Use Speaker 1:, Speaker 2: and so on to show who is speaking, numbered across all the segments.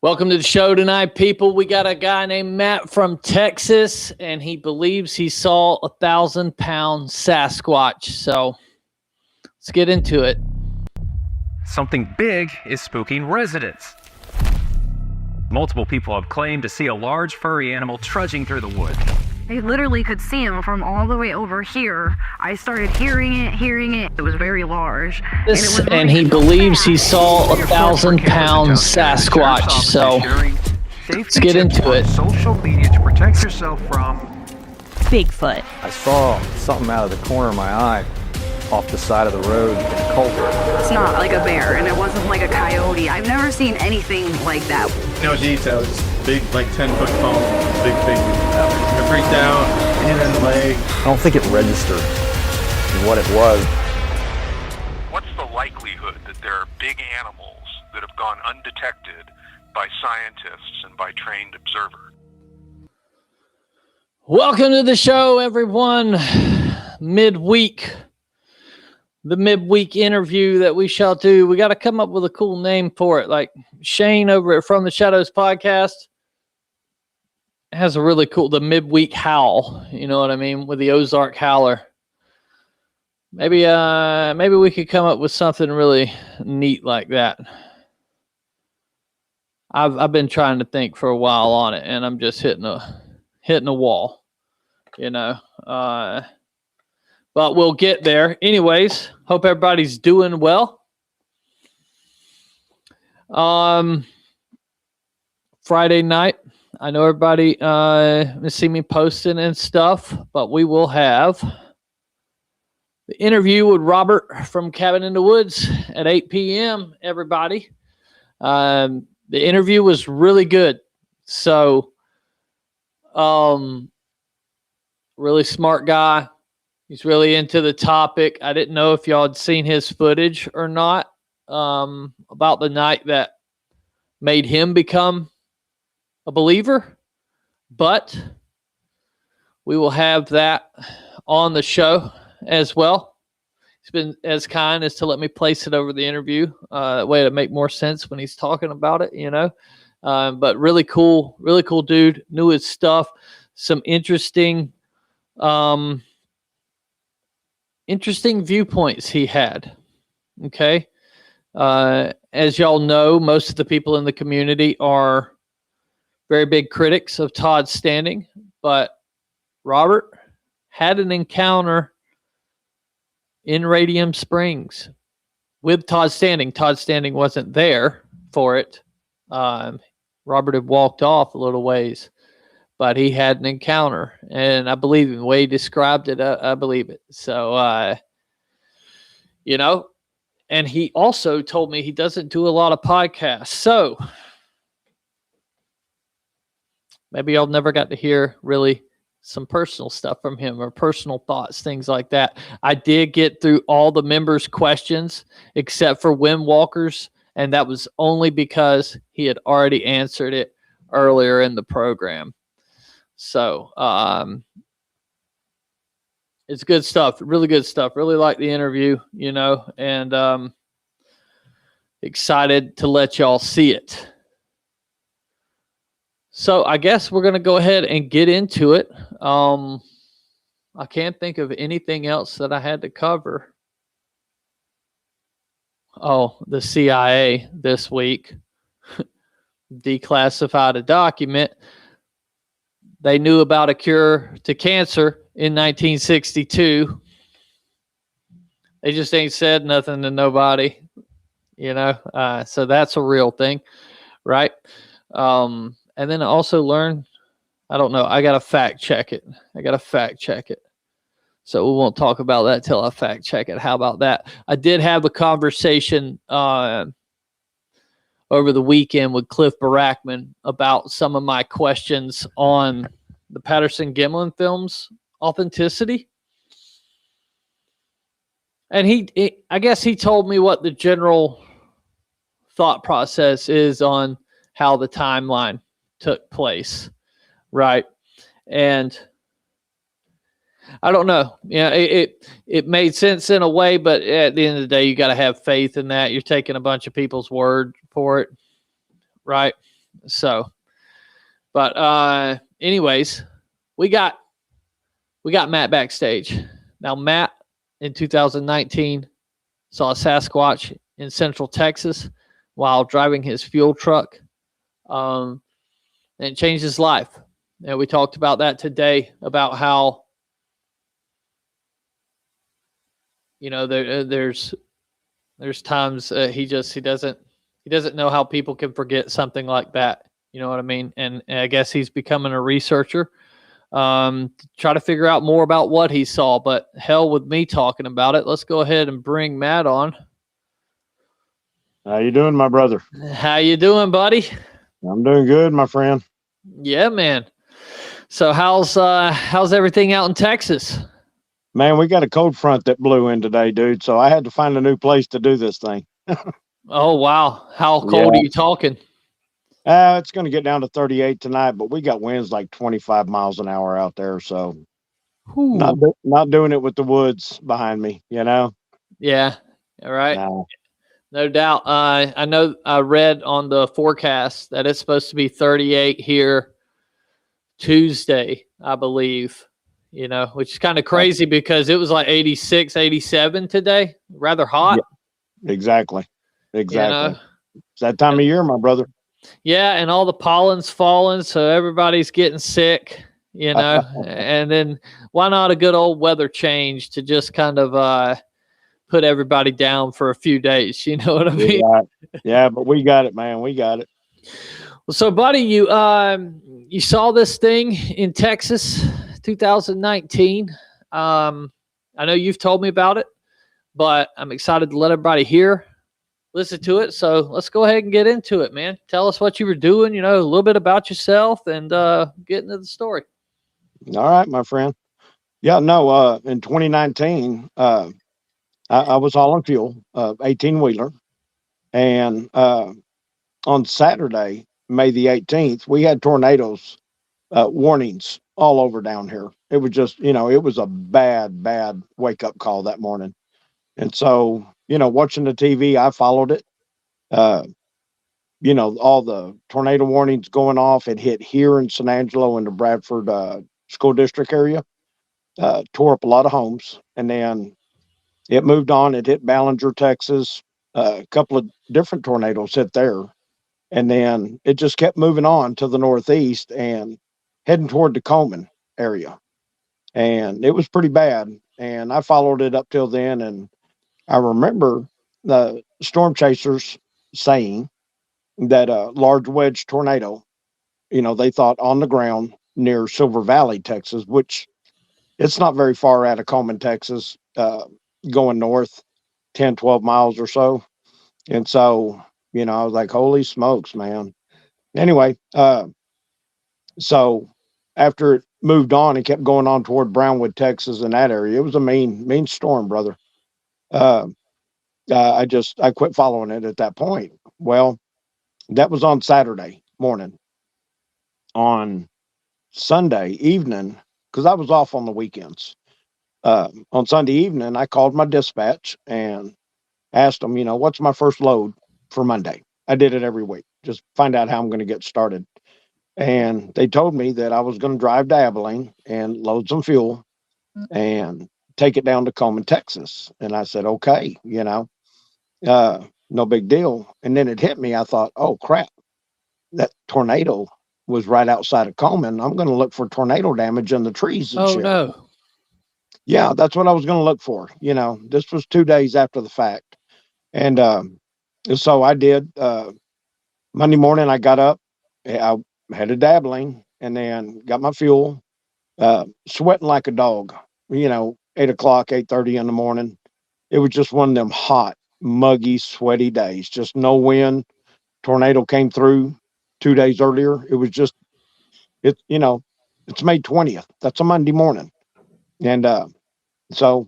Speaker 1: Welcome to the show tonight, people. We got a guy named Matt from Texas, and he believes he saw 1,000-pound Sasquatch. So let's get into it.
Speaker 2: Something big is spooking residents. Multiple people have claimed to see a large furry animal trudging through the woods.
Speaker 3: I literally could see him from all the way over here. I started hearing it. It was very large.
Speaker 1: And he believes he saw 1,000-pound Sasquatch. So let's get into it.
Speaker 4: Social media to protect yourself from
Speaker 5: Bigfoot.
Speaker 6: I saw something out of the corner of my eye off the side of the road in a culvert.
Speaker 3: It's not like a bear, and it wasn't like a coyote. I've never seen anything like that.
Speaker 7: No details. Big, like 10-foot foam, big thing. It freaked out, hit in the leg.
Speaker 6: I don't think it registered what it was.
Speaker 4: What's the likelihood that there are big animals that have gone undetected by scientists and by trained observers?
Speaker 1: Welcome to the show, everyone. Midweek. The midweek interview that we shall do. We got to come up with a cool name for it. Like Shane over at From the Shadows podcast has a really cool, the midweek howl. You know what I mean? With the Ozark howler. Maybe we could come up with something really neat like that. I've been trying to think for a while on it, and I'm just hitting a wall. You know. But we'll get there. Anyways, hope everybody's doing well. Friday night. I know everybody see me posting and stuff, but we will have the interview with Robert from Cabin in the Woods at 8 p.m., everybody. The interview was really good. So, really smart guy. He's really into the topic. I didn't know if y'all had seen his footage or not about the night that made him become a believer. But we will have that on the show as well. He's been as kind as to let me place it over the interview. That way it'll make more sense when he's talking about it, you know. But really cool dude. Knew his stuff. Some interesting viewpoints he had. Okay. As y'all know, most of the people in the community are very big critics of Todd Standing, but Robert had an encounter in Radium Springs with Todd Standing. Todd Standing wasn't there for it. Robert had walked off a little ways, but he had an encounter, and I believe him. The way he described it, I believe it. So, you know, and he also told me he doesn't do a lot of podcasts. So maybe y'all never got to hear really some personal stuff from him or personal thoughts, things like that. I did get through all the members' questions except for Windwalker's, and that was only because he had already answered it earlier in the program. So, it's good stuff, really good stuff. Really like the interview, you know, and excited to let y'all see it. So I guess we're going to go ahead and get into it. I can't think of anything else that I had to cover. Oh, the CIA this week declassified a document. They knew about a cure to cancer in 1962. They just ain't said nothing to nobody, you know. So that's a real thing, right? And then I also learned, I don't know, I got to fact check it. So we won't talk about that till I fact check it. How about that? I did have a conversation over the weekend with Cliff Barackman about some of my questions on the Patterson-Gimlin film's authenticity. And I guess he told me what the general thought process is on how the timeline took place, right? And I don't know. Yeah, it made sense in a way, but at the end of the day, you got to have faith in that. You're taking a bunch of people's word for it, right? So, but anyways, we got Matt backstage. Now, Matt in 2019 saw a Sasquatch in Central Texas while driving his fuel truck. And it changed his life. And we talked about that today, about how, you know, there's times he doesn't know how people can forget something like that. You know what I mean? And I guess he's becoming a researcher, to try to figure out more about what he saw. But hell with me talking about it. Let's go ahead and bring Matt on.
Speaker 5: How you doing, my brother?
Speaker 1: How you doing, buddy?
Speaker 5: I'm doing good, my friend.
Speaker 1: Yeah, man. So how's everything out in Texas?
Speaker 5: Man, we got a cold front that blew in today, dude. So I had to find a new place to do this thing.
Speaker 1: Oh, wow. How cold
Speaker 5: Yeah.
Speaker 1: are you talking?
Speaker 5: It's going to get down to 38 tonight, but we got winds like 25 miles an hour out there. So not doing it with the woods behind me, you know?
Speaker 1: Yeah. All right.
Speaker 5: No.
Speaker 1: No doubt. I know I read on the forecast that it's supposed to be 38 here Tuesday, I believe, you know, which is kind of crazy because it was like 86, 87 today. Rather hot.
Speaker 5: Yeah, exactly. Exactly.
Speaker 1: You know?
Speaker 5: It's that time of year, my brother.
Speaker 1: Yeah, and all the pollen's falling, so everybody's getting sick, you know. And then why not a good old weather change to just kind of put everybody down for a few days, you know what I mean?
Speaker 5: Yeah, but we got it, man. We got it.
Speaker 1: Well, so buddy, you saw this thing in Texas 2019. I know you've told me about it, but I'm excited to let everybody listen to it. So let's go ahead and get into it, man. Tell us what you were doing, you know, a little bit about yourself, and get into the story.
Speaker 5: All right, my friend. Yeah, no, in 2019, I was hauling fuel, 18-wheeler. And on Saturday, May the 18th, we had tornadoes warnings all over down here. It was just, you know, it was a bad wake up call that morning. And so, you know, watching the TV, I followed it. You know, all the tornado warnings going off. It hit here in San Angelo in the Bradford school district area, tore up a lot of homes. And then it moved on. It hit Ballinger, Texas. A couple of different tornadoes hit there. And then it just kept moving on to the northeast and heading toward the Coleman area. And it was pretty bad. And I followed it up till then. And I remember the storm chasers saying that a large wedge tornado, you know, they thought on the ground near Silver Valley, Texas, which it's not very far out of Coleman, Texas, going north 10, 12 miles or so. And so, you know, I was like, holy smokes, man. Anyway, so after it moved on and kept going on toward Brownwood, Texas, in that area, it was a mean storm, brother. I quit following it at that point. Well, that was on Saturday morning. On Sunday evening, because I was off on the weekends, on Sunday evening, I called my dispatch and asked them, you know, what's my first load for Monday? I did it every week, just find out how I'm going to get started. And they told me that I was going to drive to Abilene and load some fuel and take it down to Coleman, Texas. And I said, okay, you know, no big deal. And then it hit me. I thought, oh, crap, that tornado was right outside of Coleman. I'm going to look for tornado damage in the trees and shit.
Speaker 1: Oh, no.
Speaker 5: Yeah, that's what I was going to look for. You know, this was 2 days after the fact. And so I did. Monday morning, I got up, I headed to Abilene, and then got my fuel, sweating like a dog, you know, 8 o'clock, 8:30 in the morning. It was just one of them hot, muggy, sweaty days, just no wind. Tornado came through 2 days earlier. It was just, you know, it's May 20th. That's a Monday morning. And so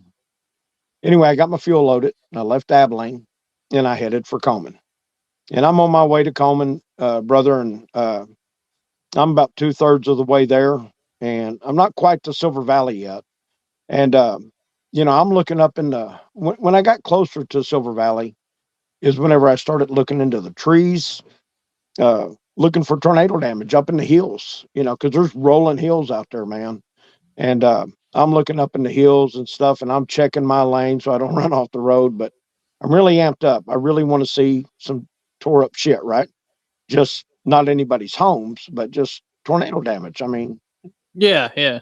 Speaker 5: anyway, I got my fuel loaded. I left Abilene and I headed for Coleman. And I'm on my way to Coleman, brother. And I'm about 2/3 of the way there. And I'm not quite to Silver Valley yet. And, you know, I'm looking up in when I got closer to Silver Valley is whenever I started looking into the trees, looking for tornado damage up in the hills, because there's rolling hills out there, man. And I'm looking up in the hills and stuff, and I'm checking my lane so I don't run off the road. But I'm really amped up. I really want to see some tore up shit, right? Just not anybody's homes, but just tornado damage. I mean,
Speaker 1: Yeah, yeah.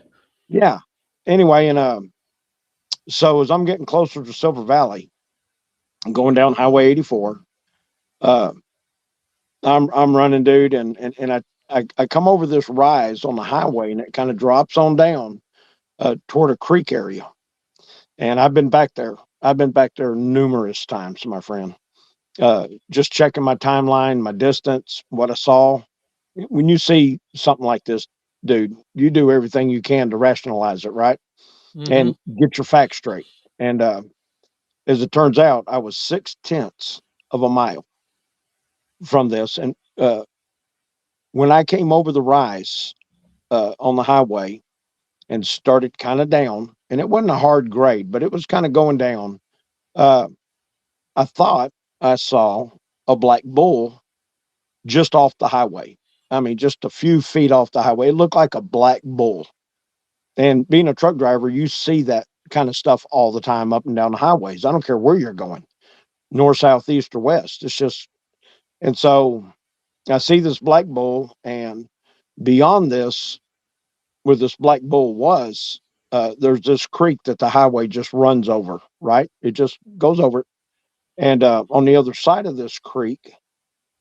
Speaker 5: yeah. Anyway, and so as I'm getting closer to Silver Valley, I'm going down Highway 84. I'm running, dude, and I come over this rise on the highway, and it kind of drops on down toward a creek area. And I've been back there. I've been back there numerous times, my friend. Just checking my timeline, my distance, what I saw. When you see something like this, dude, you do everything you can to rationalize it, right?
Speaker 1: Mm-hmm.
Speaker 5: And get your facts straight. And as it turns out, I was 0.6 of a mile from this. And when I came over the rise on the highway and started kind of down, and it wasn't a hard grade, but it was kind of going down. I thought I saw a black bull just off the highway. I mean, just a few feet off the highway. It looked like a black bull. And being a truck driver, you see that kind of stuff all the time up and down the highways. I don't care where you're going, north, south, east, or west. It's just, and so I see this black bull, and beyond this, where this black bull was, there's this creek that the highway just runs over, right? It just goes over it. And on the other side of this creek,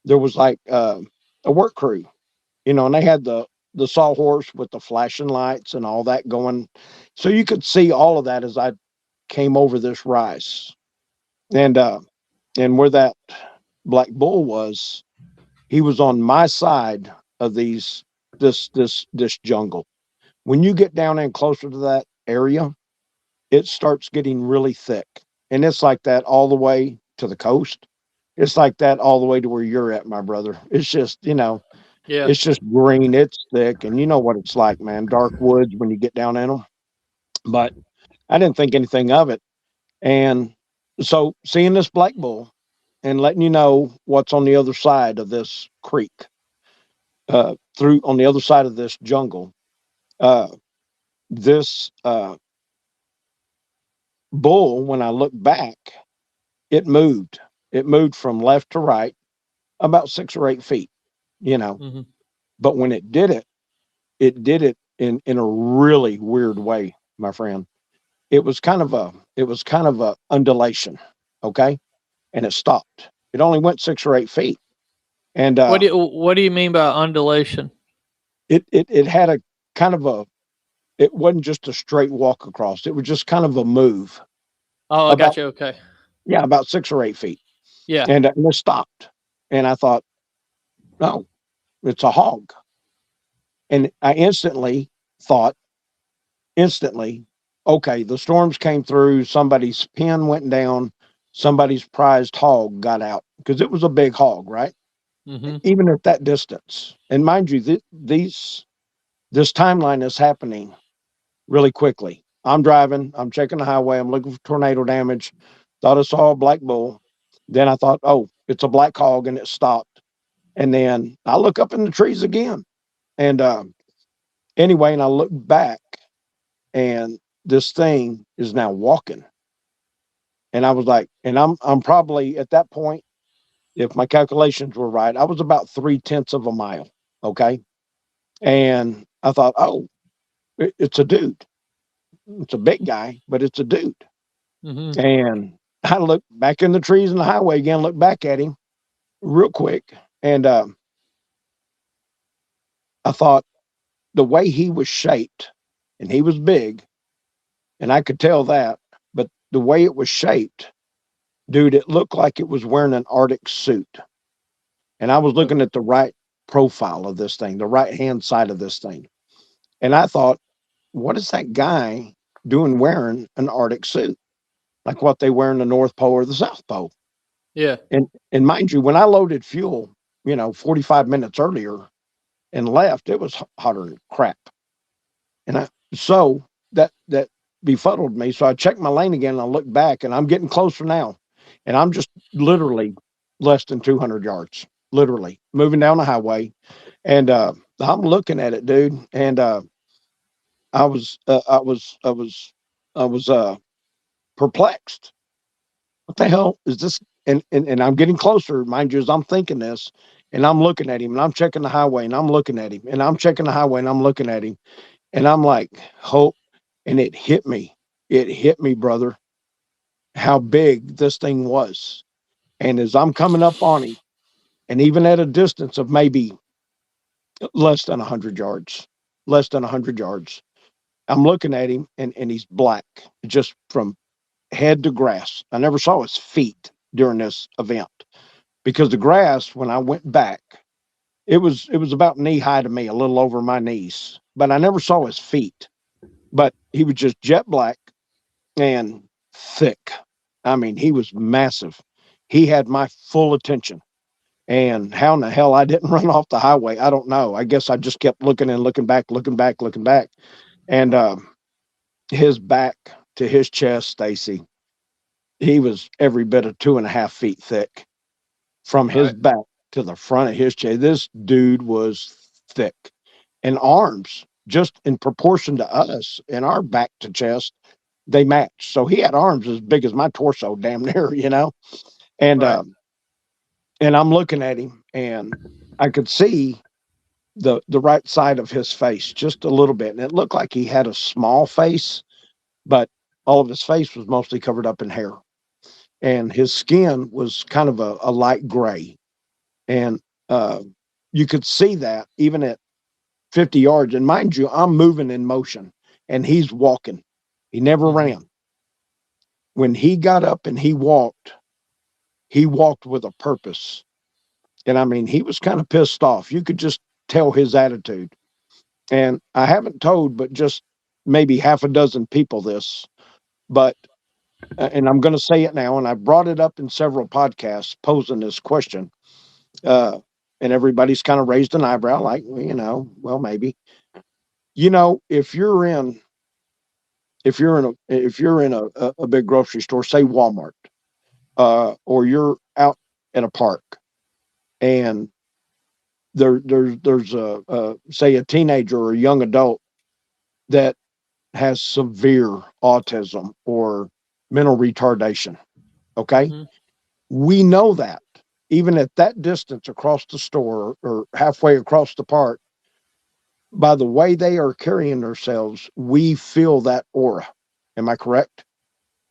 Speaker 5: there was like a work crew, and they had the sawhorse with the flashing lights and all that going. So you could see all of that as I came over this rise. And where that black bull was, he was on my side of this jungle. When you get down in closer to that area, it starts getting really thick. And it's like that all the way to the coast. It's like that all the way to where you're at, my brother. It's just,
Speaker 1: Yeah.
Speaker 5: it's just green. It's thick. And you know what it's like, man. Dark woods when you get down in them. But I didn't think anything of it. And so seeing this black bull and letting you know what's on the other side of this creek, through on the other side of this jungle, this bull, when I look back, it moved. It moved from left to right about 6 or 8 feet, you know.
Speaker 1: Mm-hmm.
Speaker 5: But when it did it in a really weird way, my friend. It was kind of a undulation, okay? And it stopped. It only went 6 or 8 feet. And
Speaker 1: What do you mean by undulation?
Speaker 5: it had a kind of it wasn't just a straight walk across. It was just kind of a move.
Speaker 1: Oh, I
Speaker 5: About
Speaker 1: got you. Okay.
Speaker 5: Yeah, about 6 or 8 feet.
Speaker 1: Yeah.
Speaker 5: And it stopped. And I thought, no, it's a hog. And I thought, okay, the storms came through, somebody's pen went down, somebody's prized hog got out, because it was a big hog, right?
Speaker 1: Mm-hmm.
Speaker 5: Even at that distance. And mind you, this timeline is happening really quickly. I'm driving, I'm checking the highway, I'm looking for tornado damage. Thought I saw a black bull. Then I thought, oh, it's a black hog, and it stopped. And then I look up in the trees again. And anyway, and I look back, and this thing is now walking. And I was like, and I'm probably at that point, if my calculations were right, I was about 0.3 of a mile. Okay. And I thought, oh, it's a dude. It's a big guy, but it's a dude.
Speaker 1: Mm-hmm.
Speaker 5: And I looked back in the trees in the highway again, looked back at him real quick. And I thought the way he was shaped, and he was big, and I could tell that, but the way it was shaped, dude, it looked like it was wearing an Arctic suit. And I was looking at the right profile of this thing, the right hand side of this thing. And I thought, what is that guy doing wearing an Arctic suit? Like what they wear in the North Pole or the South Pole.
Speaker 1: Yeah.
Speaker 5: And mind you, when I loaded fuel, 45 minutes earlier and left, it was hotter than crap. And so that befuddled me. So I checked my lane again, and I looked back, and I'm getting closer now. And I'm just literally less than 200 yards. literally moving down the highway. And I'm looking at it, dude. And I was, uh, I was, I was, I was perplexed. What the hell is this? And I'm getting closer, mind you, as I'm thinking this, and I'm looking at him, and I'm checking the highway, and I'm looking at him, and I'm checking the highway, and I'm looking at him, and I'm like, hope, and it hit me. It hit me, brother, how big this thing was. And as I'm coming up on him, and even at a distance of maybe less than 100 yards, less than 100 yards, I'm looking at him, and he's black, just from head to grass. I never saw his feet during this event because the grass, when I went back, it was about knee high to me, a little over my knees, but I never saw his feet. But he was just jet black and thick. I mean, he was massive. He had my full attention. And how in the hell I didn't run off the highway, I don't know. I guess I just kept looking and looking back, looking back, looking back. And his back to his chest, Stacy, he was every bit of 2.5 feet thick from his
Speaker 1: Right.
Speaker 5: back to the front of his chest. This dude was thick, and arms just in proportion to us and our back to chest, they matched. So he had arms as big as my torso, damn near, you know. And
Speaker 1: Right.
Speaker 5: and I'm looking at him, and I could see the right side of his face just a little bit, and it looked like he had a small face, but all of his face was mostly covered up in hair, and his skin was kind of a light gray, and uh, you could see that even at 50 yards. And mind you, I'm moving in motion, and he's walking. He never
Speaker 1: Mhm.
Speaker 5: ran. When he got up and he walked with a purpose. And I mean, he was kind of pissed off. You could just tell his attitude. And I haven't told but just maybe half a dozen people this, but and I'm going to say it now, and I brought it up in several podcasts posing this question. Uh, and everybody's kind of raised an eyebrow, like, well, well, maybe. If you're in a big grocery store, say Walmart, or you're out at a park, and there's a say a teenager or a young adult that has severe autism or mental retardation. Okay,
Speaker 1: Mhm.
Speaker 5: we know that even at that distance across the store or halfway across the park, by the way they are carrying themselves, we feel that aura. Am I correct?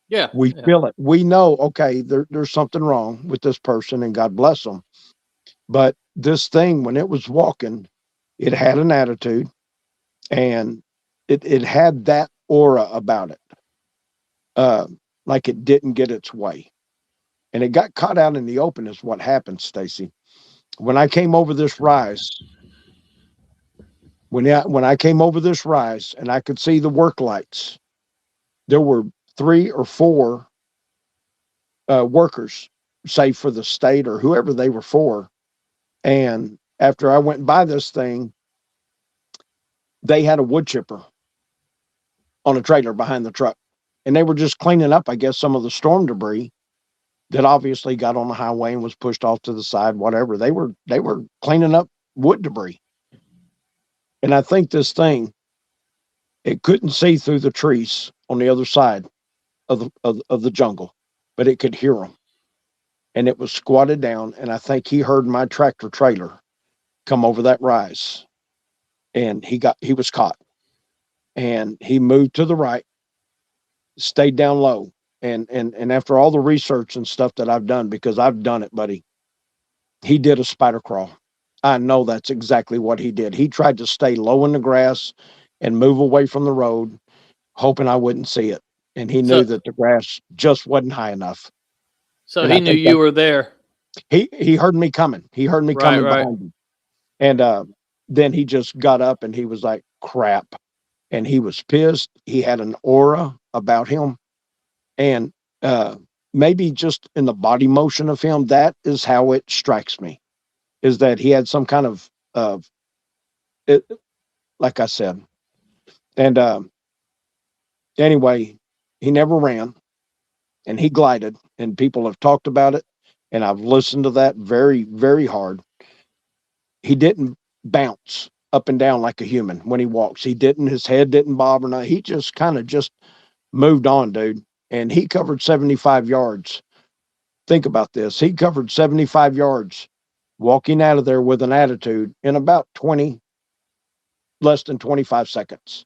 Speaker 1: Yeah.
Speaker 5: We
Speaker 1: Yeah.
Speaker 5: feel it. We know, okay, there's something wrong with this person, and God bless them. But this thing, when it was walking, it had an attitude, and it had that aura about it, uh, like it didn't get its way. And it got caught out in the open, is what happened, Stacy. When I came over this rise, when I came over this rise and I could see the work lights, there were 3 or 4 workers, say for the state or whoever they were for. And after I went by this thing, they had a wood chipper on a trailer behind the truck. And they were just cleaning up, I guess, some of the storm debris that obviously got on the highway and was pushed off to the side, whatever. They were cleaning up wood debris. And I think this thing, it couldn't see through the trees on the other side of the jungle, but it could hear them. And it was squatted down, and I think he heard my tractor trailer come over that rise, and he was caught. And he moved to the right, stayed down low. And after all the research and stuff that I've done, because I've done it, buddy, he did a spider crawl. I know that's exactly what he did. He tried to stay low in the grass and move away from the road, hoping I wouldn't see it. And he knew
Speaker 1: So
Speaker 5: that the grass just wasn't high enough.
Speaker 1: so
Speaker 5: And
Speaker 1: he
Speaker 5: I
Speaker 1: knew
Speaker 5: think
Speaker 1: you
Speaker 5: that
Speaker 1: were there.
Speaker 5: he heard me coming. He heard me
Speaker 1: Right.
Speaker 5: coming
Speaker 1: Right.
Speaker 5: behind him. And then he just got up and he was like, crap. And he was pissed. He had an aura about him. And maybe just in the body motion of him, that is how it strikes me, is that he had some kind of it, like I said. And anyway, he never ran, and he glided, and people have talked about it, and I've listened to that very, very hard. he didn't bounce up and down like a human when he walks. He didn't, his head didn't bob or nothing. He just kind of just moved on, dude. And he covered 75 yards. Think about this. He covered 75 yards walking out of there with an attitude in about less than 25 seconds.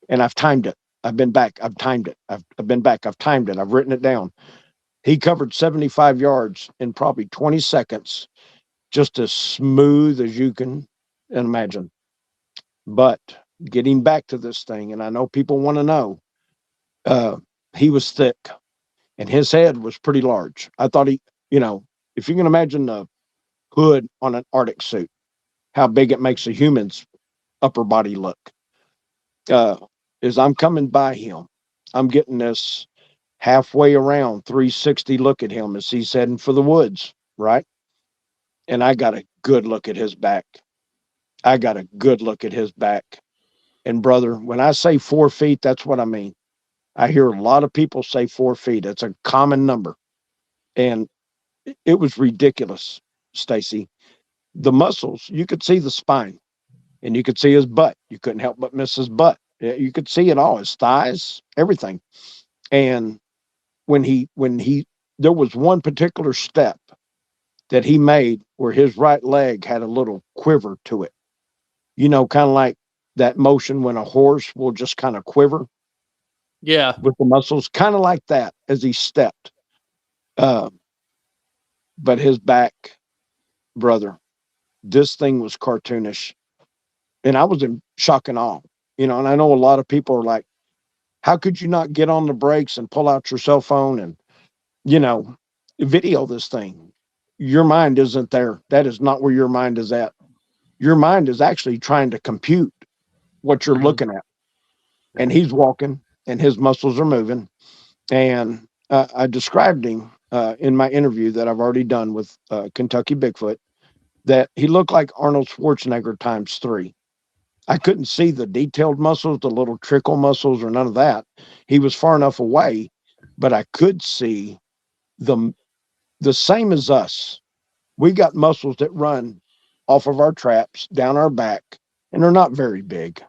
Speaker 5: And I've timed it. I've been back. I've timed it. I've been back. I've timed it. I've written it down. He covered 75 yards in probably 20 seconds, just as smooth as you can imagine. But getting back to this thing, and I know people want to know, he was thick and his head was pretty large. I thought if you can imagine the hood on an Arctic suit, how big it makes a human's upper body look. As I'm coming by him, I'm getting this halfway around 360 look at him as he's heading for the woods, right? And I got a good look at his back. And brother, when I say 4 feet, that's what I mean. I hear a lot of people say 4 feet. It's a common number. And it was ridiculous, Stacy. The muscles, you could see the spine and you could see his butt. You couldn't help but miss his butt. You could see it all, his thighs, everything. And when there was one particular step that he made where his right leg had a little quiver to it, kind of like that motion when a horse will just kind of quiver.
Speaker 1: Yeah.
Speaker 5: With the muscles, kind of like that as he stepped. But his back, brother, this thing was cartoonish. And I was in shock and awe, and I know a lot of people are like, how could you not get on the brakes and pull out your cell phone and, video this thing? Your mind isn't there. That is not where your mind is at. Your mind is actually trying to compute what you're looking at. And he's walking and his muscles are moving. And I described him in my interview that I've already done with Kentucky Bigfoot, that he looked like Arnold Schwarzenegger times 3. I couldn't see the detailed muscles, the little trickle muscles, or none of that. He was far enough away, but I could see the same as us. We got muscles that run off of our traps down our back, and they're not very big,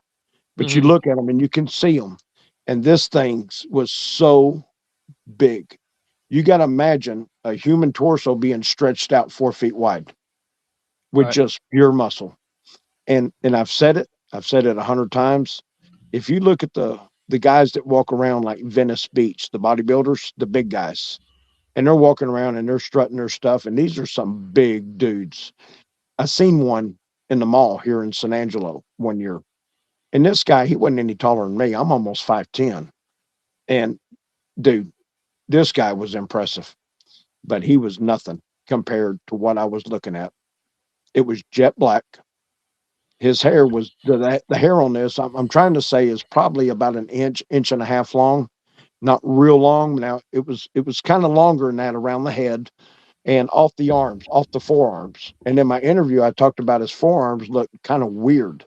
Speaker 5: but you look at them and you can see them. And this thing was so big. You got to imagine a human torso being stretched out 4 feet wide with just pure muscle. And I've said it 100 times. If you look at the guys that walk around like Venice Beach, the bodybuilders, the big guys, and they're walking around and they're strutting their stuff. And these are some big dudes. I seen one in the mall here in San Angelo one year. And this guy, he wasn't any taller than me. I'm almost 5'10". And dude, this guy was impressive, but he was nothing compared to what I was looking at. It was jet black. His hair was the hair on this. I'm trying to say is probably about an inch and a half long, not real long. Now it was kind of longer than that around the head and off the arms, off the forearms. And in my interview, I talked about his forearms looked kind of weird,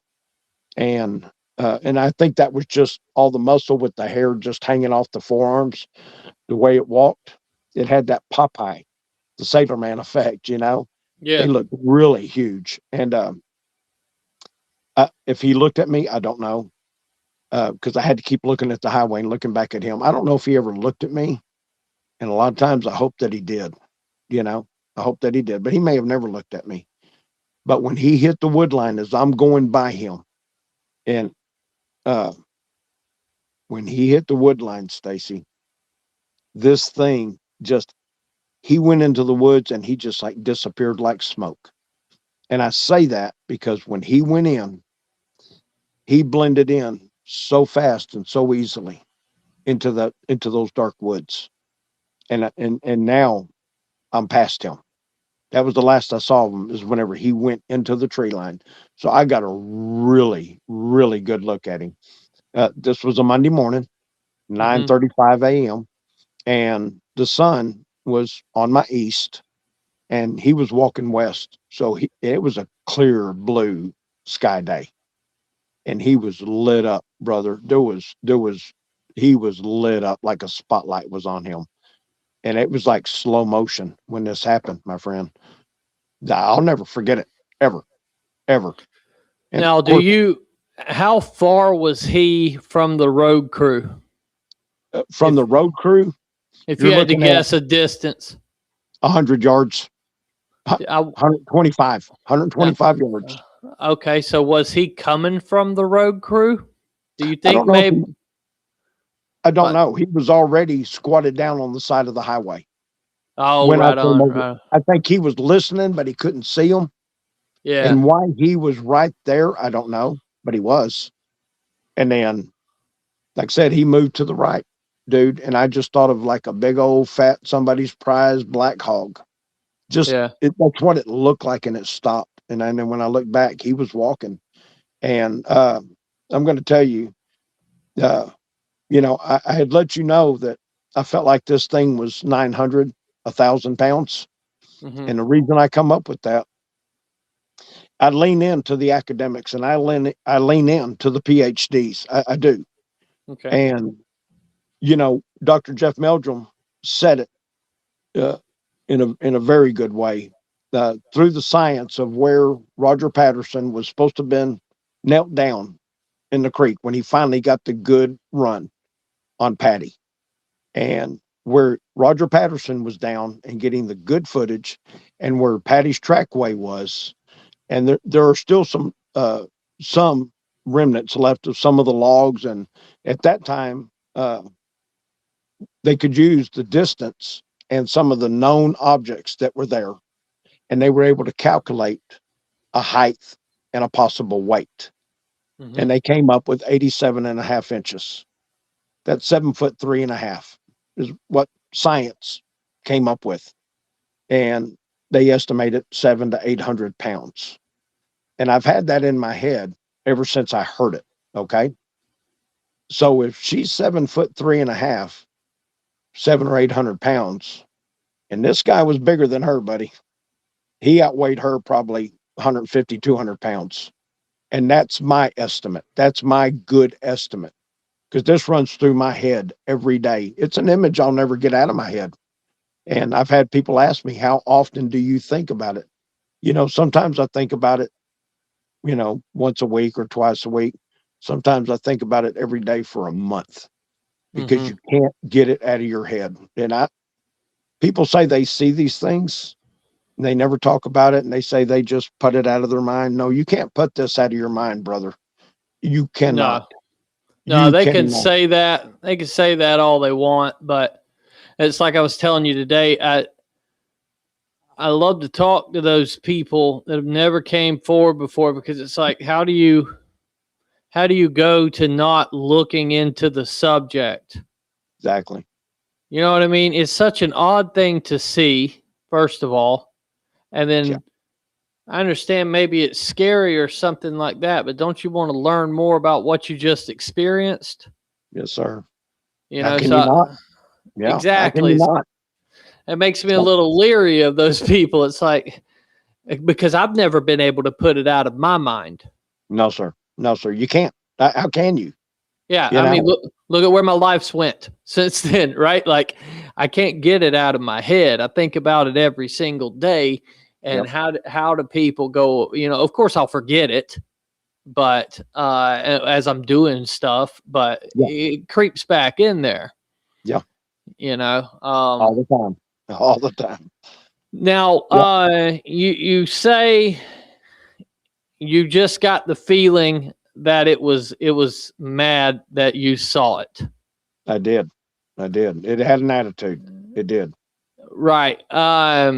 Speaker 5: and I think that was just all the muscle with the hair just hanging off the forearms. The way it walked, it had that Popeye, the Sailor Man effect.
Speaker 1: Yeah.
Speaker 5: They looked really huge, and if he looked at me, I don't know, because I had to keep looking at the highway and looking back at him. I don't know if he ever looked at me, and a lot of times I hope that he did. I hope that he did, but he may have never looked at me. But when he hit the wood line as I'm going by him, and when he hit the wood line, Stacy, this thing he went into the woods and he just like disappeared like smoke. And I say that because when he went in, he blended in so fast and so easily into those dark woods. And now I'm past him. That was the last I saw of him, is whenever he went into the tree line. So I got a really, really good look at him. This was a Monday morning, 9:35 a.m. And the sun was on my east and he was walking west. So it was a clear blue sky day. And he was lit up, brother. He was lit up like a spotlight was on him. And it was like slow motion when this happened, my friend. I'll never forget it, ever. ever. And
Speaker 1: Now,
Speaker 5: of course,
Speaker 1: how far was he from the road crew?
Speaker 5: from the road crew,
Speaker 1: If
Speaker 5: you're
Speaker 1: you had to
Speaker 5: looking at
Speaker 1: guess a distance,
Speaker 5: 100 yards,
Speaker 1: I,
Speaker 5: 125 yards.
Speaker 1: okay. So was he coming from the road crew? Do you
Speaker 5: I
Speaker 1: think
Speaker 5: don't know.
Speaker 1: maybe?
Speaker 5: I don't
Speaker 1: What?
Speaker 5: know. He was already squatted down on the side of the highway.
Speaker 1: Oh,
Speaker 5: When I
Speaker 1: right
Speaker 5: came
Speaker 1: on.
Speaker 5: over,
Speaker 1: Right.
Speaker 5: I think he was listening, but he couldn't see them.
Speaker 1: Yeah.
Speaker 5: And why he was right there, I don't know, but he was. And then, like I said, he moved to the right, dude. And I just thought of like a big old fat somebody's prize black hog. Just
Speaker 1: Yeah.
Speaker 5: that's what it looked like, and it stopped. And then when I looked back, he was walking. And I'm going to tell you, I had let you know that I felt like this thing was 900, 1,000 pounds.
Speaker 1: Hmm.
Speaker 5: And the reason I come up with that, I lean into the academics and I lean into the PhDs. I do.
Speaker 1: Okay.
Speaker 5: And, Dr. Jeff Meldrum said it in a very good way. Through the science of where Roger Patterson was supposed to have been knelt down in the creek when he finally got the good run on Patty, and where Roger Patterson was down and getting the good footage, and where Patty's trackway was, and there are still some remnants left of some of the logs, and at that time they could use the distance and some of the known objects that were there, and they were able to calculate a height and a possible weight,
Speaker 1: Hmm.
Speaker 5: and they came up with 87.5 inches. That's 7'3.5" is what science came up with. And they estimate it 700 to 800 pounds. And I've had that in my head ever since I heard it. Okay. So if she's 7'3.5", 700 or 800 pounds, and this guy was bigger than her, buddy, he outweighed her probably 150, 200 pounds. And that's my estimate. That's my good estimate, because this runs through my head every day. It's an image I'll never get out of my head. And I've had people ask me, how often do you think about it? Sometimes I think about it, once a week or twice a week. Sometimes I think about it every day for a month, because
Speaker 1: Hmm.
Speaker 5: you can't get it out of your head. And people say they see these things and they never talk about it, and they say they just put it out of their mind. No, you can't put this out of your mind, brother. You cannot.
Speaker 1: No. No,
Speaker 5: You
Speaker 1: they can
Speaker 5: cannot.
Speaker 1: say that. They can say that all they want, but it's like I was telling you today. I love to talk to those people that have never came forward before, because it's like, how do you go to not looking into the subject?
Speaker 5: Exactly.
Speaker 1: You know what I mean? It's such an odd thing to see, first of all, and then
Speaker 5: Yeah.
Speaker 1: I understand maybe it's scary or something like that, but don't you want to learn more about what you just experienced?
Speaker 5: Yes, sir.
Speaker 1: You
Speaker 5: How
Speaker 1: know,
Speaker 5: can you not?
Speaker 1: so
Speaker 5: Yeah. How can you
Speaker 1: exactly.
Speaker 5: not?
Speaker 1: It makes me a little leery of those people. It's like, because I've never been able to put it out of my mind.
Speaker 5: No, sir. No, sir. You can't. How can you?
Speaker 1: Yeah,
Speaker 5: You
Speaker 1: I mean,
Speaker 5: know?
Speaker 1: look at where my life's went since then, right? Like, I can't get it out of my head. I think about it every single day, and
Speaker 5: Yep.
Speaker 1: how do people go? Of course, I'll forget it, but as I'm doing stuff, but
Speaker 5: Yeah.
Speaker 1: it creeps back in there.
Speaker 5: Yeah.
Speaker 1: You know.
Speaker 5: All the time. All the time.
Speaker 1: Now,
Speaker 5: Yeah.
Speaker 1: you say you just got the feeling that it was mad that you saw it.
Speaker 5: I did. It had an attitude. It did.
Speaker 1: Right. Now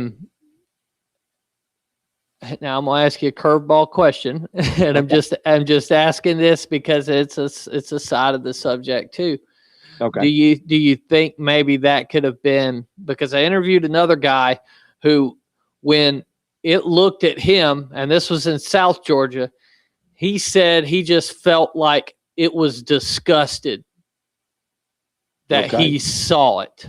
Speaker 1: I'm gonna ask you a curveball question, and I'm just asking this because it's a side of the subject too.
Speaker 5: Okay.
Speaker 1: Do you think maybe that could have been, because I interviewed another guy who, when it looked at him, and this was in South Georgia, he said he just felt like it was disgusted that
Speaker 5: Okay.
Speaker 1: he saw it.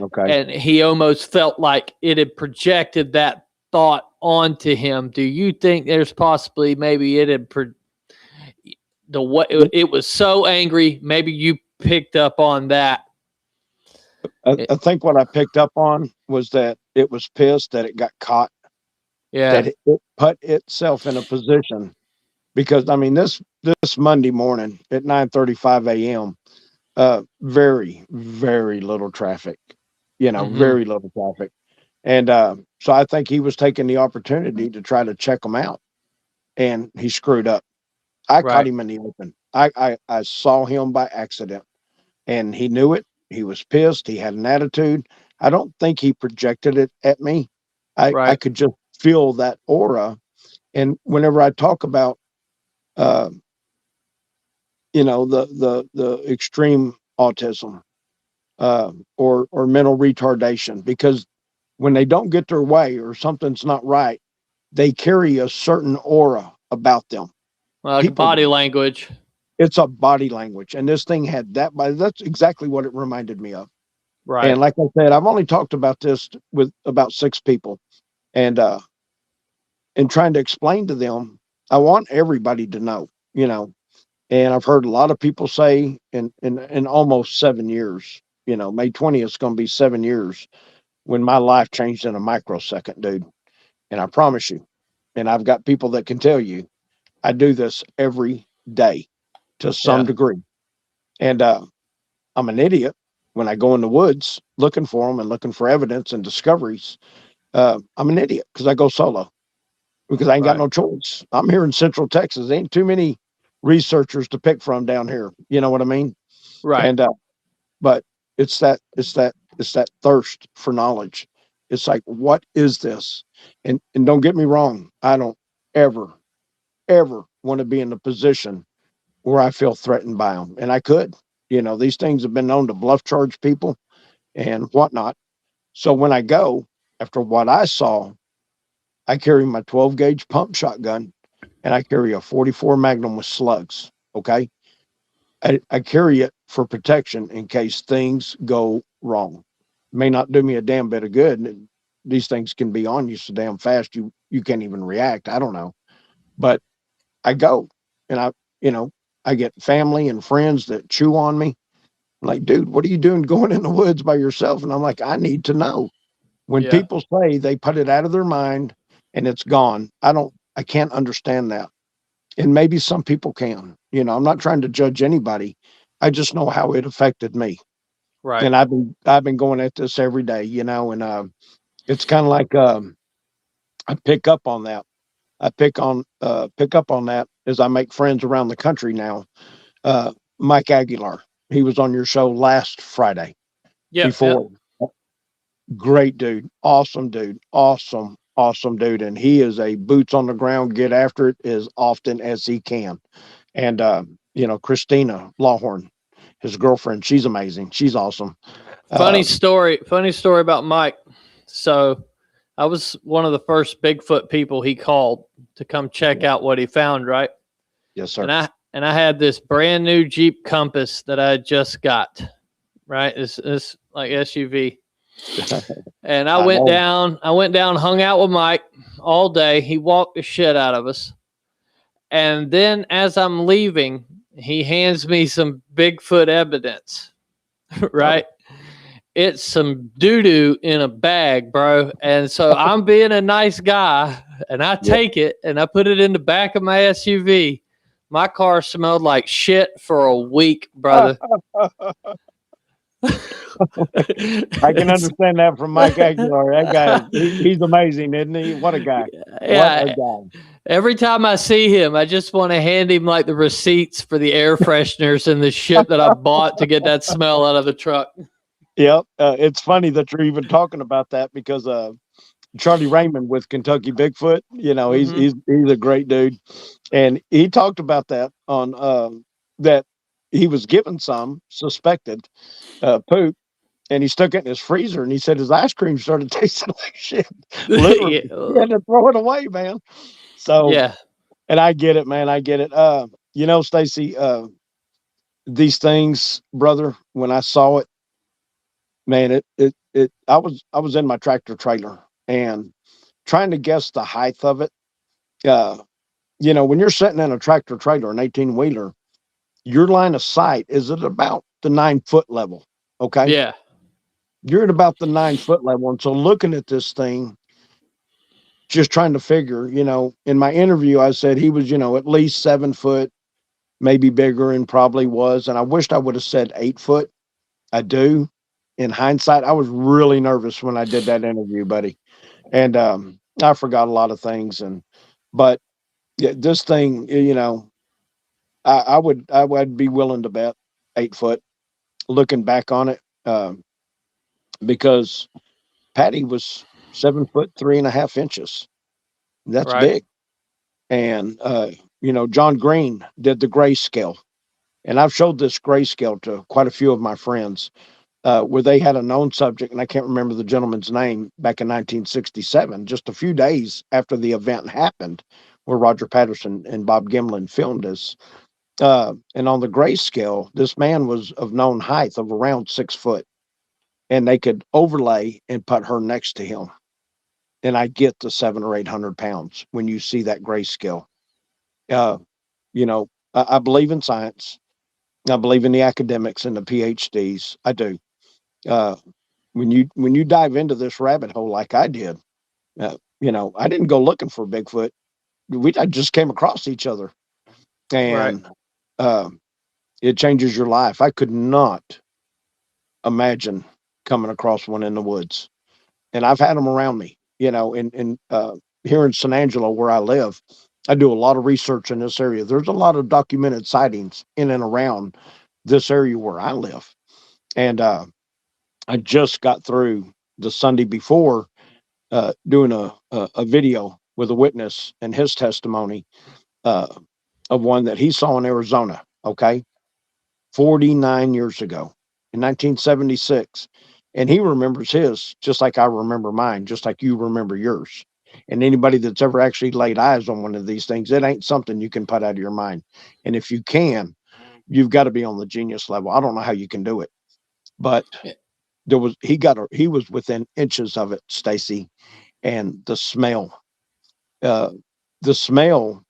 Speaker 5: Okay.
Speaker 1: And he almost felt like it had projected that thought onto him. Do you think there's possibly maybe it had it was so angry, maybe you picked up on that?
Speaker 5: I think what I picked up on was that it was pissed that it got caught.
Speaker 1: Yeah.
Speaker 5: that it put itself in a position, because I mean this Monday morning at 9:35 a.m. Very, very little traffic,
Speaker 1: Hmm.
Speaker 5: very little traffic. And so I think he was taking the opportunity to try to check them out, and he screwed up. I caught
Speaker 1: Right.
Speaker 5: him in the open. I saw him by accident, and he knew it. He was pissed. He had an attitude. I don't think he projected it at me. I
Speaker 1: Right.
Speaker 5: could just feel that aura. And whenever I talk about, uh, the extreme autism, or mental retardation, because when they don't get their way or something's not right, they carry a certain aura about them.
Speaker 1: Like
Speaker 5: People,
Speaker 1: body language.
Speaker 5: it's a body language, and this thing had that. That's exactly what it reminded me of.
Speaker 1: Right.
Speaker 5: And like I said, I've only talked about this with about 6 people, and trying to explain to them, I want everybody to know, And I've heard a lot of people say in almost 7 years, May 20th is going to be 7 years when my life changed in a microsecond, dude. And I promise you, and I've got people that can tell you, I do this every day to some
Speaker 1: Yeah.
Speaker 5: degree. And I'm an idiot when I go in the woods looking for them and looking for evidence and discoveries. I'm an idiot because I go solo, because I ain't got
Speaker 1: Right.
Speaker 5: no choice. I'm here in Central Texas. Ain't too many researchers to pick from down here. You know what I mean?
Speaker 1: Right.
Speaker 5: And but it's that thirst for knowledge. It's like, what is this? And don't get me wrong, I don't ever want to be in a position where I feel threatened by them. And I could, these things have been known to bluff charge people and whatnot. So when I go, after what I saw, I carry my 12 gauge pump shotgun, and I carry a 44 Magnum with slugs. Okay. I carry it for protection in case things go wrong. May not do me a damn bit of good. And these things can be on you so damn fast you can't even react. I don't know. But I go, and you know, I get family and friends that chew on me. I'm like, dude, what are you doing going in the woods by yourself? And I'm like, I need to know. When
Speaker 1: Yeah.
Speaker 5: people say they put it out of their mind and it's gone, I can't understand that. And maybe some people can. I'm not trying to judge anybody. I just know how it affected me.
Speaker 1: Right.
Speaker 5: And I've been going at this every day, and it's kind of like, I pick up on that. I pick up on that as I make friends around the country now. Mike Aguilar, he was on your show last Friday
Speaker 1: Yep. Yep.
Speaker 5: before. Great dude, awesome dude, and he is a boots on the ground, get after it as often as he can. And Christina Lawhorn, his girlfriend, she's amazing. She's awesome.
Speaker 1: Funny story. Funny story about Mike. So I was one of the first Bigfoot people he called to come check out what he found, right?
Speaker 5: Yes, sir.
Speaker 1: And I had this brand new Jeep Compass that I just got, right? It's like SUV. And I went down, hung out with Mike all day. He walked the shit out of us. And then as I'm leaving, he hands me some Bigfoot evidence, right? It's some doo-doo in a bag, bro. And so I'm being a nice guy, and I take it and I put it in the back of my SUV. My car smelled like shit for a week, brother.
Speaker 5: I can understand that from Mike Aguilar. That guy, he's amazing, isn't he? What a guy.
Speaker 1: Yeah.
Speaker 5: What a guy.
Speaker 1: Every time I see him, I just want to hand him like the receipts for the air fresheners and the shit that I bought to get that smell out of the truck.
Speaker 5: Yep. It's funny that you're even talking about that, because Charlie Raymond with Kentucky Bigfoot, he's a great dude. And he talked about that on that he was given some suspected poop, and he stuck it in his freezer, and he said his ice cream started tasting like shit. Literally, he had to throw it away, man. So
Speaker 1: yeah.
Speaker 5: And I get it, man. I get it. Stacy, these things, brother, when I saw it, man, I was in my tractor trailer and trying to guess the height of it. When you're sitting in a tractor trailer, an 18-wheeler, your line of sight is at about the 9-foot level. Okay.
Speaker 1: Yeah.
Speaker 5: You're at about the 9-foot level. And so looking at this thing, just trying to figure, in my interview, I said he was, at least 7 foot, maybe bigger, and probably was. And I wished I would have said 8 foot. I do. In hindsight, I was really nervous when I did that interview, buddy. And I forgot a lot of things. But yeah, this thing, I would be willing to bet 8 foot looking back on it, because Patty was 7 foot 3.5 inches. That's
Speaker 1: Right.
Speaker 5: big. And John Green did the grayscale, and I've showed this grayscale to quite a few of my friends, where they had a known subject, and I can't remember the gentleman's name, back in 1967, just a few days after the event happened, where Roger Patterson and Bob Gimlin filmed us. And on the grayscale, this man was of known height of around 6 foot, and they could overlay and put her next to him. And I get the 700 or 800 pounds when you see that grayscale. Uh, I believe in science. I believe in the academics and the PhDs. I do. Uh, when you dive into this rabbit hole like I did, I didn't go looking for Bigfoot. I just came across each other,
Speaker 1: Right.
Speaker 5: and uh, it changes your life. I could not imagine coming across one in the woods, and I've had them around me. Here in San Angelo, where I live, I do a lot of research in this area. There's a lot of documented sightings in and around this area where I live, and I just got through the Sunday before, doing a video with a witness and his testimony, uh, of one that he saw in Arizona. Okay, 49 years ago, in 1976, and he remembers his just like I remember mine, just like you remember yours. And anybody that's ever actually laid eyes on one of these things, it ain't something you can put out of your mind. And if you can, you've got to be on the genius level. I don't know how you can do it, but he was within inches of it, Stacy. And uh, the smell,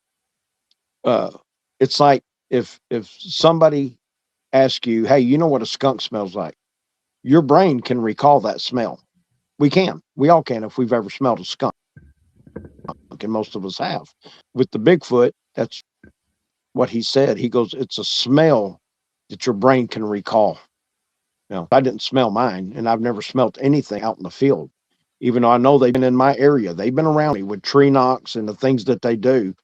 Speaker 5: uh, it's like if somebody asks you, hey, you know what a skunk smells like? Your brain can recall that smell. We all can, if we've ever smelled a skunk, and most of us have. With the Bigfoot, that's what he said. He goes, it's a smell that your brain can recall. I didn't smell mine, and I've never smelt anything out in the field, even though I know they've been in my area. They've been around me with tree knocks and the things that they do,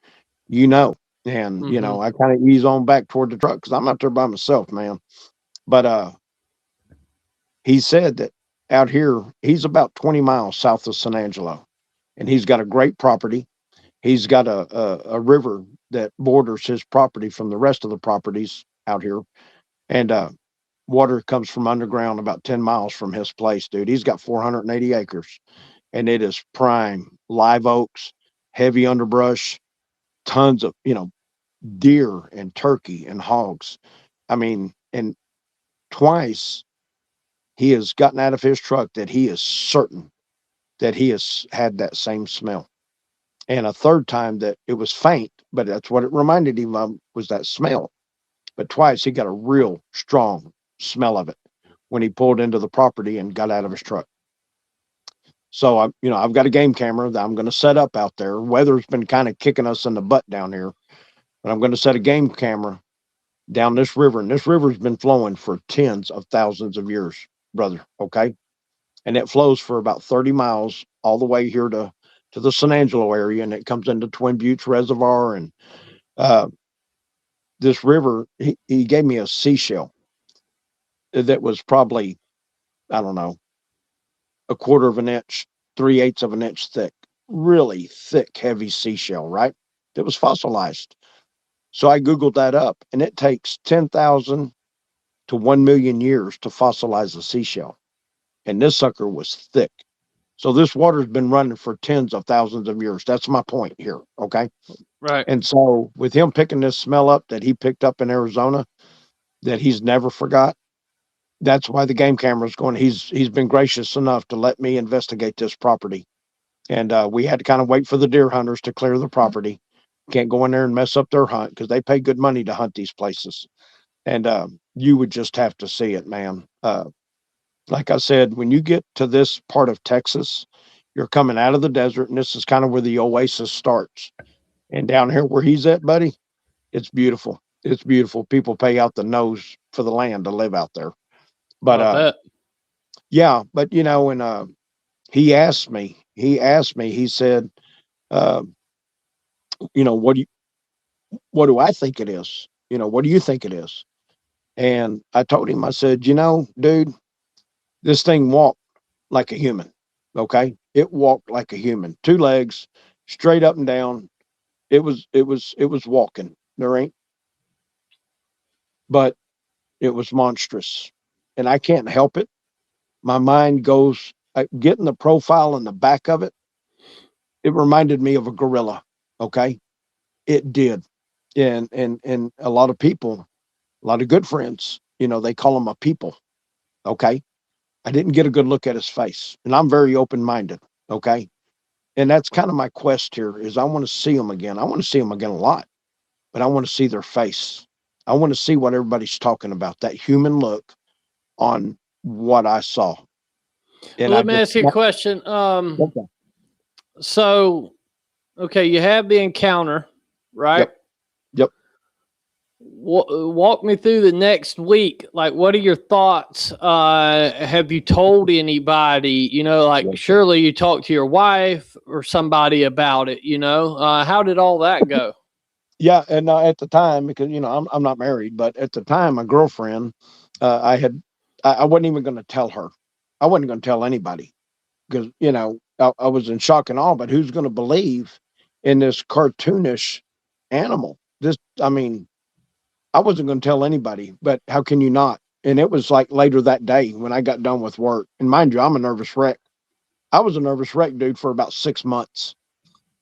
Speaker 5: and
Speaker 1: Mm-hmm.
Speaker 5: I kind of ease on back toward the truck because I'm out there by myself, man. But he said that out here, he's about 20 miles south of San Angelo, and he's got a great property. He's got a river that borders his property from the rest of the properties out here, and water comes from underground about 10 miles from his place, dude. He's got 480 acres, and it is prime live oaks, heavy underbrush, tons of deer and turkey and hogs. I mean, and twice he has gotten out of his truck that he is certain that he has had that same smell. And a third time that it was faint, but that's what it reminded him of, was that smell. But twice he got a real strong smell of it when he pulled into the property and got out of his truck. So I've got a game camera that I'm going to set up out there. Weather's been kind of kicking us in the butt down here, but I'm going to set a game camera down this river, and this river's been flowing for tens of thousands of years, brother. Okay, and it flows for about 30 miles all the way here to the San Angelo area, and it comes into Twin Buttes Reservoir. And uh, this river, he gave me a seashell that was probably, I don't know, a quarter of an inch, 3/8 of an inch thick, really thick, heavy seashell, right? That was fossilized. So I Googled that up, and it takes 10,000 to 1 million years to fossilize a seashell. And this sucker was thick. So this water's been running for tens of thousands of years. That's my point here. Okay.
Speaker 1: Right.
Speaker 5: And so with him picking this smell up that he picked up in Arizona that he's never forgot, that's why the game camera's going. He's been gracious enough to let me investigate this property. And we had to kind of wait for the deer hunters to clear the property. Can't go in there and mess up their hunt because they pay good money to hunt these places. And you would just have to see it, man. Like I said, when you get to this part of Texas, You're coming out of the desert, and this is kind of where the oasis starts. And down here where he's at, buddy, it's beautiful. It's beautiful. People pay out the nose for the land to live out there. But
Speaker 1: I bet.
Speaker 5: yeah, but you know, and he asked me, he said, uh, you know, what do I think it is? You know, what do you think it is? And I told him, I said, you know, dude, this thing walked like a human. Okay. It walked like a human, 2 legs, straight up and down. It was walking. There ain't, but it was monstrous. And I can't help it. My mind goes, getting the profile in the back of it. It reminded me of a gorilla. Okay. It did. And a lot of people, a lot of good friends, you know, they call him a people. Okay. I didn't get a good look at his face, and I'm very open-minded. Okay. And that's kind of my quest here is I want to see them again. I want to see them again a lot, but I want to see their face. I want to see what everybody's talking about, that human look on what I saw. And
Speaker 1: Let me ask you a question.
Speaker 5: Okay.
Speaker 1: So, okay, you have the encounter, right?
Speaker 5: Yep.
Speaker 1: Walk me through the next week. Like, what are your thoughts? Have you told anybody? You know, like surely you talked to your wife or somebody about it. You know, how did all that go?
Speaker 5: Yeah, and at the time, because you know I'm not married, but at the time, my girlfriend, I wasn't even going to tell her. I wasn't going to tell anybody because you know I was in shock and awe. But who's going to believe in this cartoonish animal? I mean, I wasn't going to tell anybody. But how can you not? And it was like later that day when I got done with work. And mind you, I'm a nervous wreck. I was a nervous wreck, dude, for about 6 months.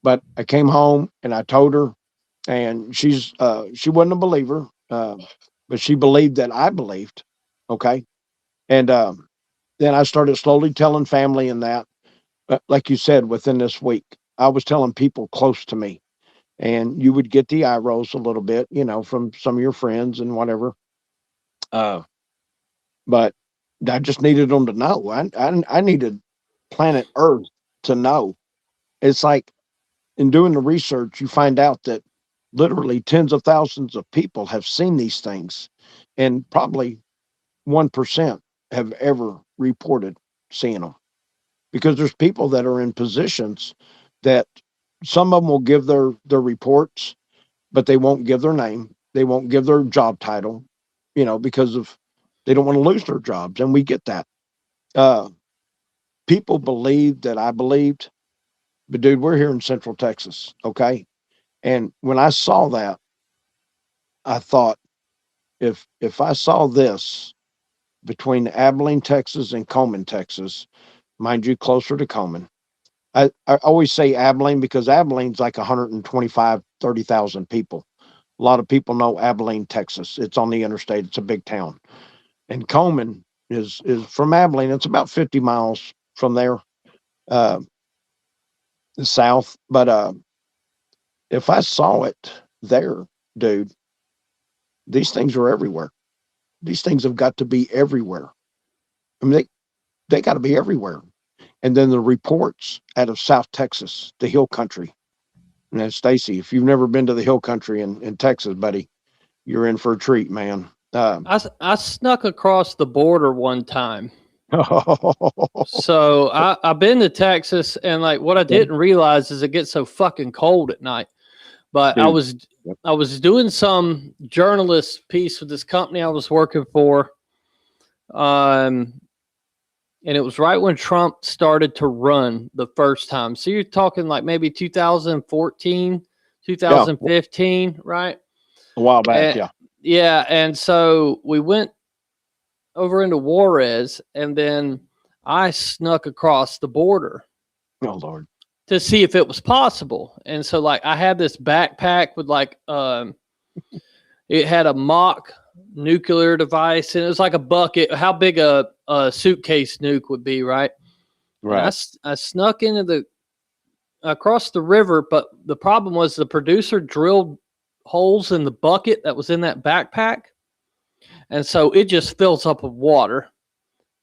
Speaker 5: But I came home and I told her. And she wasn't a believer, but she believed that I believed. Okay. And then I started slowly telling family and that, like you said, within this week, I was telling people close to me, and you would get the eye rolls a little bit, you know, from some of your friends and whatever. But I just needed them to know. I needed planet Earth to know. It's like, in doing the research, you find out that literally tens of thousands of people have seen these things, and probably 1% have ever reported seeing them. Because there's people that are in positions that some of them will give their reports, but they won't give their name. They won't give their job title, you know, because of they don't want to lose their jobs. And we get that. People believed that I believed, but dude, we're here in Central Texas. Okay. And when I saw that, I thought, if I saw this between Abilene, Texas and Coleman, Texas, mind you, closer to Coleman. I always say Abilene because Abilene's like 125, 30,000 people. A lot of people know Abilene, Texas. It's on the interstate. It's a big town. And Coleman is from Abilene. It's about 50 miles from there, south. But if I saw it there, dude, these things are everywhere. These things have got to be everywhere. I mean, they got to be everywhere. And then the reports out of South Texas, the hill country. And Stacy, if you've never been to the hill country in Texas, buddy, you're in for a treat, man.
Speaker 1: I snuck across the border one time. So I've been to Texas, and like what I didn't realize is it gets so fucking cold at night. But
Speaker 5: Dude.
Speaker 1: I was doing some journalist piece with this company I was working for. And it was right when Trump started to run the first time. So you're talking like maybe 2014, 2015, right?
Speaker 5: A while back, yeah.
Speaker 1: Yeah, and so we went over into Juarez, and then I snuck across the border.
Speaker 5: Oh, Lord.
Speaker 1: To see if it was possible. And so like I had this backpack with like it had a mock nuclear device, and it was like a bucket, how big a suitcase nuke would be, right? I snuck into across the river, but the problem was the producer drilled holes in the bucket that was in that backpack, and so it just fills up with water.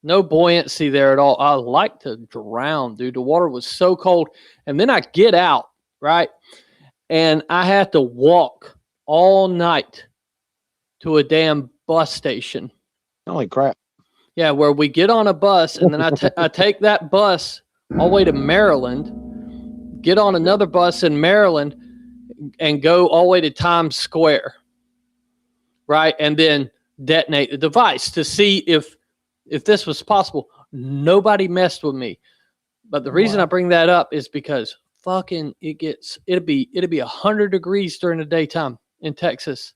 Speaker 1: No buoyancy there at all. I like to drown, dude. The water was so cold. And then I get out, right? And I have to walk all night to a damn bus station.
Speaker 5: Holy crap.
Speaker 1: Yeah, where we get on a bus, and then I take that bus all the way to Maryland, get on another bus in Maryland, and go all the way to Times Square, right? And then detonate the device to see if this was possible. Nobody messed with me. But the reason I bring that up is because fucking it'd be 100 degrees during the daytime in Texas.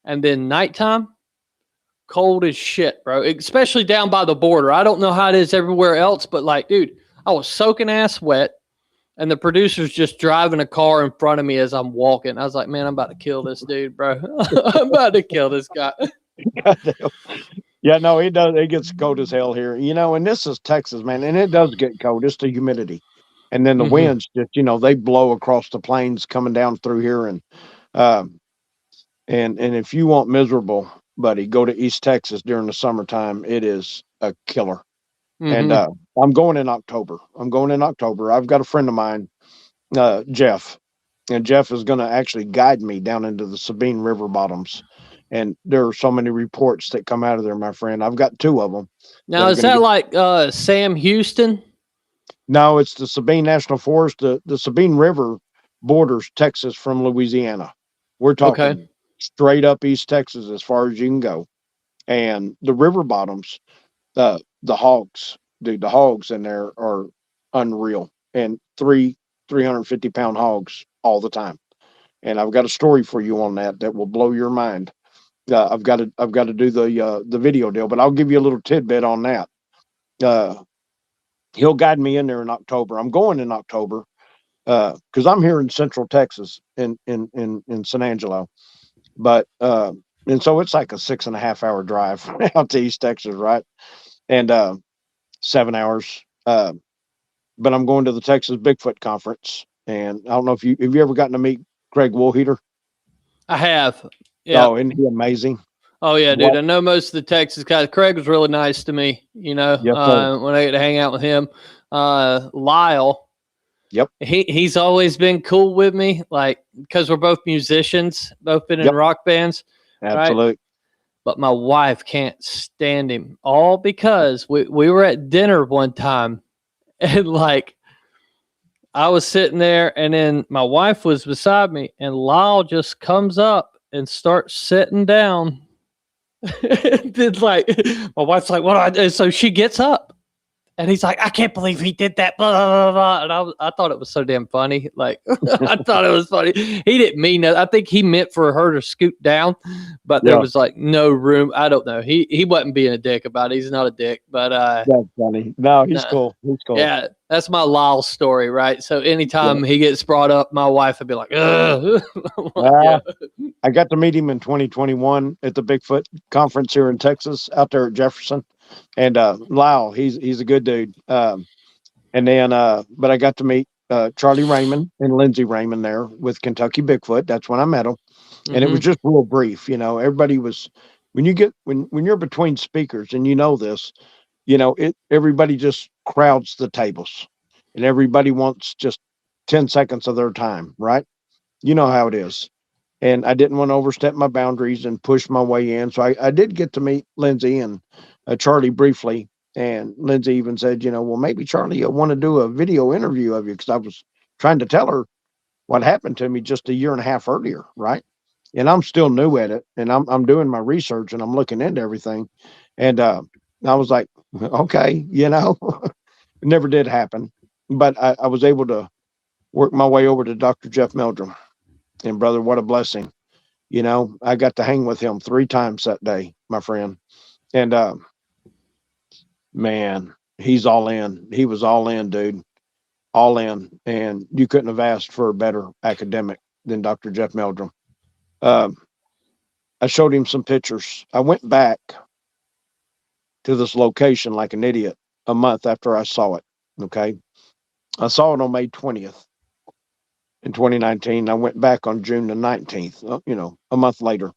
Speaker 1: And then nighttime, cold as shit, bro. Especially down by the border. I don't know how it is everywhere else, but like, dude, I was soaking ass wet, and the producer's just driving a car in front of me as I'm walking. I was like, man, I'm about to kill this dude, bro. I'm about to kill this guy.
Speaker 5: Yeah, no, it does. It gets cold as hell here, you know, and this is Texas, man, and it does get cold. It's the humidity. And then the winds just, you know, they blow across the plains coming down through here. And if you want miserable, buddy, go to East Texas during the summertime. It is a killer. And I'm going in October. I've got a friend of mine, Jeff, and Jeff is going to actually guide me down into the Sabine River bottoms. And there are so many reports that come out of there, my friend. I've got 2 of them.
Speaker 1: Now, is that like Sam Houston?
Speaker 5: No, it's the Sabine National Forest. The Sabine River borders Texas from Louisiana. We're talking straight up East Texas as far as you can go. And the river bottoms, the hogs, dude, the hogs in there are unreal. And 350-pound hogs all the time. And I've got a story for you on that will blow your mind. I've got to do the video deal, but I'll give you a little tidbit on that. He'll guide me in there in October. I'm going in October because I'm here in Central Texas in San Angelo, but and so it's like a 6.5-hour drive out to East Texas, right? And 7 hours. But I'm going to the Texas Bigfoot conference, and I don't know if have you ever gotten to meet Craig Woolheater?
Speaker 1: I have. Yeah.
Speaker 5: Oh, isn't he amazing?
Speaker 1: Oh yeah, dude. I know most of the Texas guys. Craig was really nice to me, you know, when I get to hang out with him. Lyle.
Speaker 5: Yep.
Speaker 1: He's always been cool with me, like, because we're both musicians, both been in rock bands.
Speaker 5: Absolutely.
Speaker 1: Right? But my wife can't stand him, all because we were at dinner one time, and like I was sitting there, and then my wife was beside me, and Lyle just comes up and starts sitting down. Then like my wife's like, "What?" And so she gets up, and he's like, "I can't believe he did that." Blah, blah, blah, blah. And I thought it was so damn funny. Like I thought it was funny. He didn't mean that. I think he meant for her to scoot down, but there was like no room. I don't know. He wasn't being a dick about it. He's not a dick, but
Speaker 5: that's funny. No, he's cool. He's cool.
Speaker 1: Yeah, that's my Lyle story, right? So anytime he gets brought up, my wife would be like, "Ugh."
Speaker 5: I got to meet him in 2021 at the Bigfoot conference here in Texas, out there at Jefferson. And Lyle, he's a good dude. And then, but I got to meet Charlie Raymond and Lindsay Raymond there with Kentucky Bigfoot. That's when I met them, and it was just real brief. You know, everybody was when you're between speakers, and you know this, you know, everybody just crowds the tables, and everybody wants just 10 seconds of their time, right? You know how it is. And I didn't want to overstep my boundaries and push my way in. So I did get to meet Lindsay and Charlie briefly. And Lindsay even said, you know, well, maybe Charlie, I want to do a video interview of you, because I was trying to tell her what happened to me just a year and a half earlier, right? And I'm still new at it, and I'm doing my research, and I'm looking into everything. And I was like, okay, you know, it never did happen. But I was able to work my way over to Dr. Jeff Meldrum. And brother, what a blessing. You know, I got to hang with him 3 times that day, my friend. And man, he's all in. He was all in, dude. All in. And you couldn't have asked for a better academic than Dr. Jeff Meldrum. I showed him some pictures. I went back to this location like an idiot a month after I saw it. Okay. I saw it on May 20th. In 2019, I went back on June the 19th, you know, a month later,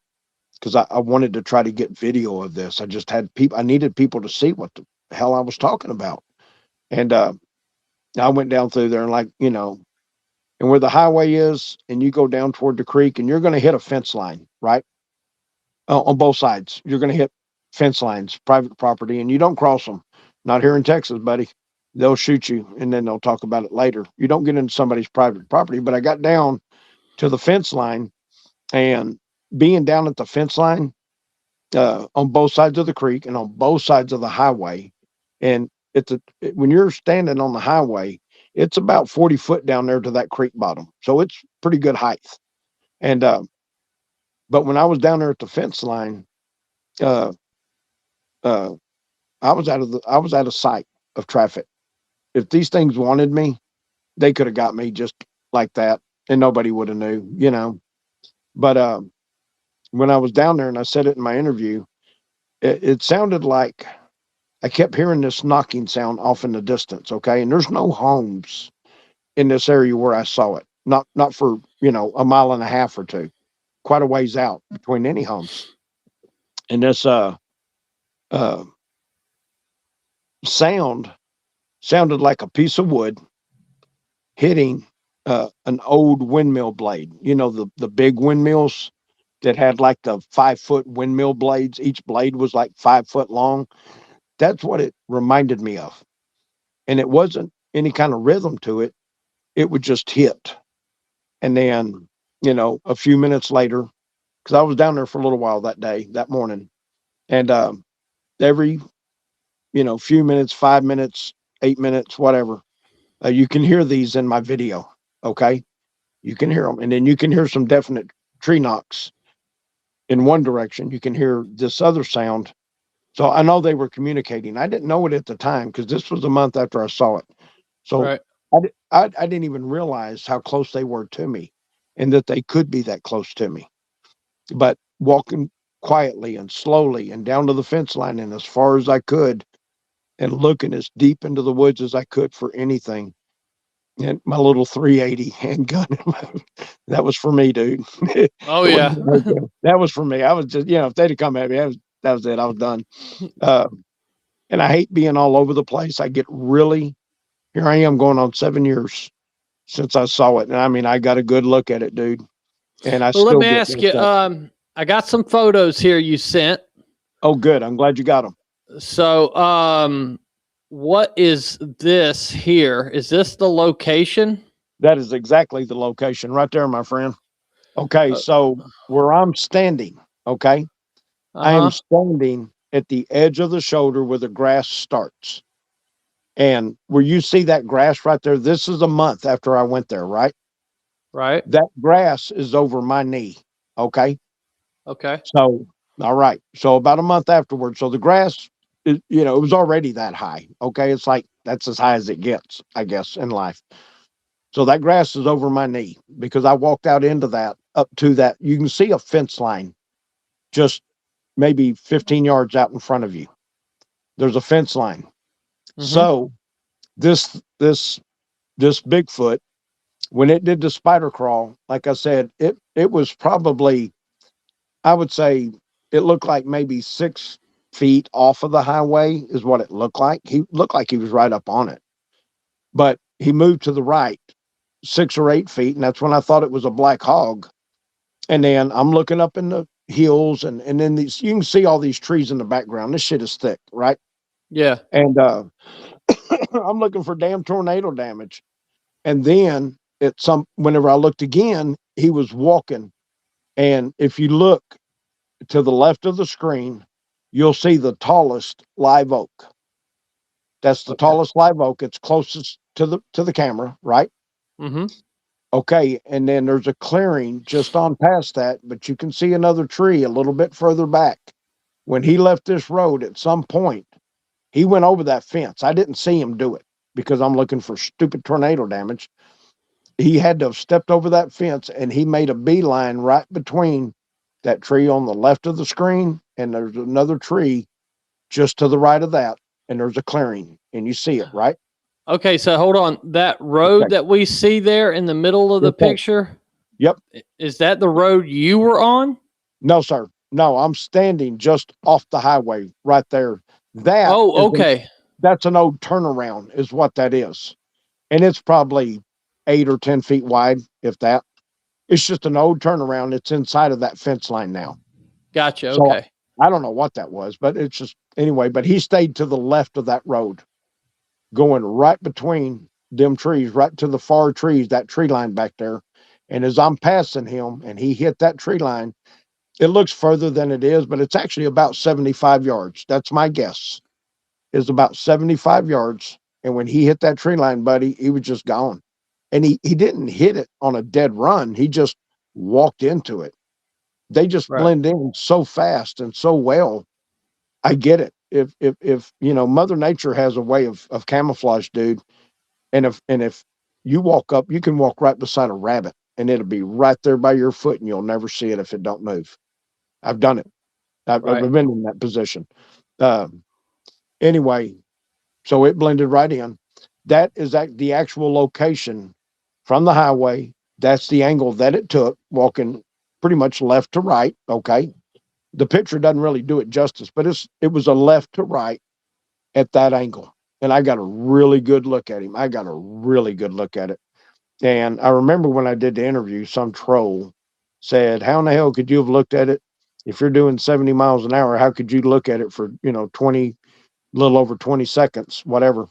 Speaker 5: because I wanted to try to get video of this. I just had people, I needed people to see what hell I was talking about. And I went down through there and, like, and where the highway is, and you go down toward the creek, and you're going to hit a fence line, right? On both sides. You're going to hit fence lines, private property, and you don't cross them. Not here in Texas, buddy. They'll shoot you, and then they'll talk about it later. You don't get into somebody's private property. But I got down to the fence line, and being down at the fence line on both sides of the creek and on both sides of the highway, and when you're standing on the highway, it's about 40 foot down there to that creek bottom. So it's pretty good height. And but when I was down there at the fence line, uh, uh, I was out of sight of traffic. If these things wanted me, they could have got me just like that, and nobody would have knew. But when I was down there, and I said it in my interview, it sounded like I kept hearing this knocking sound off in the distance. Okay, and there's no homes in this area where I saw it. Not for a mile and a half or two, quite a ways out between any homes. And this sounded like a piece of wood hitting an old windmill blade. The big windmills that had like the 5-foot windmill blades. Each blade was like 5 foot long. That's what it reminded me of. And it wasn't any kind of rhythm to it. It would just hit. And then, a few minutes later, because I was down there for a little while that morning, and every, few minutes, 5 minutes, 8 minutes, whatever, you can hear these in my video. Okay. You can hear them. And then you can hear some definite tree knocks in one direction. You can hear this other sound. So I know they were communicating. I didn't know it at the time because this was a month after I saw it. So
Speaker 1: Right.
Speaker 5: I didn't even realize how close they were to me and that they could be that close to me. But walking quietly and slowly and down to the fence line and as far as I could and looking as deep into the woods as I could for anything. And my little 380 handgun, that was for me, dude.
Speaker 1: Oh yeah.
Speaker 5: That was for me. I was just, if they'd have come at me, that was it. I was done. And I hate being all over the place. Here I am going on 7 years since I saw it. And I mean, I got a good look at it, dude. And
Speaker 1: Well, let me ask you, I got some photos here you sent.
Speaker 5: Oh, good. I'm glad you got them.
Speaker 1: So, what is this here? Is this the location?
Speaker 5: That is exactly the location right there, my friend. Okay. So where I'm standing, okay, I am standing at the edge of the shoulder where the grass starts. And where you see that grass right there, this is a month after I went there, right?
Speaker 1: Right.
Speaker 5: That grass is over my knee. Okay.
Speaker 1: Okay.
Speaker 5: So, all right. So about a month afterwards, so the grass, it was already that high. Okay. It's like, that's as high as it gets, I guess, in life. So that grass is over my knee because I walked out into that, up to that. You can see a fence line just maybe 15 yards out in front of you. There's a fence line. Mm-hmm. So this Bigfoot, when it did the spider crawl, like I said, it was probably, I would say, it looked like maybe 6 feet off of the highway is what it looked like. He looked like he was right up on it, but he moved to the right 6 or 8 feet, and that's when I thought it was a black hog. And then I'm looking up in the hills, and then you can see all these trees in the background. This shit is thick, right?
Speaker 1: Yeah.
Speaker 5: And I'm looking for damn tornado damage. And then whenever I looked again, he was walking. And if you look to the left of the screen, you'll see the tallest live oak. That's the tallest live oak. It's closest to the camera, right?
Speaker 1: Mm-hmm.
Speaker 5: Okay. And then there's a clearing just on past that, but you can see another tree a little bit further back. When he left this road at some point, he went over that fence. I didn't see him do it because I'm looking for stupid tornado damage. He had to have stepped over that fence, and he made a beeline right between that tree on the left of the screen, and there's another tree just to the right of that, and there's a clearing, and you see it, right?
Speaker 1: Okay, so hold on. That road that we see there in the middle of the picture?
Speaker 5: Yep.
Speaker 1: Is that the road you were on?
Speaker 5: No, sir. No, I'm standing just off the highway right there.
Speaker 1: Okay.
Speaker 5: That's an old turnaround is what that is. And it's probably 8 or 10 feet wide, if that. It's just an old turnaround. It's inside of that fence line now.
Speaker 1: Gotcha.
Speaker 5: So
Speaker 1: Okay.
Speaker 5: I don't know what that was, but it's just, anyway, but he stayed to the left of that road, going right between them trees, right to the far trees, that tree line back there. And as I'm passing him and he hit that tree line, it looks further than it is, but it's actually about 75 yards. That's my guess, is about 75 yards. And when he hit that tree line, buddy, he was just gone. And he didn't hit it on a dead run. He just walked into it. They just
Speaker 1: Right.
Speaker 5: blend in so fast and so well. I get it. If you know, Mother Nature has a way of camouflage, dude. And if you walk up, you can walk right beside a rabbit and it'll be right there by your foot and you'll never see it if it don't move. I've done it. I've
Speaker 1: Right.
Speaker 5: been in that position. Anyway, so it blended right in. That is the actual location from the highway. That's the angle that it took, walking pretty much left to right. Okay. The picture doesn't really do it justice, but it was a left to right at that angle. And I got a really good look at him. I got a really good look at it. And I remember when I did the interview, some troll said, how in the hell could you have looked at it? If you're doing 70 miles an hour, how could you look at it for, 20, little over 20 seconds, whatever?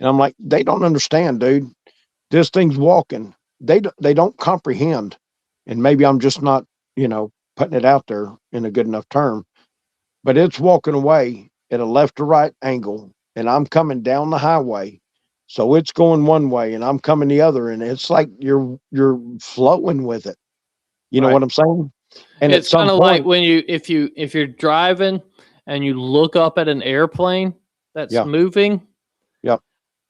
Speaker 5: And I'm like, they don't understand, dude. This thing's walking. They don't comprehend. And maybe I'm just not, putting it out there in a good enough term, but it's walking away at a left to right angle, and I'm coming down the highway. So it's going one way and I'm coming the other, and it's like you're flowing with it. You know
Speaker 1: Right.
Speaker 5: what I'm saying? And at
Speaker 1: It's
Speaker 5: some
Speaker 1: kind of like
Speaker 5: point,
Speaker 1: when if you're driving and you look up at an airplane that's
Speaker 5: yeah,
Speaker 1: moving,
Speaker 5: yep,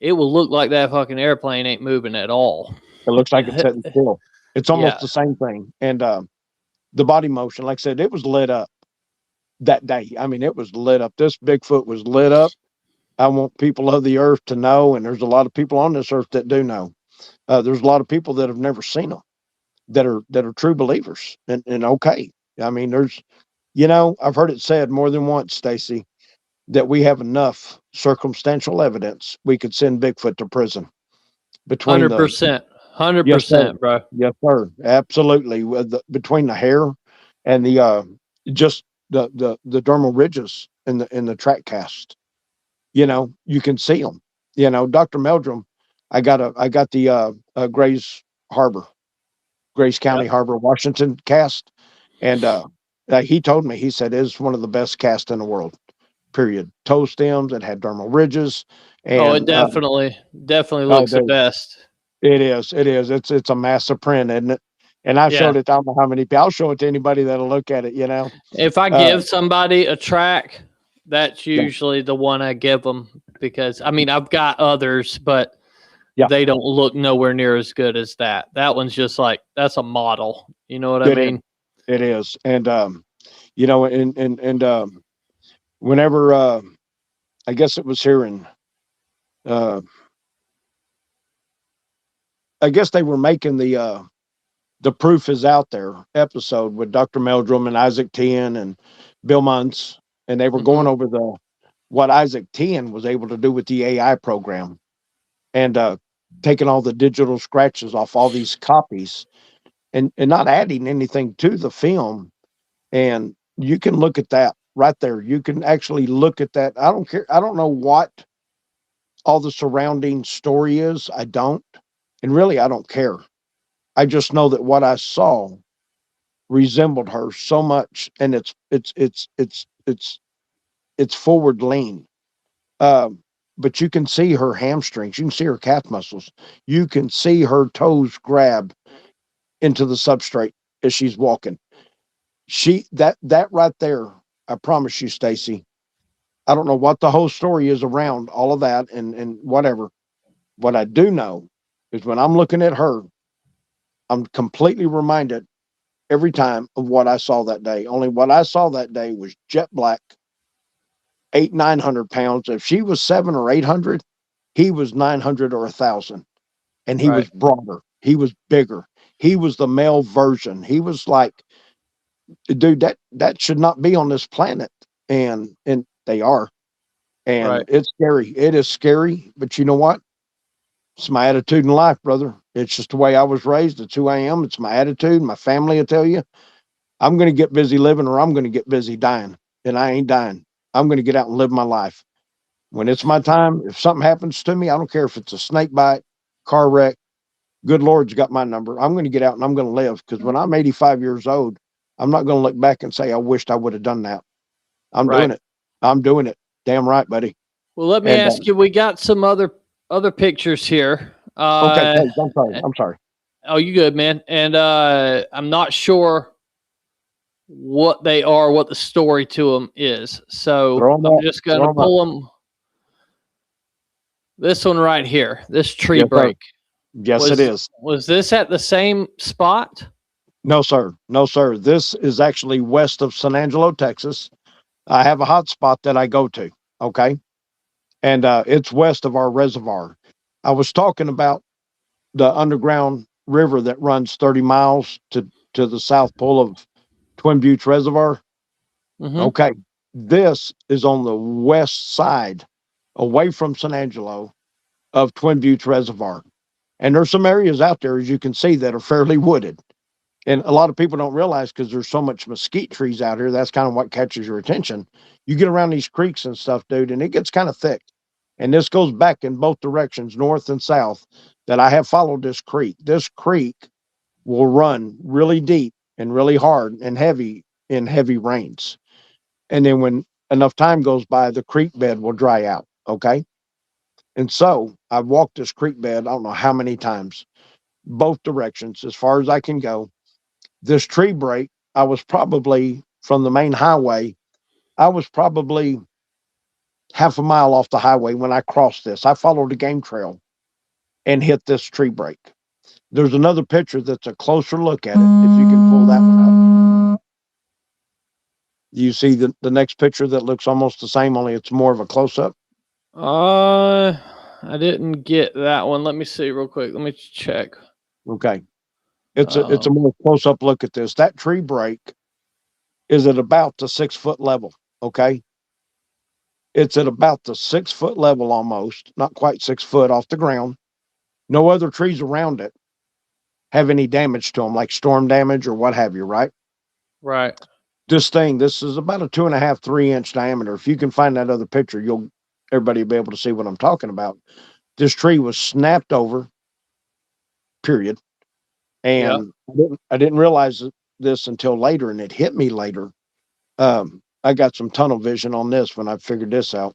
Speaker 1: it will look like that fucking airplane ain't moving at all.
Speaker 5: it looks like it's sitting still. It's almost
Speaker 1: Yeah.
Speaker 5: the same thing. And the body motion, like I said, it was lit up that day. I mean, it was lit up. This Bigfoot was lit up. I want people of the earth to know, and there's a lot of people on this earth that do know. There's a lot of people that have never seen them that are true believers, and okay. I mean, I've heard it said more than once, Stacy, that we have enough circumstantial evidence we could send Bigfoot to prison between the
Speaker 1: 100%.
Speaker 5: yes sir
Speaker 1: 100%, bro.
Speaker 5: yes sir absolutely with between the hair and the just the dermal ridges in the track cast. You can see them. Dr. Meldrum, I got the Grays Harbor, Grace County
Speaker 1: Yep.
Speaker 5: Harbor, Washington cast. And he told me, he said, it's one of the best casts in the world, period. Toe stems, it had dermal ridges.
Speaker 1: Oh, it
Speaker 5: And
Speaker 1: definitely
Speaker 5: oh,
Speaker 1: looks the
Speaker 5: dude,
Speaker 1: best.
Speaker 5: it is. It is. It's a massive print, isn't it? And I
Speaker 1: Yeah.
Speaker 5: showed it, I don't know how many people, I'll show it to anybody that'll look at it,
Speaker 1: If I
Speaker 5: Uh,
Speaker 1: give somebody a track, that's
Speaker 5: Yeah.
Speaker 1: usually the one I give them because I mean I've got others, but
Speaker 5: Yeah.
Speaker 1: they don't look nowhere near as good as that. That one's just like that's a model. You know what I
Speaker 5: It is.
Speaker 1: mean?
Speaker 5: It is. And, whenever, I guess it was here in, uh, I guess they were making the Proof is Out There episode with Dr. Meldrum and Isaac Tien and Bill Muntz, and they were going
Speaker 1: Mhm.
Speaker 5: over what Isaac Tien was able to do with the AI program, and taking all the digital scratches off all these copies and not adding anything to the film. And you can look at that right there. You can actually look at that. I don't care. I don't know what all the surrounding story is. I don't. And really, I don't care. I just know that what I saw resembled her so much, and it's forward lean. Um, but you can see her hamstrings, you can see her calf muscles, you can see her toes grab into the substrate as she's walking. That right there, I promise you, Stacy. I don't know what the whole story is around all of that and whatever. What I do know is when I'm looking at her, I'm completely reminded every time of what I saw that day. Only what I saw that day was jet black, 900 pounds. If she was 700 or 800, he was 900 or 1,000, and he
Speaker 1: Right.
Speaker 5: was broader. He was bigger. He was the male version. He was like, dude, that should not be on this planet, and they are. And
Speaker 1: Right.
Speaker 5: it's scary. It is scary, but you know what? It's my attitude in life, brother. It's just the way I was raised. It's who I am. It's my attitude. My family will tell you, I'm going to get busy living or I'm going to get busy dying. And I ain't dying. I'm going to get out and live my life. When it's my time, if something happens to me, I don't care if it's a snake bite, car wreck, good Lord's got my number. I'm going to get out and I'm going to live, because when I'm 85 years old, I'm not going to look back and say, I wished I would have done that. I'm
Speaker 1: Right.
Speaker 5: doing it. I'm doing it. Damn right, buddy.
Speaker 1: Well, let me
Speaker 5: And
Speaker 1: ask you. We got some other pictures here.
Speaker 5: okay, thanks. I'm sorry. I'm sorry.
Speaker 1: Oh, you good, man? And I'm not sure what they are, what the story to them is. So
Speaker 5: Throw 'em
Speaker 1: I'm
Speaker 5: up.
Speaker 1: just going
Speaker 5: Throw
Speaker 1: to
Speaker 5: 'em up.
Speaker 1: pull them. This one right here, this tree
Speaker 5: Yes, sir.
Speaker 1: break.
Speaker 5: Yes, it is.
Speaker 1: Was this at the same spot?
Speaker 5: No, sir. No, sir. This is actually west of San Angelo, Texas. I have a hot spot that I go to. Okay. And it's west of our reservoir. I was talking about the underground river that runs 30 miles to the south pole of Twin Buttes Reservoir.
Speaker 1: Mm-hmm.
Speaker 5: Okay. This is on the west side, away from San Angelo, of Twin Buttes Reservoir. And there's some areas out there, as you can see, that are fairly wooded. And a lot of people don't realize, because there's so much mesquite trees out here, that's kind of what catches your attention. You get around these creeks and stuff, dude, and it gets kind of thick. And this goes back in both directions, north and south, that I have followed this creek. This creek will run really deep and really hard and heavy in heavy rains. And then when enough time goes by, the creek bed will dry out. Okay. And so I've walked this creek bed, I don't know how many times, both directions, as far as I can go. This tree break, I was probably from the main highway, I was probably half a mile off the highway when I crossed this. I followed a game trail and hit this tree break. There's another picture that's a closer look at it, if you can pull that one up. You see the next picture that looks almost the same, only it's more of a close up.
Speaker 1: I didn't get that one. Let me see real quick. Let me check.
Speaker 5: Okay. It's a more close up look at this. That tree break is at about the 6 foot level. Okay. It's at about the 6 foot level, almost, not quite 6 foot off the ground. No other trees around it have any damage to them, like storm damage or what have you, right?
Speaker 1: Right.
Speaker 5: This is about a 2.5, 3 inch diameter. If you can find that other picture, everybody will be able to see what I'm talking about. This tree was snapped over, period.
Speaker 1: Yeah.
Speaker 5: And I didn't realize this until later, and it hit me later. I got some tunnel vision on this when I figured this out.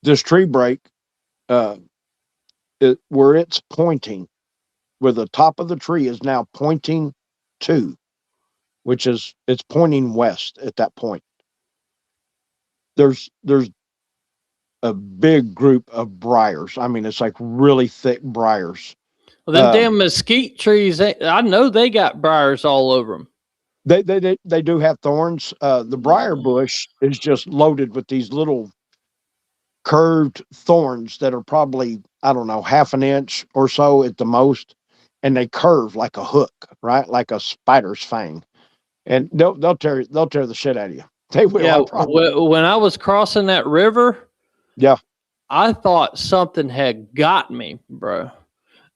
Speaker 5: This tree break, where it's pointing, where the top of the tree is now pointing to, which is, it's pointing west at that point. There's a big group of briars. I mean, it's like really thick briars.
Speaker 1: Well, them damn mesquite trees, I know they got briars all over them.
Speaker 5: They do have thorns. The briar bush is just loaded with these little curved thorns that are probably, I don't know, half an inch or so at the most, and they curve like a hook, right? Like a spider's fang. And they'll tear the shit out of you. They will.
Speaker 1: Yeah.
Speaker 5: I promise.
Speaker 1: When I was crossing that river,
Speaker 5: Yeah.
Speaker 1: I thought something had got me, bro.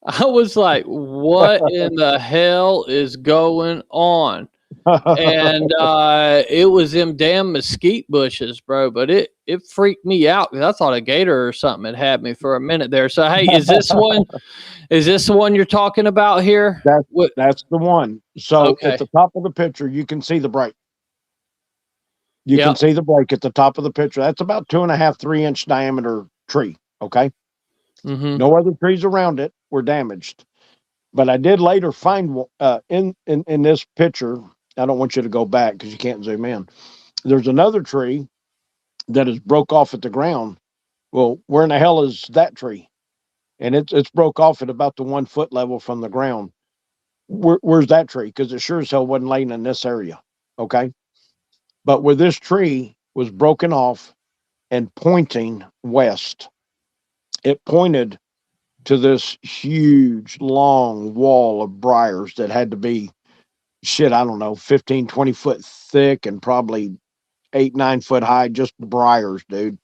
Speaker 1: I was like, what in the hell is going on? And it was them damn mesquite bushes, bro. But it freaked me out because I thought a gator or something had me for a minute there. So hey, is this one? Is this the one you're talking about here?
Speaker 5: That's the one. So
Speaker 1: Okay.
Speaker 5: at the top of the picture, you can see the break. You can see the break at the top of the picture. That's about 2.5, 3 inch diameter tree. Okay.
Speaker 1: Mm-hmm.
Speaker 5: No other trees around it were damaged, but I did later find in this picture. I don't want you to go back because you can't zoom in. There's another tree that is broke off at the ground. Well, where in the hell is that tree? And it's broke off at about the 1 foot level from the ground. Where's that tree? Because it sure as hell wasn't laying in this area. Okay. But where this tree was broken off and pointing west, it pointed to this huge, long wall of briars that had to be, shit, I don't know, 15, 20 foot thick and probably 8, 9 foot high, just briars, dude.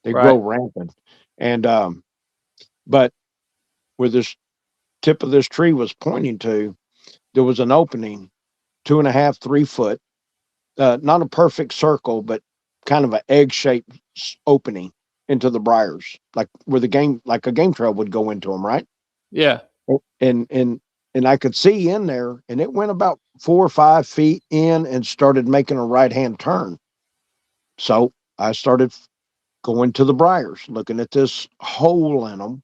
Speaker 5: They
Speaker 1: Right.
Speaker 5: grow rampant. And but where this tip of this tree was pointing to, there was an opening, 2.5, 3 foot, not a perfect circle, but kind of an egg-shaped opening into the briars, like where like a game trail would go into them, right?
Speaker 1: Yeah.
Speaker 5: And I could see in there, and it went about 4 or 5 feet in and started making a right-hand turn. So I started going to the briars, looking at this hole in them,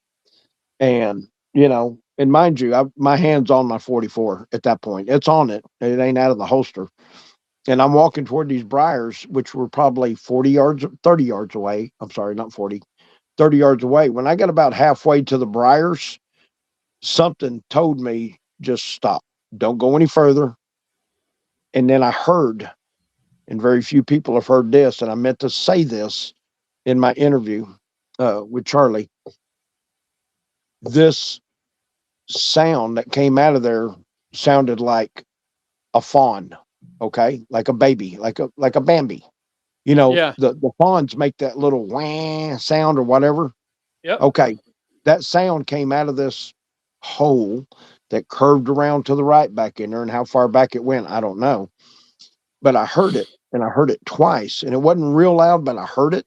Speaker 5: and and mind you, my hand's on my 44 at that point. It's on it. It ain't out of the holster. And I'm walking toward these briars, which were probably 30 yards away. I'm sorry, not 40, 30 yards away. When I got about halfway to the briars, something told me, just stop. Don't go any further. And then I heard, and very few people have heard this, and I meant to say this in my interview with Charlie. This sound that came out of there sounded like a fawn, okay, like a baby, like a Bambi.
Speaker 1: Yeah.
Speaker 5: The fawns make that little wah sound or whatever.
Speaker 1: Yep.
Speaker 5: Okay, that sound came out of this hole that curved around to the right back in there, and how far back it went, I don't know. But I heard it, and I heard it twice, and it wasn't real loud, but I heard it.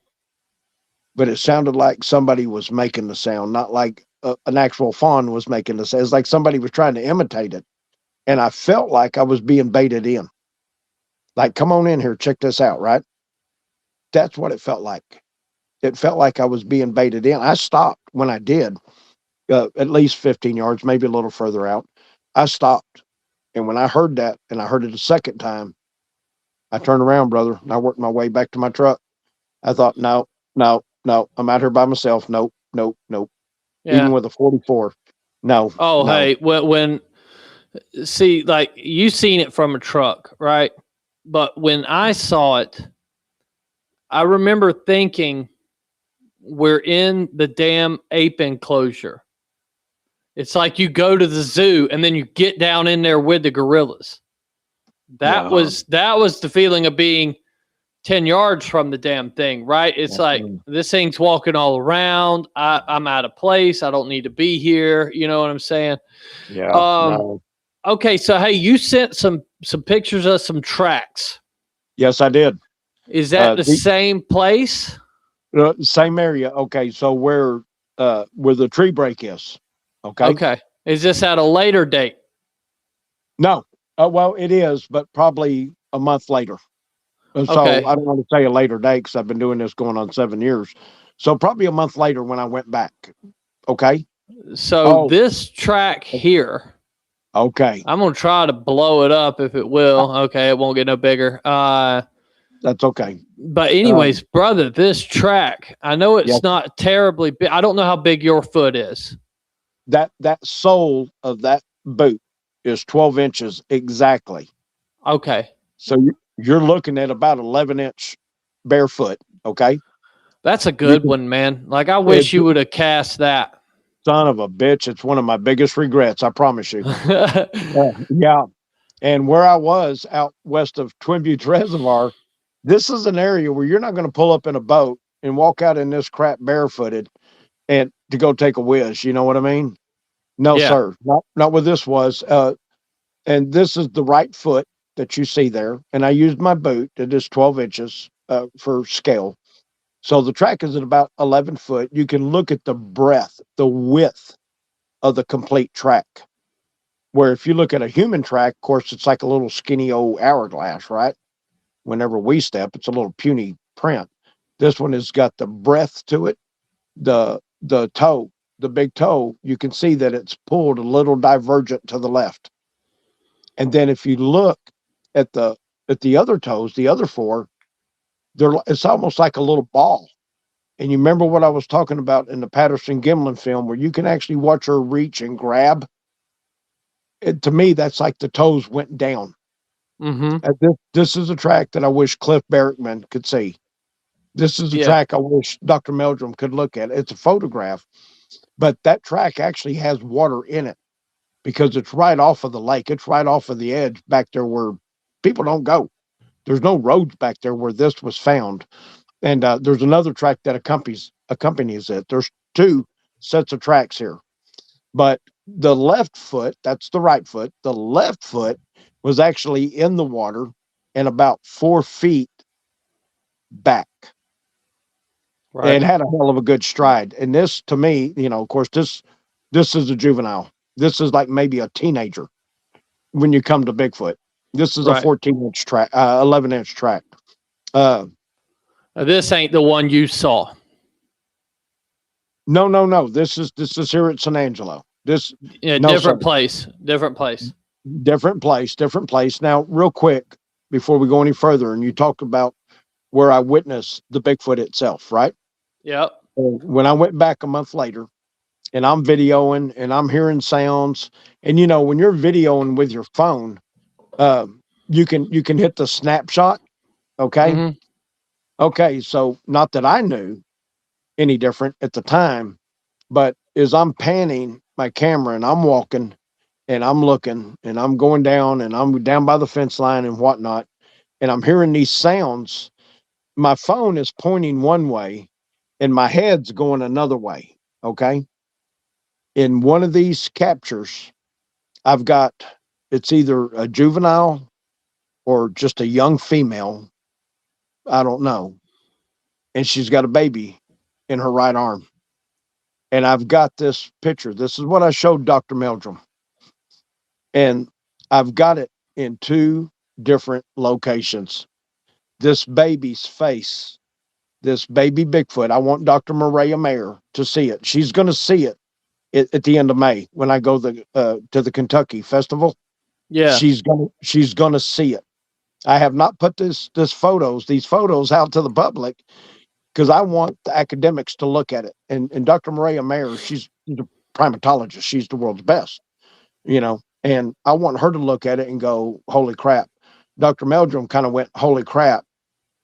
Speaker 5: But it sounded like somebody was making the sound, not like an actual fawn was making the sound. It's like somebody was trying to imitate it. And I felt like I was being baited in. Like, come on in here, check this out, right? That's what it felt like. It felt like I was being baited in. I stopped when I did, at least 15 yards, maybe a little further out. I stopped. And when I heard that, and I heard it a second time, I turned around, brother, and I worked my way back to my truck. I thought, no, no, no, I'm out here by myself. Nope, nope, nope.
Speaker 1: Yeah.
Speaker 5: Even with a 44. No.
Speaker 1: Oh,
Speaker 5: no.
Speaker 1: hey, when see, like, you seen it from a truck, right? But when I saw it, I remember thinking, we're in the damn ape enclosure. It's like you go to the zoo and then you get down in there with the gorillas. That was the feeling of being 10 yards from the damn thing, right? It's like, this thing's walking all around. I'm out of place. I don't need to be here. You know what I'm saying?
Speaker 5: Yeah. No.
Speaker 1: Okay, so hey, you sent some pictures of some tracks.
Speaker 5: Yes, I did.
Speaker 1: Is that the same place?
Speaker 5: Same area. Okay, so where the tree break is. Okay.
Speaker 1: Okay. Is this at a later date?
Speaker 5: No. Well, it is, but probably a month later. So
Speaker 1: Okay.
Speaker 5: I don't want to say a later date because I've been doing this going on 7 years. So probably a month later when I went back. Okay.
Speaker 1: So this track here.
Speaker 5: Okay.
Speaker 1: I'm going to try to blow it up if it will. Okay. It won't get no bigger.
Speaker 5: That's okay.
Speaker 1: But anyways, brother, this track, I know it's not terribly big. I don't know how big your foot is.
Speaker 5: That sole of that boot is 12 inches exactly.
Speaker 1: Okay.
Speaker 5: So you're looking at about 11-inch barefoot. Okay.
Speaker 1: That's a good one, man. Like, I wish you would have cast that.
Speaker 5: Son of a bitch. It's one of my biggest regrets. I promise you. Yeah. And where I was out west of Twin Buttes Reservoir, this is an area where you're not going to pull up in a boat and walk out in this crap barefooted and to go take a whiz. You know what I mean? No, sir. Not where this was. And this is the right foot that you see there. And I used my boot that is 12 inches for scale. So the track is at about 11 foot. You can look at the breadth, the width of the complete track. Where if you look at a human track, of course, it's like a little skinny old hourglass, right? Whenever we step, it's a little puny print. This one has got the breadth to it. The toe, the big toe, you can see that it's pulled a little divergent to the left. And then if you look at the other toes, the other four, it's almost like a little ball. And you remember what I was talking about in the Patterson Gimlin film, where you can actually watch her reach and grab? To me, that's like the toes went down.
Speaker 1: Mm-hmm.
Speaker 5: This is a track that I wish Cliff Barrickman could see. This is a track I wish Dr. Meldrum could look at. It's a photograph, but that track actually has water in it because it's right off of the lake. It's right off of the edge back there where people don't go. There's no roads back there where this was found. And there's another track that accompanies it. There's two sets of tracks here. But the left foot, that's the right foot, the left foot was actually in the water and about 4 feet back.
Speaker 1: Right.
Speaker 5: And had a hell of a good stride. And this, to me, of course, this is a juvenile. This is like maybe a teenager when you come to Bigfoot. This is a
Speaker 1: Right.
Speaker 5: 14-inch track, 11-inch track.
Speaker 1: This ain't the one you saw.
Speaker 5: No. This is here at San Angelo. This
Speaker 1: Yeah,
Speaker 5: no,
Speaker 1: different
Speaker 5: sir.
Speaker 1: place. Different place.
Speaker 5: Different place. Now, real quick, before we go any further, and you talked about where I witnessed the Bigfoot itself, right?
Speaker 1: Yep.
Speaker 5: When I went back a month later, and I'm videoing, and I'm hearing sounds, and when you're videoing with your phone, you can hit the snapshot. Okay.
Speaker 1: Mhm.
Speaker 5: Okay. So not that I knew any different at the time, but as I'm panning my camera and I'm walking and I'm looking and I'm going down and I'm down by the fence line and whatnot, and I'm hearing these sounds, my phone is pointing one way and my head's going another way. Okay. In one of these captures, I've got, it's either a juvenile or just a young female. I don't know. And she's got a baby in her right arm. And I've got this picture. This is what I showed Dr. Meldrum. And I've got it in 2 different locations. This baby's face, this baby Bigfoot. I want Dr. Maria Mayer to see it. She's going to see it at the end of May when I go to the Kentucky Festival.
Speaker 1: Yeah.
Speaker 5: She's gonna see it. I have not put these photos out to the public because I want the academics to look at it. And Dr. Maria Mayer, she's a primatologist. She's the world's best, and I want her to look at it and go, holy crap. Dr. Meldrum kind of went, holy crap.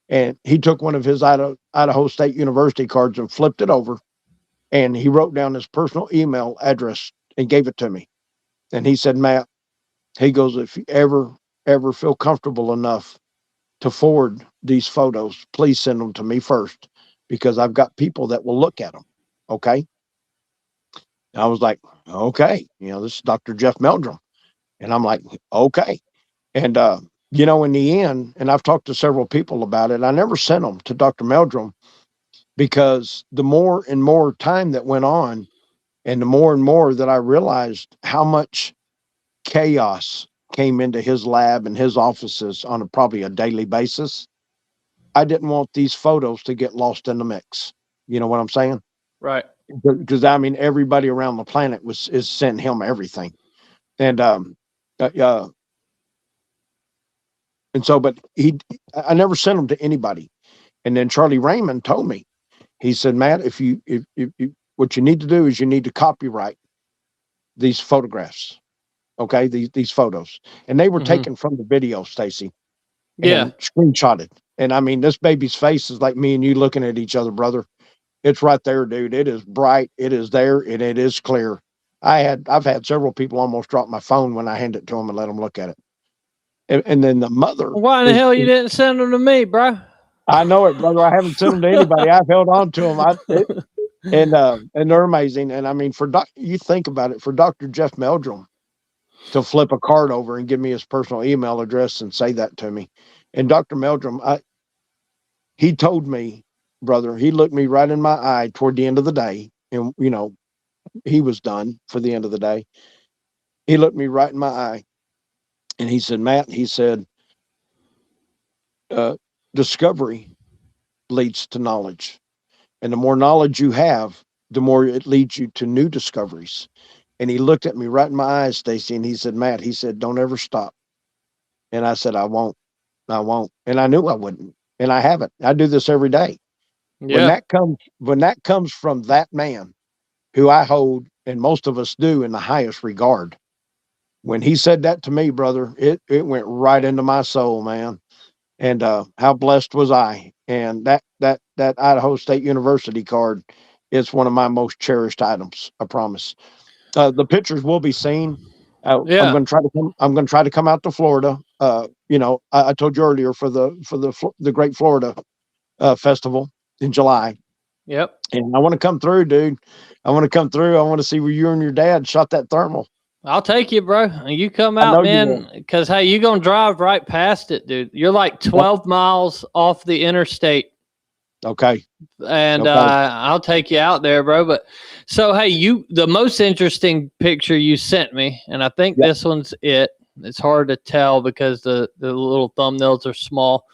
Speaker 5: And he took one of his Idaho State University cards and flipped it over. And he wrote down his personal email address and gave it to me. And he said, Matt, he goes, if you ever feel comfortable enough to forward these photos, please send them to me first, because I've got people that will look at them. Okay. And I was like, okay, this is Dr. Jeff Meldrum. And I'm like, okay. And, in the end, and I've talked to several people about it, I never sent them to Dr. Meldrum because the more and more time that went on and the more and more that I realized how much chaos came into his lab and his offices on probably a daily basis, I didn't want these photos to get lost in the mix. You know what I'm saying?
Speaker 1: Right.
Speaker 5: Because everybody around the planet is sending him everything. And, and so, but I never sent them to anybody. And then Charlie Raymond told me, he said, Matt, if what you need to do is you need to copyright these photographs. Okay. These photos, and they were taken from the video, Stacy, and screenshotted. And I mean, this baby's face is like me and you looking at each other, brother. It's right there, dude. It is bright. It is there, and it is clear. I've had several people almost drop my phone when I hand it to them and let them look at it. And then the mother.
Speaker 1: Why in the hell you didn't send them to me, bro?
Speaker 5: I know it, brother. I haven't sent them to anybody. I've held on to them. And they're amazing. And I mean, you think about it, for Dr. Jeff Meldrum to flip a card over and give me his personal email address and say that to me. And Dr. Meldrum, he told me, brother, he looked me right in my eye toward the end of the day. And, he was done for the end of the day. He looked me right in my eye and he said, Matt, he said, discovery leads to knowledge. And the more knowledge you have, the more it leads you to new discoveries. And he looked at me right in my eyes, Stacy, and he said, Matt, he said, don't ever stop. And I said, I won't. And I knew I wouldn't. And I haven't. I do this every day.
Speaker 1: Yeah.
Speaker 5: When that comes from that man who I hold, and most of us do, in the highest regard, when he said that to me, brother, it went right into my soul, man. And how blessed was I? And that Idaho State University card is one of my most cherished items. I promise. The pictures will be seen. I'm
Speaker 1: Yeah.
Speaker 5: going to try to come. I'm going to try to come out to Florida. I told you earlier for the Great Florida Festival in July,
Speaker 1: Yep.
Speaker 5: and I want to come through, dude. I want to come through. I want to see where you and your dad shot that thermal.
Speaker 1: I'll take you, bro. You come
Speaker 5: I know
Speaker 1: out,
Speaker 5: you
Speaker 1: man, because, hey, you're going to drive right past it, dude. You're like 12 miles off the interstate.
Speaker 5: Okay.
Speaker 1: And
Speaker 5: Okay.
Speaker 1: I'll take you out there, bro. But so, hey, the most interesting picture you sent me, and I think this one's it. It's hard to tell because the little thumbnails are small,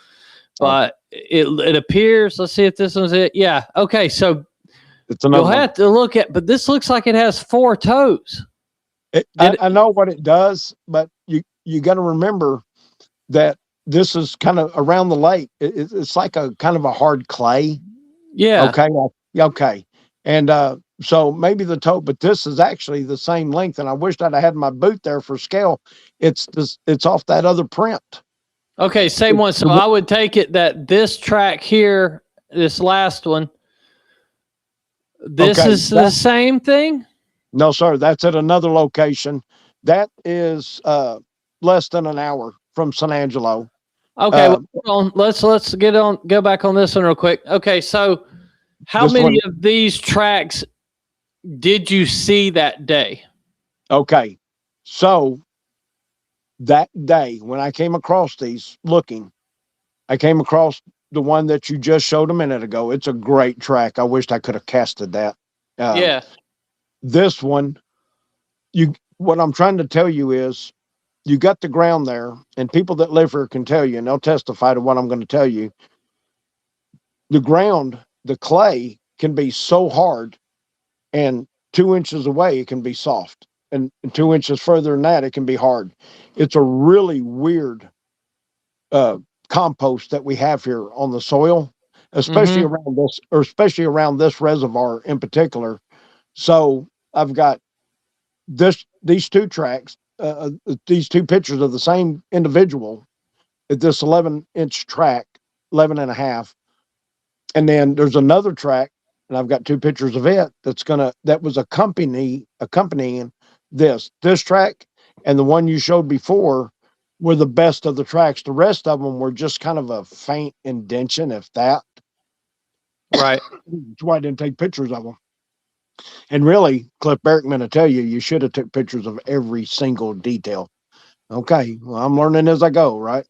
Speaker 1: but it appears. Let's see if this one's it. Yeah. Okay. So
Speaker 5: It's another
Speaker 1: you'll have to look at, but this looks like it has 4 toes.
Speaker 5: I know what it does, but you got to remember that this is kind of around the lake. It's like a kind of a hard clay.
Speaker 1: Yeah.
Speaker 5: Okay. Okay. And so maybe the toe, but this is actually the same length. And I wished I'd had my boot there for scale. It's off that other print.
Speaker 1: Okay, same one. So I would take it that this track here, this last one, this is the same thing?
Speaker 5: No, sir. That's at another location. That is less than an hour from San Angelo.
Speaker 1: Okay, well, hold on. Let's go back on this one real quick. Okay, so how many of these tracks did you see that day?
Speaker 5: Okay, so that day when I came across these I came across the one that you just showed a minute ago. It's a great track. I wished I could have casted that.
Speaker 1: Yeah.
Speaker 5: This one, what I'm trying to tell you is you got the ground there, and people that live here can tell you, and they'll testify to what I'm going to tell you. The ground, the clay can be so hard, and 2 inches away, it can be soft. And 2 inches further than that, it can be hard. It's a really weird compost that we have here on the soil, especially around this reservoir in particular. So I've got these 2 tracks, these 2 pictures of the same individual at this 11-inch track, 11 and a half. And then there's another track, and I've got 2 pictures of it that was accompanying this track, and the one you showed before were the best of the tracks. The rest of them were just kind of a faint indentation, if that.
Speaker 1: Right.
Speaker 5: That's why I didn't take pictures of them. And really, Cliff Berkman will tell you should have took pictures of every single detail. Okay, well, I'm learning as I go, right?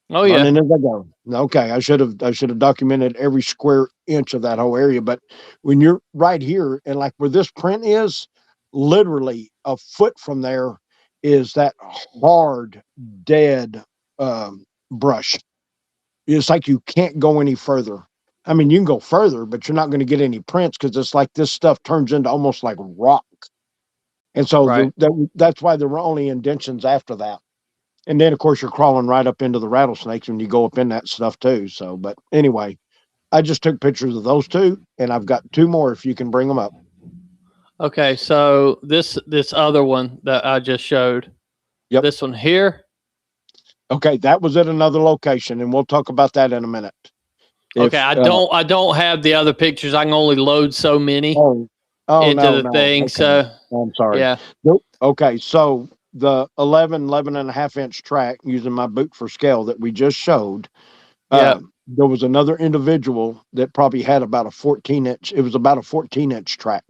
Speaker 1: Oh yeah.
Speaker 5: Learning as I go. Okay, I should have documented every square inch of that whole area. But when you're right here, and like where this print is, literally a foot from there is that hard, dead brush. It's like you can't go any further. I mean, you can go further, but you're not going to get any prints because it's like this stuff turns into almost like rock. And so that's why there were only indentions after that. And then, of course, you're crawling right up into the rattlesnakes when you go up in that stuff too. So, but anyway, I just took pictures of those 2, and I've got 2 more if you can bring them up.
Speaker 1: Okay, so this other one that I just showed.
Speaker 5: Yep.
Speaker 1: This one here.
Speaker 5: Okay, that was at another location, and we'll talk about that in a minute.
Speaker 1: Okay, I don't have the other pictures. I can only load so many into the thing. Okay. So
Speaker 5: I'm sorry.
Speaker 1: Yeah.
Speaker 5: Nope. Okay, so the 11 and a half inch track using my boot for scale that we just showed. There was another individual that probably had about a 14-inch. It was about a 14-inch track,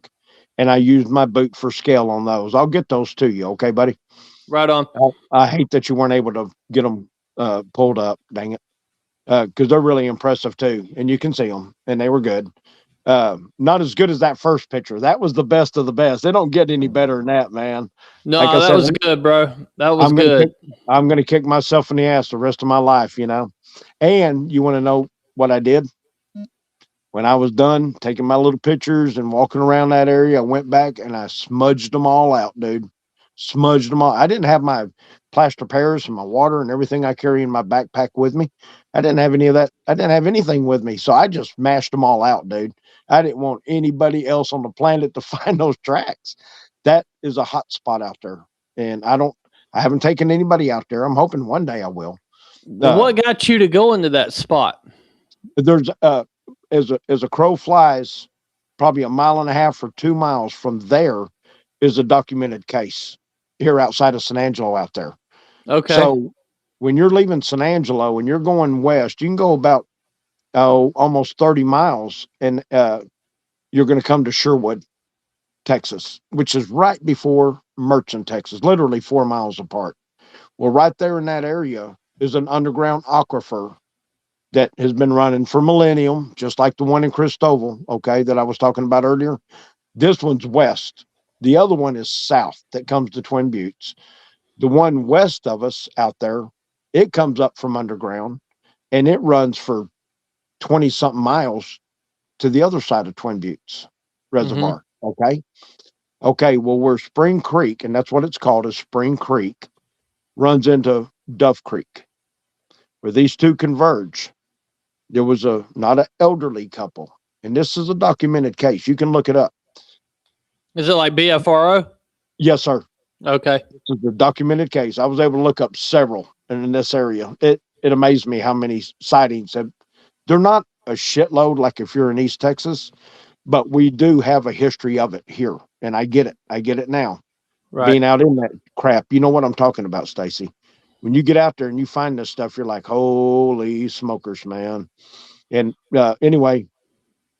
Speaker 5: and I used my boot for scale on those. I'll get those to you. Okay, buddy?
Speaker 1: Right on.
Speaker 5: I hate that you weren't able to get them pulled up. Dang it. Because they're really impressive too, and you can see them, and they were good. Not as good as that first picture. That was the best of the best. They don't get any better than that, man.
Speaker 1: No, like that was good, bro. That was good.
Speaker 5: I'm going to kick myself in the ass the rest of my life, you know. And you want to know what I did? When I was done taking my little pictures and walking around that area, I went back and I smudged them all out, dude. Smudged them all. I didn't have my plaster Paris and my water and everything I carry in my backpack with me. I didn't have any of that. I didn't have anything with me. So I just mashed them all out, dude. I didn't want anybody else on the planet to find those tracks. That is a hot spot out there. And I haven't taken anybody out there. I'm hoping one day I will.
Speaker 1: What got you to go into that spot?
Speaker 5: There's as a crow flies, probably 1.5 miles or 2 miles from there is a documented case. here outside of San Angelo out there.
Speaker 1: Okay.
Speaker 5: So when you're leaving San Angelo and you're going west, you can go about almost 30 miles, and you're going to come to Sherwood, Texas, which is right before Merchant, Texas, literally 4 miles apart. Well, right there in that area is an underground aquifer that has been running for millennium, just like the one in Christoval, okay, that I was talking about earlier. This one's west. The other one is south that comes to Twin Buttes. The one west of us out there, it comes up from underground and it runs for 20 something miles to the other side of Twin Buttes Reservoir. Okay. Okay. Well, where Spring Creek, and that's what it's called, is Spring Creek, runs into Dove Creek, where these two converge. There was not an elderly couple, and this is a documented case. You can look it up.
Speaker 1: Is it like BFRO?
Speaker 5: Yes, sir.
Speaker 1: Okay.
Speaker 5: This is a documented case. I was able to look up several in this area. It amazed me how many sightings have. They're not a shitload like if you're in East Texas, but we do have a history of it here, and I get it. I get it now.
Speaker 1: Right.
Speaker 5: Being out in that crap, you know what I'm talking about, Stacy. When you get out there and you find this stuff, you're like, holy smokers, man. And anyway,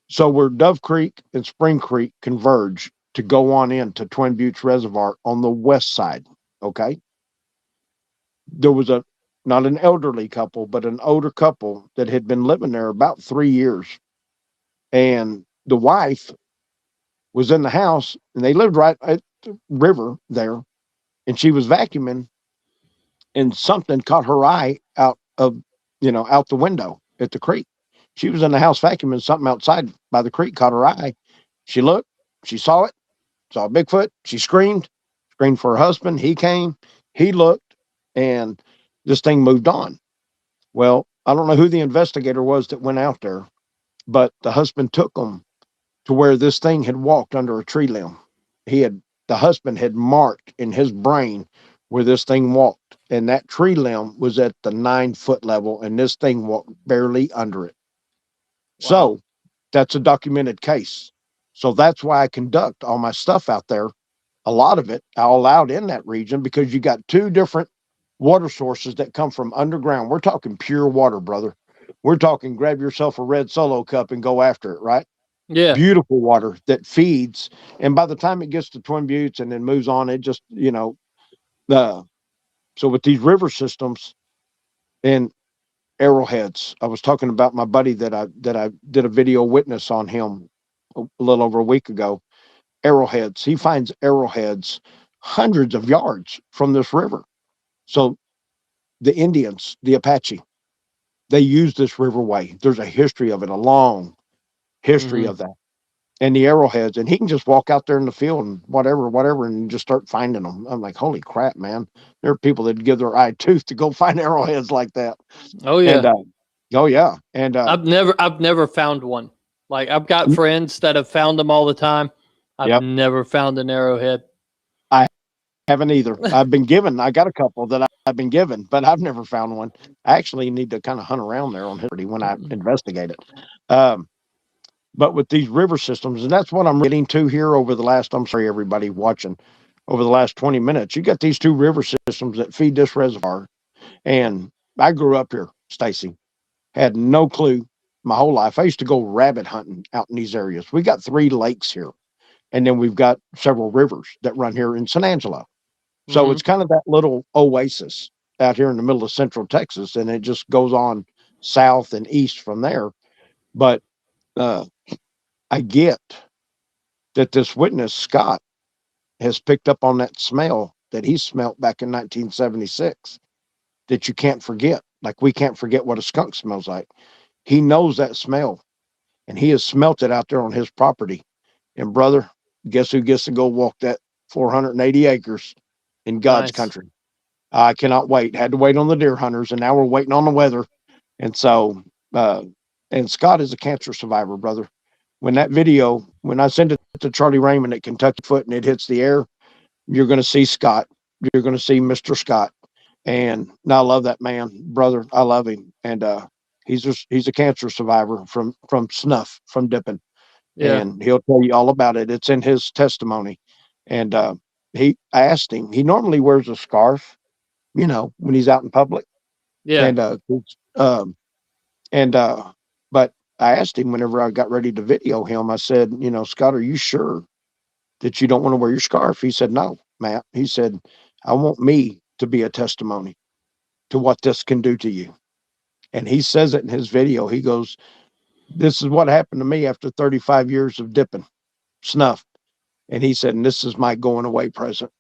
Speaker 5: so where Dove Creek and Spring Creek converge to go on into Twin Buttes Reservoir on the west side, okay? There was not an elderly couple, but an older couple that had been living there about 3 years. And the wife was in the house, and they lived right at the river there, and she was vacuuming, and something caught her eye out the window at the creek. She was in the house vacuuming, something outside by the creek caught her eye. She looked, she saw it, saw Bigfoot. She screamed for her husband. He came, he looked, and this thing moved on. Well, I don't know who the investigator was that went out there, but the husband took them to where this thing had walked under a tree limb. The husband had marked in his brain where this thing walked, and that tree limb was at the 9-foot level, and this thing walked barely under it. Wow. So that's a documented case. So that's why I conduct all my stuff out there. A lot of it all out in that region, because you got two different water sources that come from underground. We're talking pure water, brother. We're talking grab yourself a red Solo cup and go after it, right?
Speaker 1: Yeah.
Speaker 5: Beautiful water that feeds. And by the time it gets to Twin Buttes and then moves on, it just, so with these river systems and arrowheads, I was talking about my buddy that I did a video witness on him a little over a week ago. Arrowheads. He finds arrowheads hundreds of yards from this river. So the Indians, the Apache, they use this riverway. There's a history of it, a long history of that. And the arrowheads, and he can just walk out there in the field and whatever, and just start finding them. I'm like, holy crap, man. There are people that give their eye tooth to go find arrowheads like that.
Speaker 1: Oh yeah.
Speaker 5: And
Speaker 1: I've never found one. Like, I've got friends that have found them all the time. I've never found an arrowhead.
Speaker 5: I haven't either. I got a couple that I've been given, but I've never found one. I actually need to kind of hunt around there on history when I investigate it. But with these river systems, and that's what I'm getting to here over the last, I'm sorry, everybody watching, over the last 20 minutes, you got these two river systems that feed this reservoir. And I grew up here, Stacy, had no clue my whole life. I used to go rabbit hunting out in these areas. We got 3 lakes here, and then we've got several rivers that run here in San Angelo. So it's kind of that little oasis out here in the middle of central Texas, and it just goes on south and east from there. But I get that this witness, Scott, has picked up on that smell that he smelt back in 1976 that you can't forget. Like, we can't forget what a skunk smells like. He knows that smell, and he has smelt it out there on his property. And brother, guess who gets to go walk that 480 acres in God's country? I cannot wait. Had to wait on the deer hunters, and now we're waiting on the weather. And so, and Scott is a cancer survivor, brother. When I send it to Charlie Raymond at Kentucky Foot and it hits the air, you're going to see Scott. You're going to see Mr. Scott. And I love that man, brother. I love him. And he's a cancer survivor from snuff, from dipping. Yeah. And he'll tell you all about it. It's in his testimony. And I asked him. He normally wears a scarf, when he's out in public,
Speaker 1: Yeah.
Speaker 5: and and but I asked him whenever I got ready to video him. I said, Scott, are you sure that you don't want to wear your scarf? He said, no, Matt. He said, I want me to be a testimony to what this can do to you. And he says it in his video. He goes, this is what happened to me after 35 years of dipping snuff. And he said, and this is my going away present.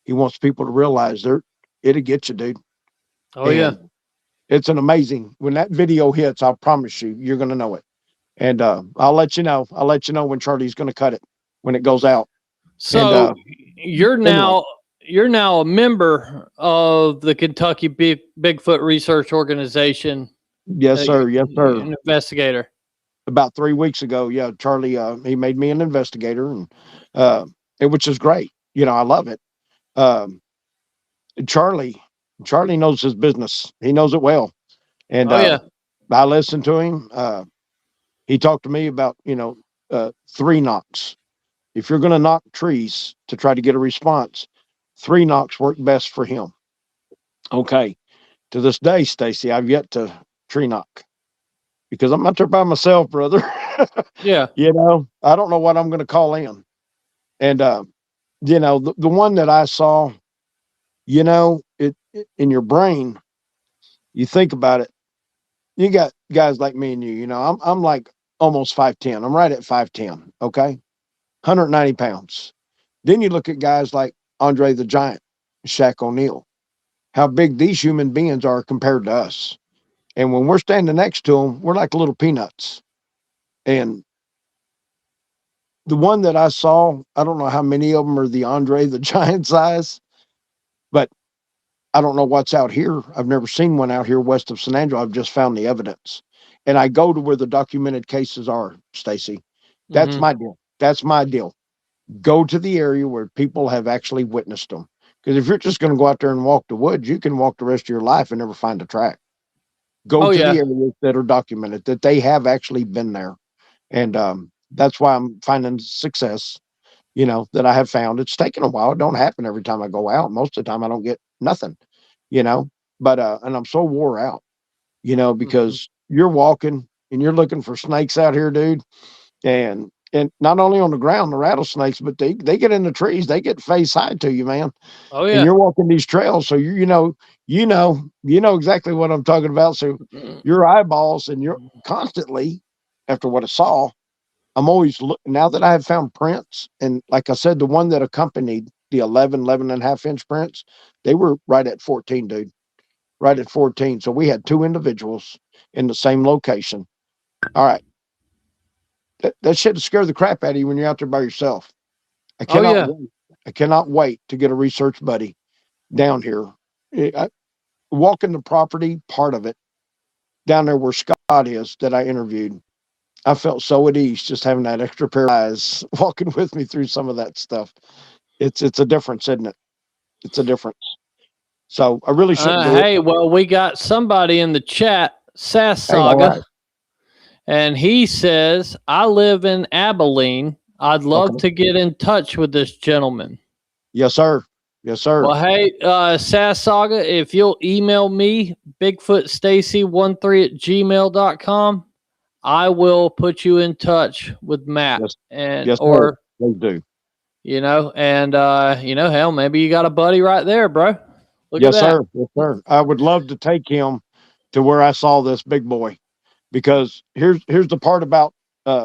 Speaker 5: He wants people to realize it'll get you, dude.
Speaker 1: Oh yeah.
Speaker 5: And it's an amazing, when that video hits, I'll promise you're going to know it. And I'll let you know. I'll let you know when Charlie's going to cut it, when it goes out.
Speaker 1: So you're
Speaker 5: anyway.
Speaker 1: now a member of the Kentucky Bigfoot Research Organization.
Speaker 5: Yes, sir. Yes, sir.
Speaker 1: An investigator.
Speaker 5: About 3 weeks ago, yeah, Charlie, he made me an investigator, and which is great. I love it. Charlie knows his business. He knows it well. And I listened to him. He talked to me about, 3 knocks. If you're going to knock trees to try to get a response, 3 knocks work best for him. Okay. To this day, Stacy, I've yet to tree knock because I'm out there by myself, brother.
Speaker 1: Yeah.
Speaker 5: I don't know what I'm going to call in. And, the one that I saw, it in your brain, you think about it. You got guys like me and you, I'm like almost 5'10". I'm right at 5'10". Okay. 190 pounds. Then you look at guys like Andre the Giant, Shaq O'Neal, how big these human beings are compared to us. And when we're standing next to them, we're like little peanuts. And the one that I saw, I don't know how many of them are the Andre the Giant size, but I don't know what's out here. I've never seen one out here west of San Angelo. I've just found the evidence. And I go to where the documented cases are, Stacy. That's my deal. That's my deal. Go to the area where people have actually witnessed them. Because if you're just going to go out there and walk the woods, you can walk the rest of your life and never find a track. Go to the areas that are documented, that they have actually been there. And that's why I'm finding success, that I have found. It's taken a while. It don't happen every time I go out. Most of the time I don't get nothing, but and I'm so wore out, because you're walking and you're looking for snakes out here, dude. And not only on the ground, the rattlesnakes, but they get in the trees, they get face high to you, man.
Speaker 1: Oh yeah.
Speaker 5: And you're walking these trails. So you know exactly what I'm talking about. So your eyeballs, and you're constantly, after what I saw, I'm always looking. Now that I have found prints, and like I said, the one that accompanied the 11 and a half inch prints, they were right at 14, dude. Right at 14. So we had 2 individuals in the same location. All right. That shit will scare the crap out of you when you're out there by yourself. I cannot wait to get a research buddy down here. Walking the property, part of it, down there where Scott is, that I interviewed. I felt so at ease just having that extra pair of eyes walking with me through some of that stuff. It's a difference, isn't it? It's a difference. So I really shouldn't do it.
Speaker 1: Hey, well, we got somebody in the chat, Saga, and he says, I live in Abilene. I'd love to get in touch with this gentleman.
Speaker 5: Yes, sir. Yes, sir.
Speaker 1: Well, hey, Saga, if you'll email me, bigfootstacy13@gmail.com, I will put you in touch with Matt.
Speaker 5: Yes.
Speaker 1: And
Speaker 5: yes,
Speaker 1: or
Speaker 5: they do.
Speaker 1: And hell, maybe you got a buddy right there, bro. Look
Speaker 5: yes,
Speaker 1: at that.
Speaker 5: sir. Yes, sir. I would love to take him to where I saw this big boy, because here's the part about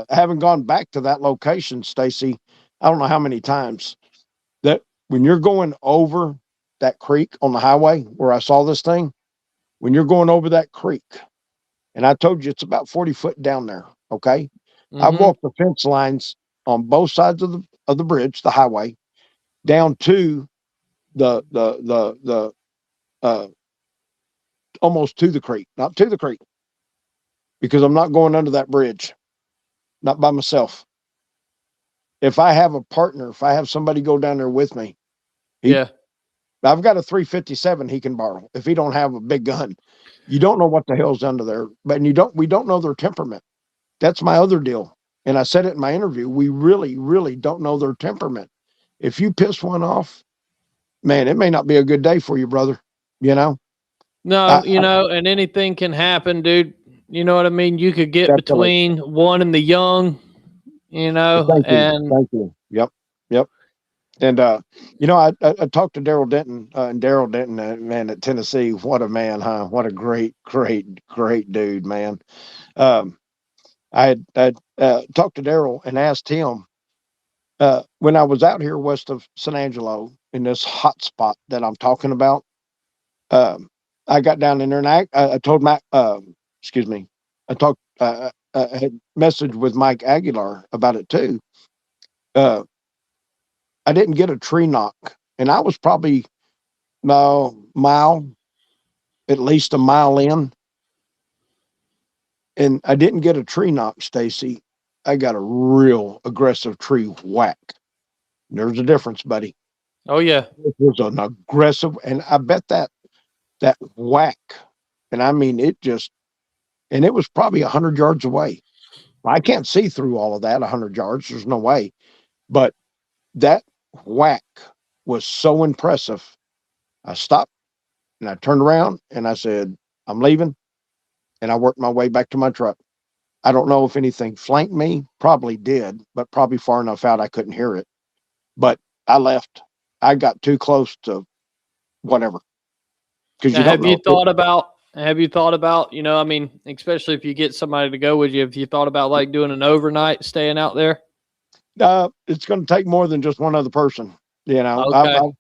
Speaker 5: having gone back to that location, Stacy. I don't know how many times that when you're going over that creek on the highway where I saw this thing, when you're going over that creek, and I told you it's about 40 foot down there. Okay. I've walked the fence lines on both sides of the bridge, the highway, down to the almost to the creek, not to the creek, because I'm not going under that bridge, not by myself. If I have a partner, if I have somebody go down there with me, I've got a 357 he can borrow if he don't have a big gun. You don't know what the hell's under there, but we don't know their temperament. That's my other deal. And I said it in my interview. We really, really don't know their temperament. if you piss one off, man, it may not be a good day for you, brother. You know,
Speaker 1: No, and anything can happen, dude. You know what I mean? You could get
Speaker 5: definitely.
Speaker 1: between one and the young,
Speaker 5: Thank you.
Speaker 1: and
Speaker 5: Thank you. Yep. Yep. And, I talked to Daryl Denton, and Daryl Denton, man, at Tennessee. What a man, huh? What a great, great, great dude, man. Um, I had talked to Daryl and asked him, when I was out here west of San Angelo in this hot spot that I'm talking about. I got down in there and I told Matt, excuse me, I had messaged with Mike Aguilar about it too. Uh, I didn't get a tree knock, and I was probably at least a mile in, and I didn't get a tree knock, Stacy. I got a real aggressive tree whack. There's a difference, buddy.
Speaker 1: oh yeah,
Speaker 5: It was an aggressive, and I bet that whack, and I mean and it was probably 100 yards away. I can't see through all of that 100 yards. There's no way, but that whack was so impressive. I stopped and I turned around and I said, I'm leaving. And I worked my way back to my truck. I don't know if anything flanked me, probably did, but probably far enough out I couldn't hear it. But I left. I got too close to whatever. Because
Speaker 1: now, have you thought about, I mean, especially if you get somebody to go with you, have you thought about like doing an overnight staying out there?
Speaker 5: It's going to take more than just one other person.
Speaker 1: Okay.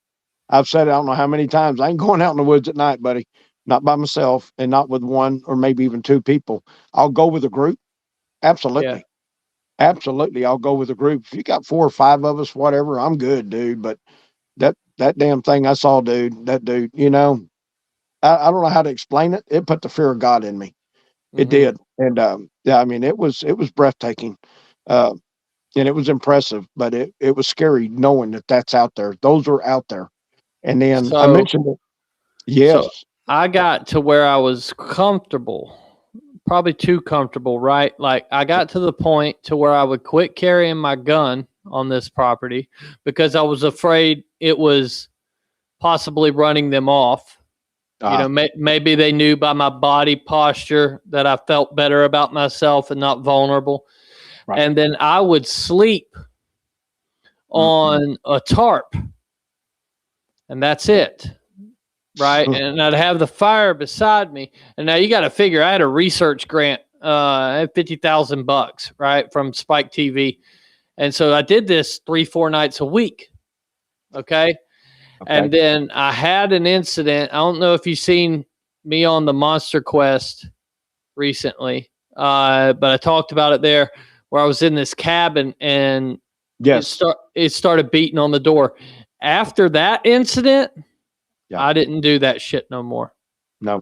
Speaker 5: I've said it, I don't know how many times. I ain't going out in the woods at night, buddy. Not by myself and not with one or maybe even two people. I'll go with a group. Absolutely.
Speaker 1: Yeah.
Speaker 5: Absolutely. I'll go with a group. If you got 4 or 5 of us, whatever, I'm good, dude. But that damn thing I saw, dude, that dude, I don't know how to explain it. It put the fear of God in me. It did. And yeah, I mean, it was breathtaking. And it was impressive, but it was scary knowing that that's out there. Those are out there. And then I mentioned it. Yes.
Speaker 1: So I got to where I was comfortable, probably too comfortable, right? Like I got to the point to where I would quit carrying my gun on this property because I was afraid it was possibly running them off. Maybe they knew by my body posture that I felt better about myself and not vulnerable. Right. And then I would sleep on a tarp, and that's it. Right. And I'd have the fire beside me. And now you got to figure I had a research grant, I had $50,000, right, from Spike TV. And so I did this 3-4 nights a week. Okay. And then I had an incident. I don't know if you've seen me on the Monster Quest recently, but I talked about it there where I was in this cabin and it started beating on the door. After that incident, I didn't do that shit no more.
Speaker 5: No.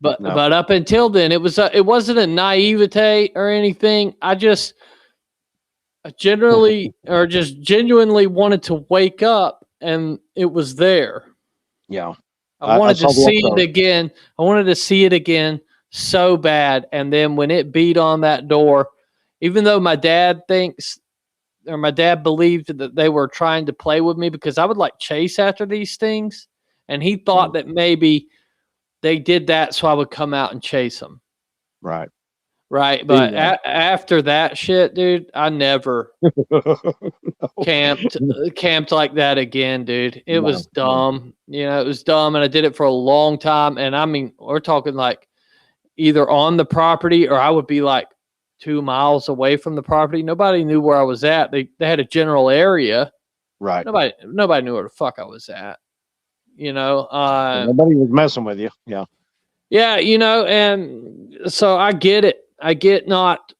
Speaker 1: But up until then, it wasn't a naivete or anything. I just genuinely wanted to wake up. And it was there.
Speaker 5: Yeah.
Speaker 1: I wanted to see it again. I wanted to see it again so bad. And then when it beat on that door, even though my dad believed that they were trying to play with me because I would like chase after these things. And he thought that maybe they did that so I would come out and chase them.
Speaker 5: Right.
Speaker 1: Right. But after that shit, dude, I never camped like that again, dude. It was dumb. It was dumb. And I did it for a long time. And I mean, we're talking like either on the property or I would be like 2 miles away from the property. Nobody knew where I was at. They had a general area.
Speaker 5: Right.
Speaker 1: Nobody knew where the fuck I was at.
Speaker 5: Nobody was messing with you. Yeah.
Speaker 1: Yeah. And so I get it. I get not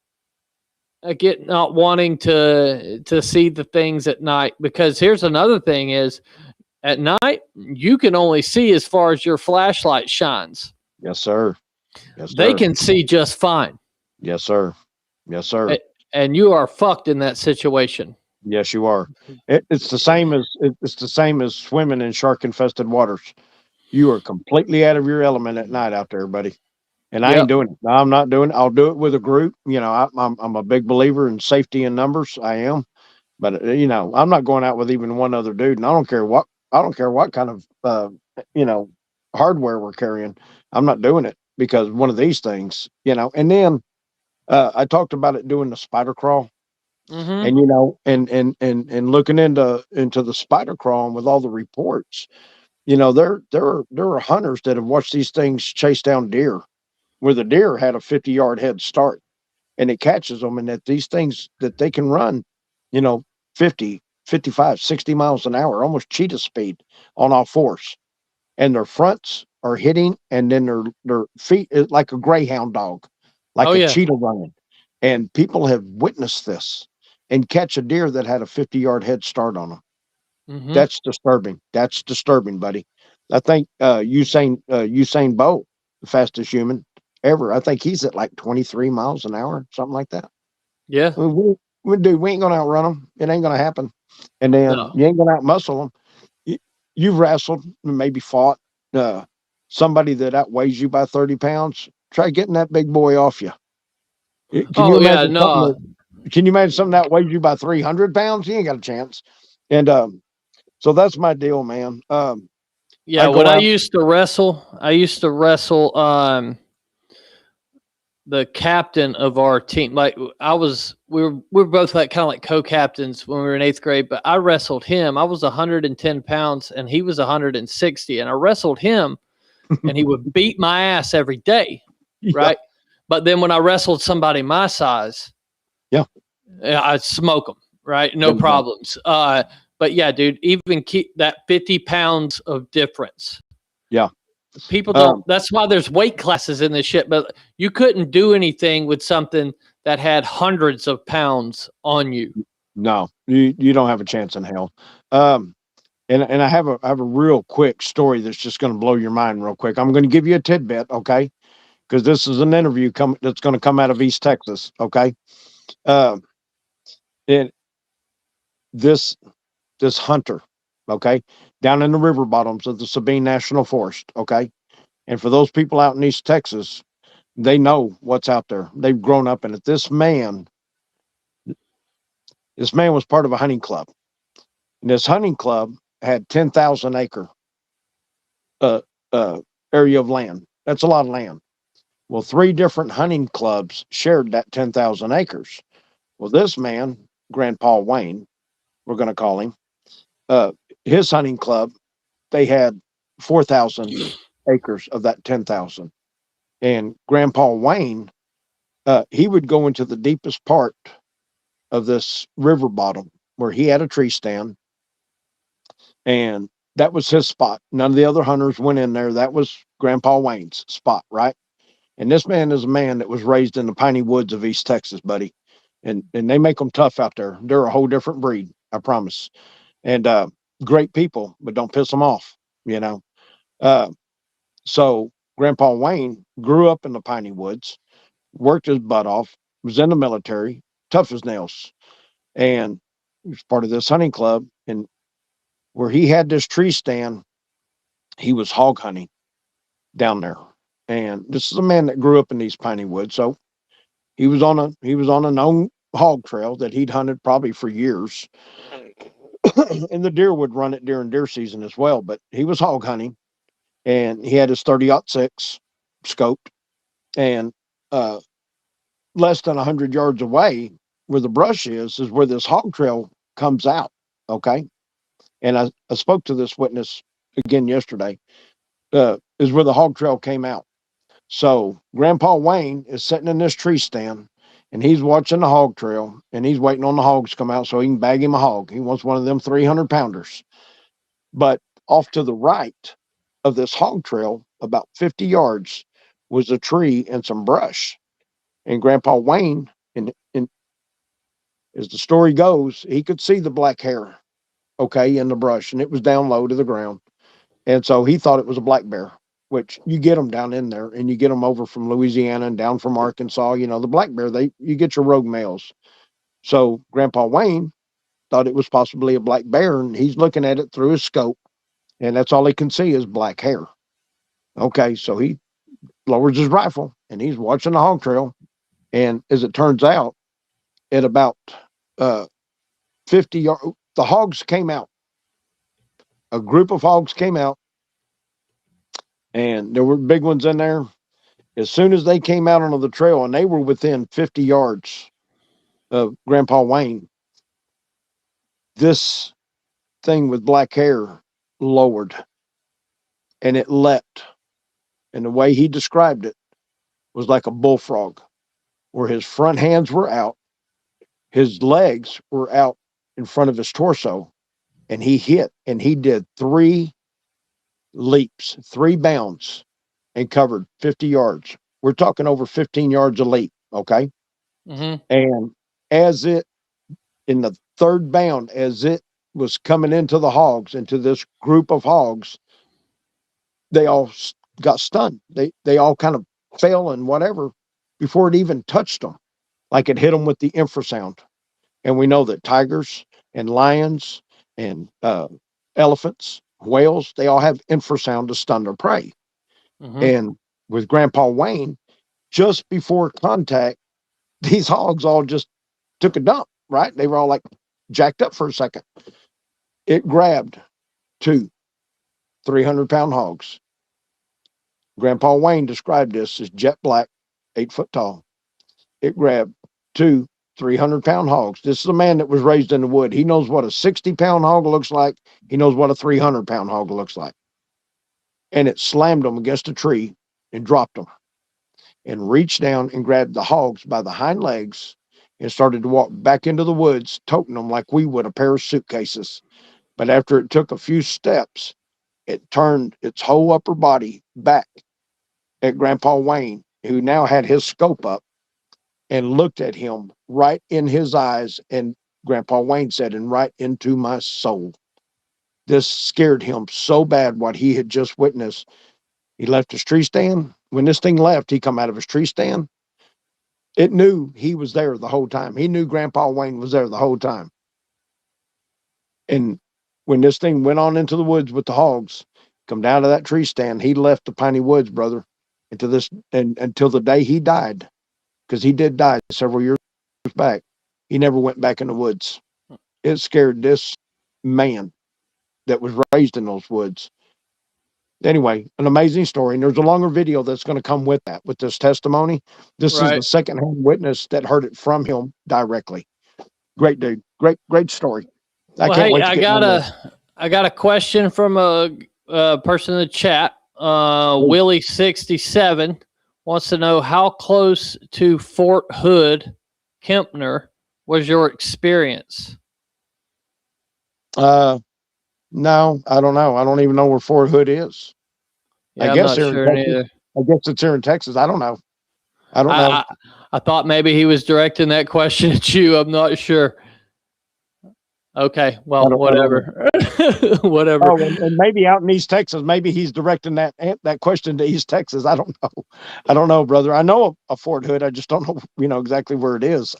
Speaker 1: wanting to see the things at night because here's another thing is at night you can only see as far as your flashlight shines.
Speaker 5: Yes, sir. Yes, sir.
Speaker 1: They can see just fine.
Speaker 5: Yes, sir. Yes, sir.
Speaker 1: And you are fucked in that situation.
Speaker 5: Yes, you are. It's the same as swimming in shark infested waters. You are completely out of your element at night out there, buddy. And I ain't doing it. No, I'm not doing it. I'll do it with a group. I'm a big believer in safety in numbers. I am. But I'm not going out with even one other dude, and I don't care what kind of hardware we're carrying. I'm not doing it because one of these things, And then I talked about it doing the spider crawl,
Speaker 1: Mm-hmm.
Speaker 5: and and looking into the spider crawl and with all the reports, there are hunters that have watched these things chase down deer, where the deer had a 50-yard head start, and it catches them, and that these things that they can run, you know, 50, 55, 60 miles an hour, almost cheetah speed on all fours. And their fronts are hitting, and then their feet is like a greyhound dog, like
Speaker 1: Oh
Speaker 5: a
Speaker 1: yeah.
Speaker 5: cheetah running. And people have witnessed this and catch a deer that had a 50-yard head start on them.
Speaker 1: Mm-hmm.
Speaker 5: That's disturbing. That's disturbing, buddy. I think Usain Bolt, the fastest human ever, I think he's at like 23 miles an hour, something like that.
Speaker 1: Yeah.
Speaker 5: We ain't gonna outrun them. It ain't gonna happen. And then
Speaker 1: No.
Speaker 5: you ain't gonna outmuscle them. You've wrestled, maybe fought somebody that outweighs you by 30 pounds. Try getting that big boy off you. Can you
Speaker 1: Oh yeah.
Speaker 5: imagine something
Speaker 1: No.
Speaker 5: that outweighs you by 300 pounds? You ain't got a chance. And so that's my deal, man.
Speaker 1: Yeah.
Speaker 5: I
Speaker 1: When
Speaker 5: go
Speaker 1: I
Speaker 5: out.
Speaker 1: used to wrestle, the captain of our team. Like we were both like kind of like co-captains when we were in 8th grade. But I wrestled him. I was 110 pounds and he was 160, and I wrestled him, and he would beat my ass every day,
Speaker 5: Yeah,
Speaker 1: right? But then when I wrestled somebody my size,
Speaker 5: yeah.
Speaker 1: I'd smoke them, right? No
Speaker 5: There you go.
Speaker 1: problems. But yeah, dude, even keep that 50 pounds of difference.
Speaker 5: Yeah.
Speaker 1: People don't. That's why there's weight classes in this shit. But you couldn't do anything with something that had hundreds of pounds on you.
Speaker 5: No, you don't have a chance in hell. And I have a real quick story that's just going to blow your mind real quick. I'm going to give you a tidbit, okay? Because this is an interview that's going to come out of East Texas, okay? And this hunter, okay, down in the river bottoms of the Sabine National Forest, okay? And for those people out in East Texas, they know what's out there. They've grown up in it. This man was part of a hunting club. And this hunting club had 10,000 acre uh, area of land. That's a lot of land. Well, 3 different hunting clubs shared that 10,000 acres. Well, this man, Grandpa Wayne, we're going to call him, his hunting club, they had 4,000 acres of that 10,000. And Grandpa Wayne, he would go into the deepest part of this river bottom where he had a tree stand, and that was his spot. None of the other hunters went in there. That was Grandpa Wayne's spot, right? And this man is a man that was raised in the piney woods of East Texas, buddy. And they make them tough out there. They're a whole different breed, I promise. And great people, but don't piss them off, you know. So Grandpa Wayne grew up in the piney woods, worked his butt off, was in the military, tough as nails, and he was part of this hunting club. And where he had this tree stand, he was hog hunting down there. And this is a man that grew up in these piney woods, so he was on a known hog trail that he'd hunted probably for years. And the deer would run it during deer season as well. But he was hog hunting, and he had his 30-06 scoped, and less than 100 yards away, where the brush is where this hog trail comes out. Okay, and I spoke to this witness again yesterday. Is where the hog trail came out. So Grandpa Wayne is sitting in this tree stand, and he's watching the hog trail, and he's waiting on the hogs to come out so he can bag him a hog. He wants one of them 300 pounders. But off to the right of this hog trail, about 50 yards, was a tree and some brush. And Grandpa Wayne, and as the story goes, he could see the black hair, okay, in the brush, and it was down low to the ground. And so he thought it was a black bear, which you get them down in there, and you get them over from Louisiana and down from Arkansas. The black bear, you get your rogue males. So Grandpa Wayne thought it was possibly a black bear, and he's looking at it through his scope, and that's all he can see is black hair. Okay, so he lowers his rifle, and he's watching the hog trail. And as it turns out, at about 50 yards. The hogs came out. A group of hogs came out, and there were big ones in there. As soon as they came out onto the trail, and they were within 50 yards of Grandpa Wayne, this thing with black hair lowered, and it leapt. And the way he described it was like a bullfrog, where his front hands were out, his legs were out in front of his torso, and he hit, and he did 3 leaps, 3 bounds, and covered 50 yards. We're talking over 15 yards a leap, okay?
Speaker 1: Mm-hmm.
Speaker 5: And as it, in the 3rd bound, as it was coming into the hogs, into this group of hogs, they all got stunned. They all kind of fell and whatever before it even touched them, like it hit them with the infrasound. And we know that tigers and lions and elephants, whales, they all have infrasound to stun their prey.
Speaker 1: Mm-hmm.
Speaker 5: And with Grandpa Wayne, just before contact, these hogs all just took a dump, right? They were all like jacked up for a second. It grabbed 2 300-pound hogs. Grandpa Wayne described this as jet black, 8 foot tall. It grabbed 2 300-pound hogs. This is a man that was raised in the wood. He knows what a 60-pound hog looks like. He knows what a 300-pound hog looks like. And it slammed them against a tree and dropped them, and reached down and grabbed the hogs by the hind legs and started to walk back into the woods, toting them like we would a pair of suitcases. But after it took a few steps, it turned its whole upper body back at Grandpa Wayne, who now had his scope up, and looked at him right in his eyes. And Grandpa Wayne said, "And right into my soul." This scared him so bad, what he had just witnessed. He left his tree stand. When this thing left, he come out of his tree stand. It knew he was there the whole time. He knew Grandpa Wayne was there the whole time. And when this thing went on into the woods with the hogs, come down to that tree stand, he left the piney woods, brother, into this, and until the day he died, because he did die several years back. He never went back in the woods. It scared this man that was raised in those woods. Anyway, an amazing story. And there's a longer video that's going to come with that, with this testimony. This is the secondhand witness that heard it from him directly. Great dude. Great story.
Speaker 1: Well, hey, I got a question from a person in the chat. Willie67 wants to know, how close to Fort Hood, Kempner, was your experience?
Speaker 5: No, I don't know. I don't even know where Fort Hood is.
Speaker 1: Yeah,
Speaker 5: I guess
Speaker 1: I'm not sure neither.
Speaker 5: I guess it's here in Texas. I don't know. I don't know.
Speaker 1: I thought maybe he was directing that question at you. I'm not sure. Okay, well, whatever. Whatever.
Speaker 5: Oh, and maybe out in East Texas, maybe he's directing that question to East Texas. I don't know. I don't know, brother. I know a Fort Hood. I just don't know, exactly where it is.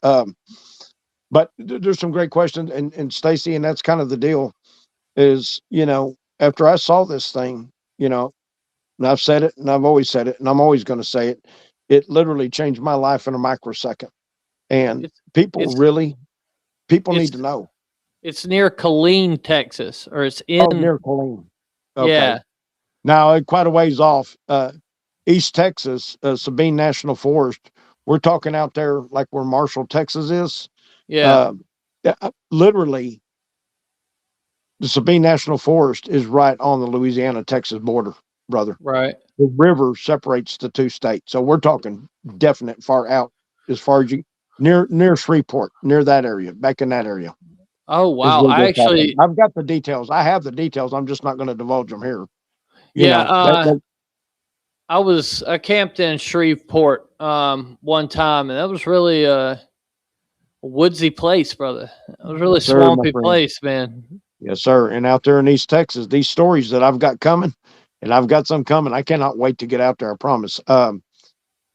Speaker 5: But there's some great questions, and Stacy, and that's kind of the deal. Is, after I saw this thing, and I've said it, and I've always said it, and I'm always going to say it. It literally changed my life in a microsecond, and people need to know.
Speaker 1: It's near Killeen, Texas, or it's in
Speaker 5: near Coleman. Okay.
Speaker 1: Yeah.
Speaker 5: Now, quite a ways off, East Texas, Sabine National Forest. We're talking out there like where Marshall, Texas is.
Speaker 1: Yeah.
Speaker 5: Literally, the Sabine National Forest is right on the Louisiana-Texas border, brother.
Speaker 1: Right.
Speaker 5: The river separates the 2 states. So we're talking definite far out, as far as you near Shreveport, near that area, back in that area.
Speaker 1: Oh, wow. I've
Speaker 5: got the details. I have the details. I'm just not going to divulge them here.
Speaker 1: I camped in Shreveport one time, and that was really a woodsy place, brother. It was really swampy place, man.
Speaker 5: Yes, sir. And out there in East Texas, these stories that I've got coming, and I've got some coming. I cannot wait to get out there, I promise. And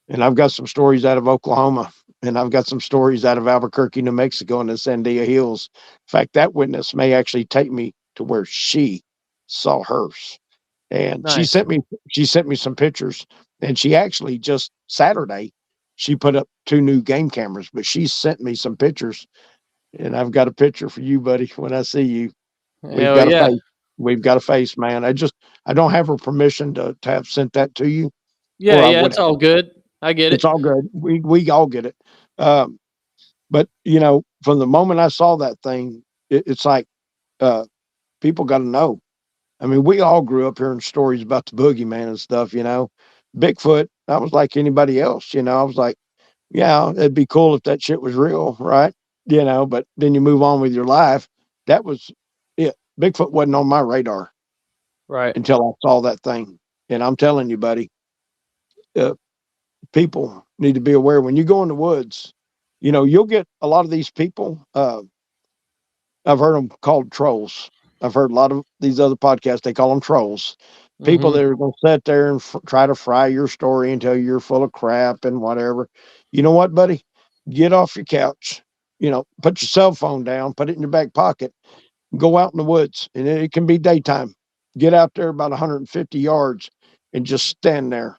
Speaker 5: I've got some stories out of Oklahoma, and I've got some stories out of Albuquerque, New Mexico, and the Sandia Hills. In fact, that witness may actually take me to where she saw hers. And
Speaker 1: nice.
Speaker 5: she sent me some pictures, and she actually just Saturday, she put up 2 new game cameras, but she sent me some pictures And I've got a picture for you, buddy. When I see you, we've
Speaker 1: Hell
Speaker 5: got a
Speaker 1: yeah.
Speaker 5: face. We've got a face, man. I don't have her permission to have sent that to you,
Speaker 1: Yeah,
Speaker 5: or I
Speaker 1: yeah,
Speaker 5: would
Speaker 1: it's
Speaker 5: have.
Speaker 1: all good. I get
Speaker 5: It's
Speaker 1: it.
Speaker 5: all good. We all get it. Um, but from the moment I saw that thing, it's like uh, people got to know. I mean, we all grew up hearing stories about the boogeyman and stuff. Bigfoot. I was like anybody else. I was like, yeah, it'd be cool if that shit was real, right? But then you move on with your life. That was it. Bigfoot wasn't on my radar
Speaker 1: Right.
Speaker 5: until I saw that thing. And I'm telling you, buddy, uh, people need to be aware when you go in the woods. You'll get a lot of these people. I've heard them called trolls. I've heard a lot of these other podcasts. They call them trolls. People
Speaker 1: Hmm.
Speaker 5: that are going to sit there and try to fry your story and tell you're full of crap and whatever. You know what, buddy? Get off your couch. Put your cell phone down. Put it in your back pocket. Go out in the woods, and it can be daytime. Get out there about 150 yards and just stand there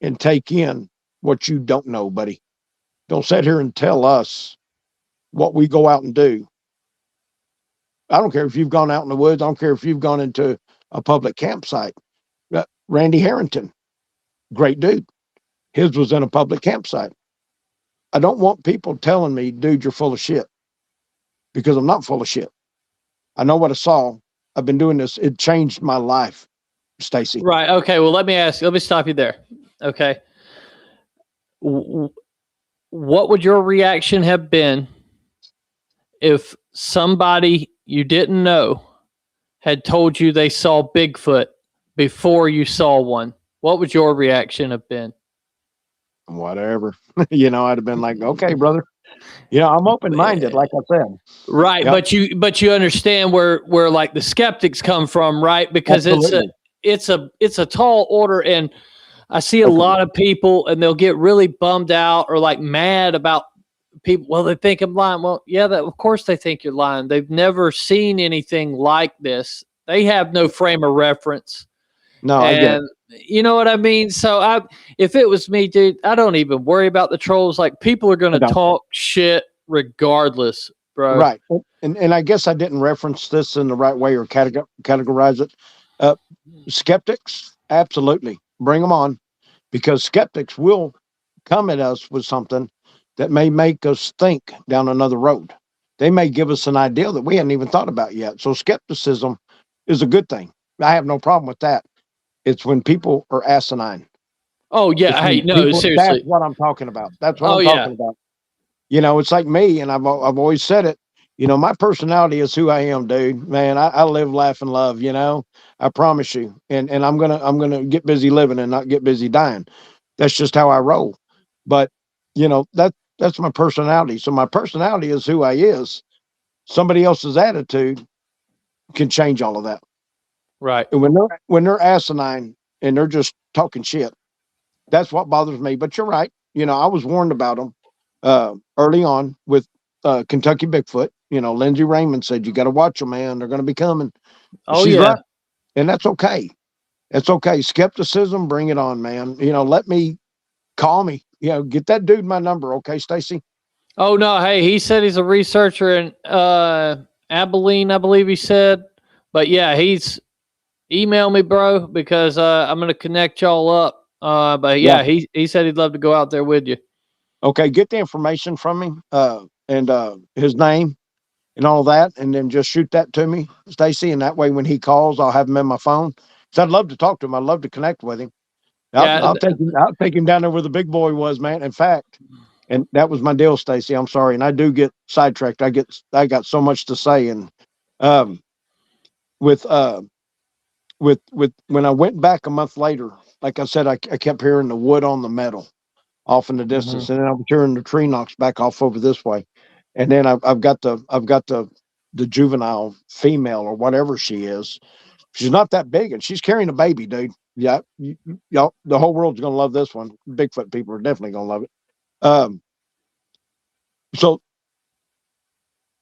Speaker 5: and take in what you don't know, buddy. Don't sit here and tell us what we go out and do. I don't care if you've gone out in the woods. I don't care if you've gone into a public campsite. Randy Harrington, great dude. His was in a public campsite. I don't want people telling me, dude, you're full of shit, because I'm not full of shit. I know what I saw. I've been doing this. It changed my life, Stacy.
Speaker 1: Right. Okay. Well, let me ask you. Let me stop you there. Okay. What would your reaction have been if somebody you didn't know had told you they saw Bigfoot before you saw one? What would your reaction have been?
Speaker 5: Whatever. I'd have been like, okay, brother. I'm open minded, like I said.
Speaker 1: Right,
Speaker 5: Yep.
Speaker 1: but you understand where like the skeptics come from, right? Because
Speaker 5: Absolutely.
Speaker 1: it's a tall order, and I see a
Speaker 5: Okay.
Speaker 1: lot of people, and they'll get really bummed out or like mad about people. Well, they think I'm lying. Well, yeah, of course they think you're lying. They've never seen anything like this. They have no frame of reference,
Speaker 5: No, I get it.
Speaker 1: and you know what I mean. So if it was me, dude, I don't even worry about the trolls. Like people are going
Speaker 5: I
Speaker 1: to
Speaker 5: don't.
Speaker 1: talk shit regardless, bro.
Speaker 5: Right. And I guess I didn't reference this in the right way or categorize it. Uh, Skeptics, absolutely. Bring them on, because skeptics will come at us with something that may make us think down another road. They may give us an idea that we hadn't even thought about yet. So skepticism is a good thing. I have no problem with that. It's when people are asinine.
Speaker 1: Oh
Speaker 5: It's
Speaker 1: yeah, hey,
Speaker 5: when
Speaker 1: no,
Speaker 5: people, that's
Speaker 1: seriously.
Speaker 5: what I'm talking about. That's what
Speaker 1: Oh
Speaker 5: I'm
Speaker 1: yeah,
Speaker 5: talking about. It's like me, and I've always said it. My personality is who I am, dude. Man, I live, laugh, and love. I promise you. And I'm gonna get busy living and not get busy dying. That's just how I roll. But that's my personality. So my personality is who I is. Somebody else's attitude can change all of that.
Speaker 1: right.
Speaker 5: And when they're asinine and they're just talking shit, that's what bothers me. But you're right. I was warned about them early on with Kentucky Bigfoot. Lindsay Raymond said, you got to watch them, man. They're going to be coming. And
Speaker 1: Oh
Speaker 5: she's
Speaker 1: yeah.
Speaker 5: right. And that's okay. That's okay. Skepticism, bring it on, man. Call me. Get that dude my number. Okay, Stacy?
Speaker 1: Oh no, hey, he said he's a researcher in Abilene, I believe he said. But yeah, he's email me, bro, because I'm gonna connect y'all up. But
Speaker 5: Yeah.
Speaker 1: yeah, he said he'd love to go out there with you.
Speaker 5: Okay. Get the information from him and his name and all that. And then just shoot that to me, Stacy. And that way, when he calls, I'll have him in my phone. So I'd love to talk to him. I'd love to connect with him. I'll,
Speaker 1: Yeah.
Speaker 5: I'll take him. I'll take him down there where the big boy was, man. In fact, and that was my deal, Stacy. I'm sorry, and I do get sidetracked. I got so much to say, and um, with when I went back a month later, like I said, I kept hearing the wood on the metal off in the
Speaker 1: Mhm.
Speaker 5: distance, and then I was hearing the tree knocks back off over this way, and then I've got the juvenile female or whatever she is. She's not that big, and she's carrying a baby, dude. Yeah, y'all, the whole world's gonna love this one. Bigfoot people are definitely gonna love it. Um, so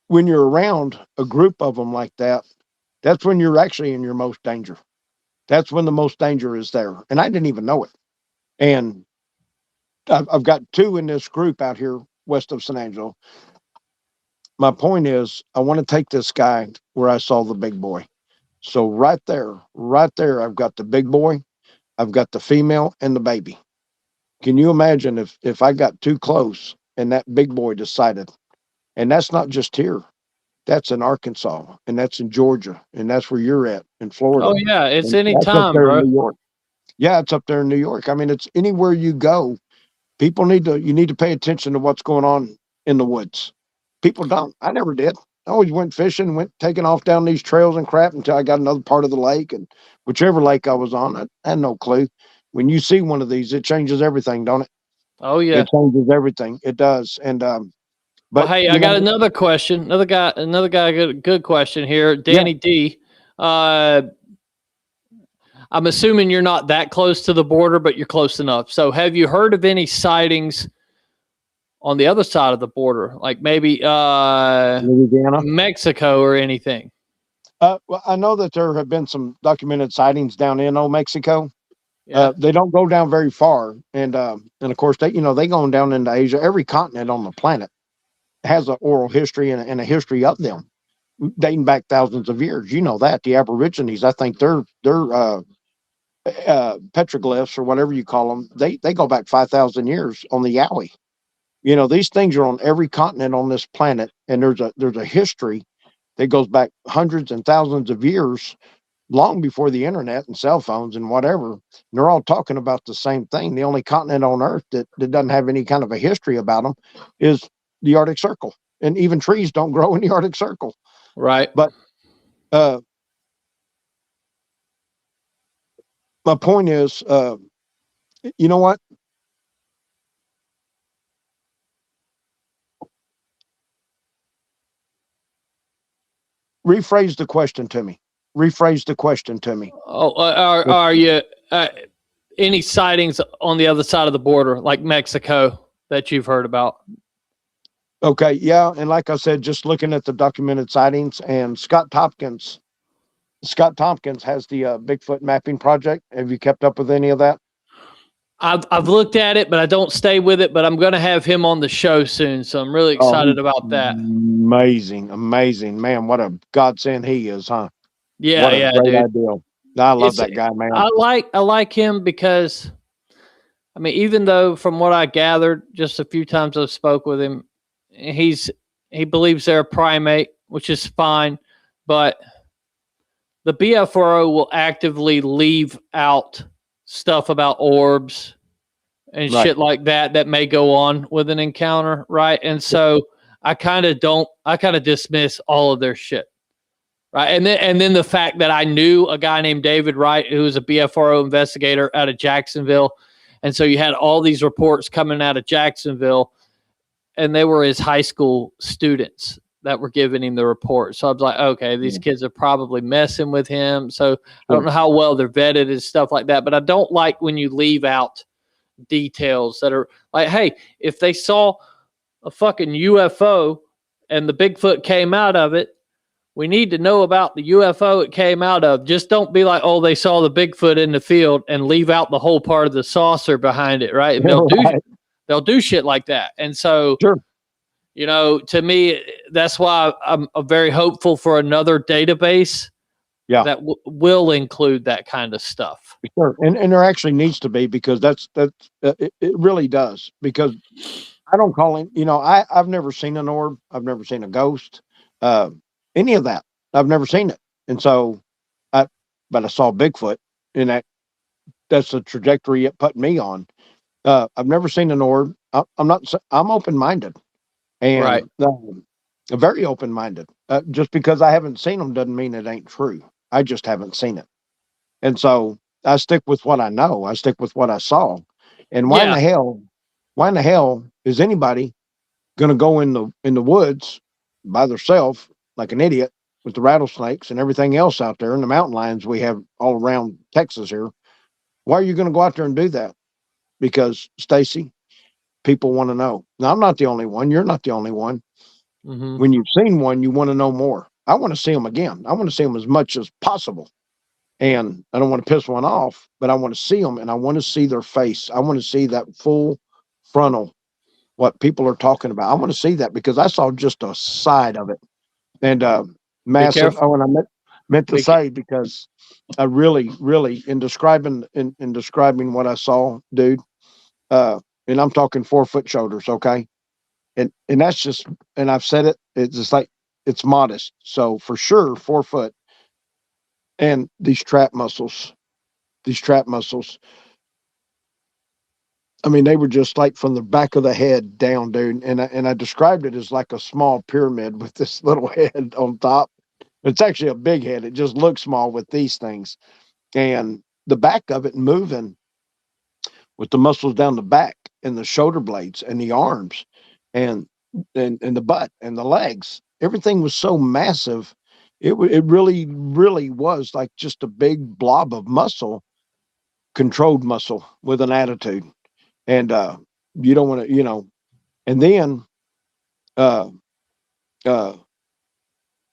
Speaker 5: when you're around a group of them like that, that's when you're actually in your most danger. That's when the most danger is there, and I didn't even know it. And I've got two in this group out here west of San Angelo. my point is, I want to take this guy where I saw the big boy. So right there, I've got the big boy, I've got the female and the baby. Can you imagine if I got too close and that big boy decided, and that's not just here, that's in Arkansas, and that's in Georgia, and that's where you're at in Florida.
Speaker 1: Oh yeah, it's
Speaker 5: And
Speaker 1: any
Speaker 5: that's up
Speaker 1: time,
Speaker 5: there in
Speaker 1: bro.
Speaker 5: New York. Yeah, it's up there in New York. I mean, it's anywhere you go. You need to pay attention to what's going on in the woods. People don't. I never did. I always went fishing, went taking off down these trails and crap until I got another part of the lake, and whichever lake I was on, I had no clue. When you see one of these, it changes everything, don't it?
Speaker 1: Oh yeah.
Speaker 5: It changes everything. It does. And
Speaker 1: Well,
Speaker 5: but
Speaker 1: hey, I
Speaker 5: you
Speaker 1: got
Speaker 5: know,
Speaker 1: another question. Another guy. Good question here,
Speaker 5: yeah.
Speaker 1: Danny D. I'm assuming you're not that close to the border, but you're close enough. So, have you heard of any sightings on the other side of the border, like maybe
Speaker 5: Louisiana.
Speaker 1: Mexico or anything?
Speaker 5: Well, I know that there have been some documented sightings down in Old Mexico.
Speaker 1: Yeah.
Speaker 5: They don't go down very far, and of course they going down into Asia. Every continent on the planet has an oral history and a history of them dating back thousands of years. You know that the Aborigines, I think they're petroglyphs or whatever you call them, they go back 5,000 years on the Yowie. You know, these things are on every continent on this planet, and there's a history that goes back hundreds and thousands of years, long before the internet and cell phones and whatever. And they're all talking about the same thing. The only continent on Earth that doesn't have any kind of a history about them is the Arctic Circle, and even trees don't grow in the Arctic Circle.
Speaker 1: Right.
Speaker 5: But my point is, you know what? Rephrase the question to me. Rephrase the question to me.
Speaker 1: Oh, are you any sightings on the other side of the border, like Mexico, that you've heard about?
Speaker 5: Okay, yeah, and like I said, just looking at the documented sightings, and Scott Tompkins has the Bigfoot mapping project. Have you kept up with any of that?
Speaker 1: I've looked at it, but I don't stay with it. But I'm going to have him on the show soon, so I'm really excited about that.
Speaker 5: Amazing, man! What a godsend he is, huh?
Speaker 1: Yeah,
Speaker 5: what a
Speaker 1: yeah,
Speaker 5: great
Speaker 1: dude.
Speaker 5: idea. I love that guy, man.
Speaker 1: I like him because, I mean, even though from what I gathered, just a few times I've spoke with him, he believes they're a primate, which is fine, but the BFRO will actively leave out stuff about orbs and
Speaker 5: Right.
Speaker 1: shit like that may go on with an encounter, right? And so I kind of dismiss all of their shit. Right. And then the fact that I knew a guy named David Wright, who was a BFRO investigator out of Jacksonville. And so you had all these reports coming out of Jacksonville, and they were his high school students that were giving him the report. So I was like, okay, these kids are probably messing with him. So I don't know how well they're vetted and stuff like that. But I don't like when you leave out details that are like, hey, if they saw a fucking UFO and the Bigfoot came out of it, we need to know about the UFO it came out of. Just don't be like, oh, they saw the Bigfoot in the field, and leave out the whole part of the saucer behind it, right? And they'll do shit like that. And so, you know, to me, that's why I'm very hopeful for another database that will include that kind of stuff.
Speaker 5: Sure, and there actually needs to be, because it really does, because I don't call him. You know, I've never seen an orb. I've never seen a ghost. Any of that. I've never seen it. And so but I saw Bigfoot, and that's the trajectory it put me on. I've never seen an orb. I'm open-minded, and very open-minded. Just because I haven't seen them doesn't mean it ain't true. I just haven't seen it. And so I stick with what I know. I stick with what I saw. And why in the hell is anybody going to go in the woods by themselves like an idiot with the rattlesnakes and everything else out there, and the mountain lions we have all around Texas here? Why are you going to go out there and do that? Because, Stacy, people want to know. Now, I'm not the only one. You're not the only one.
Speaker 1: Mm-hmm.
Speaker 5: When you've seen one, you want to know more. I want to see them again. I want to see them as much as possible. And I don't want to piss one off, but I want to see them, and I want to see their face. I want to see that full frontal what people are talking about. I want to see that because I saw just a side of it, and massive.
Speaker 1: careful.
Speaker 5: Oh, and I meant to
Speaker 1: Be
Speaker 5: say because I really, really in describing what I saw, dude. And I'm talking 4-foot shoulders, okay? And that's just, and I've said it. It's just like it's modest. So for sure, 4 foot. And these trap muscles. I mean, they were just like from the back of the head down, dude. And I described it as like a small pyramid with this little head on top. It's actually a big head. It just looks small with these things. And the back of it moving with the muscles down the back and the shoulder blades and the arms and and the butt and the legs. Everything was so massive. It really, really was like just a big blob of muscle, controlled muscle with an attitude. And you don't want to, and then uh uh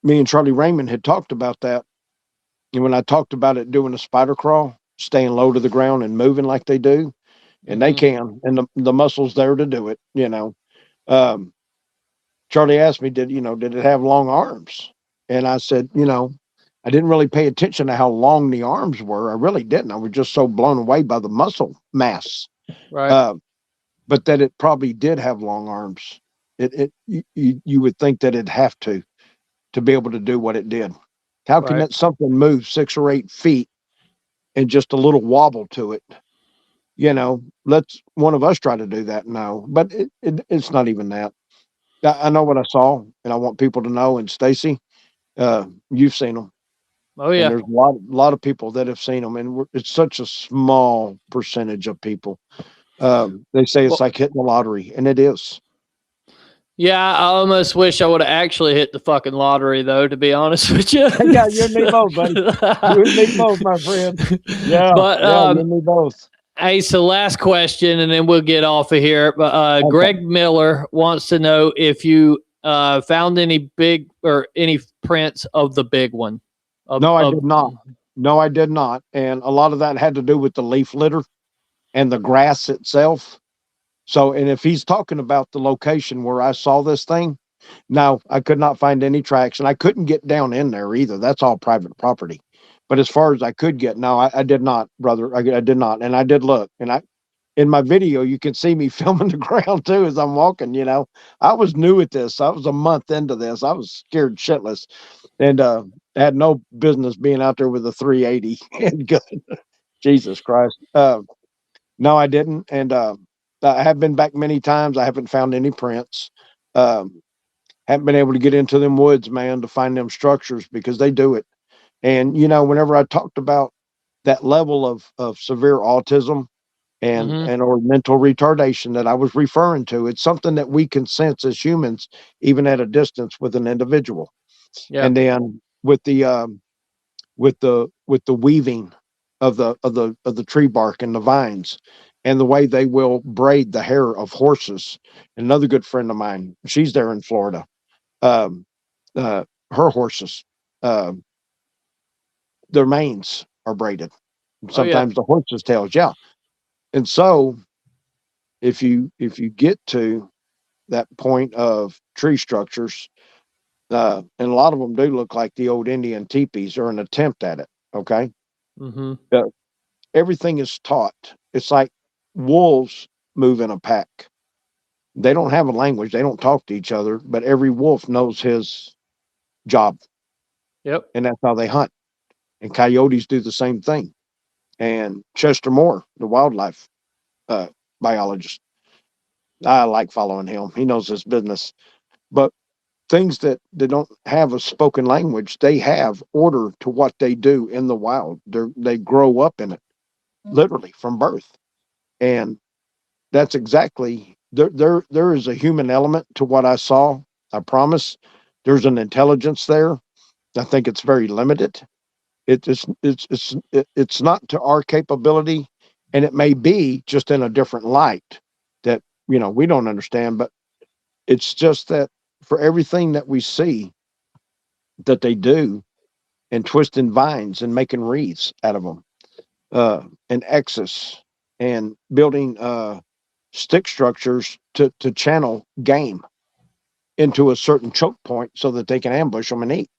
Speaker 5: me and Charlie Raymond had talked about that. And when I talked about it doing a spider crawl, staying low to the ground and moving like they do, and they can, and the muscles there to do it, Um Charlie asked me, did it have long arms? And I said, I didn't really pay attention to how long the arms were. I really didn't. I was just so blown away by the muscle mass.
Speaker 1: right.
Speaker 5: Uh, but that it probably did have long arms. You would think that it'd have to be able to do what it did. How can
Speaker 1: Right.
Speaker 5: that something move 6 or 8 feet and just a little wobble to it? Let's one of us try to do that. No, but it's not even that. I know what I saw, and I want people to know. And Stacy, you've seen them,
Speaker 1: Oh
Speaker 5: and
Speaker 1: yeah.
Speaker 5: there's a lot of people that have seen them, and it's such a small percentage of people. They say it's
Speaker 1: Well,
Speaker 5: like hitting the lottery, and it is.
Speaker 1: yeah, I almost wish I would have actually hit the fucking lottery, though, to be honest with you.
Speaker 5: Yeah, you and me both, buddy. You and me both, my friend. Yeah,
Speaker 1: But
Speaker 5: yeah, you and me both.
Speaker 1: hey, so last question, and then we'll get off of here. But
Speaker 5: Okay.
Speaker 1: Greg Miller wants to know if you found any big or any prints of the big one.
Speaker 5: No, I did not. No, I did not. And a lot of that had to do with the leaf litter and the grass itself. So, and if he's talking about the location where I saw this thing, no, I could not find any tracks, and I couldn't get down in there either. That's all private property. But as far as I could get, no, I did not, brother. I did not, and I did look, and in my video you can see me filming the ground too as I'm walking. I was new at this. I was a month into this. I was scared shitless, and had no business being out there with a 380 and gun. Jesus Christ. No, I didn't, and I have been back many times. I haven't found any prints. Um, haven't been able to get into them woods, man, to find them structures because they do it. And whenever I talked about that level of severe autism and or mental retardation that I was referring to, it's something that we can sense as humans, even at a distance with an individual.
Speaker 1: Yeah.
Speaker 5: And then with the weaving of the tree bark and the vines and the way they will braid the hair of horses. Another good friend of mine, she's there in Florida. Um, her horses, their manes are braided. Sometimes the horses' tails, yeah. And so if you get to that point of tree structures, and a lot of them do look like the old Indian teepees or an attempt at it. Okay. Everything is taught. It's like wolves move in a pack. They don't have a language. They don't talk to each other, but every wolf knows his job,
Speaker 1: Yep.
Speaker 5: and that's how they hunt. And coyotes do the same thing. And Chester Moore, the wildlife uh, biologist, I like following him. He knows his business. But things that they don't have a spoken language, they have order to what they do in the wild. They grow up in it, literally from birth. And that's exactly there is a human element to what I saw. I promise. There's an intelligence there. I think it's very limited. It's not to our capability, and it may be just in a different light that we don't understand. But it's just that for everything that we see that they do, and twisting vines and making wreaths out of them, and X's and building stick structures to channel game into a certain choke point so that they can ambush them and eat.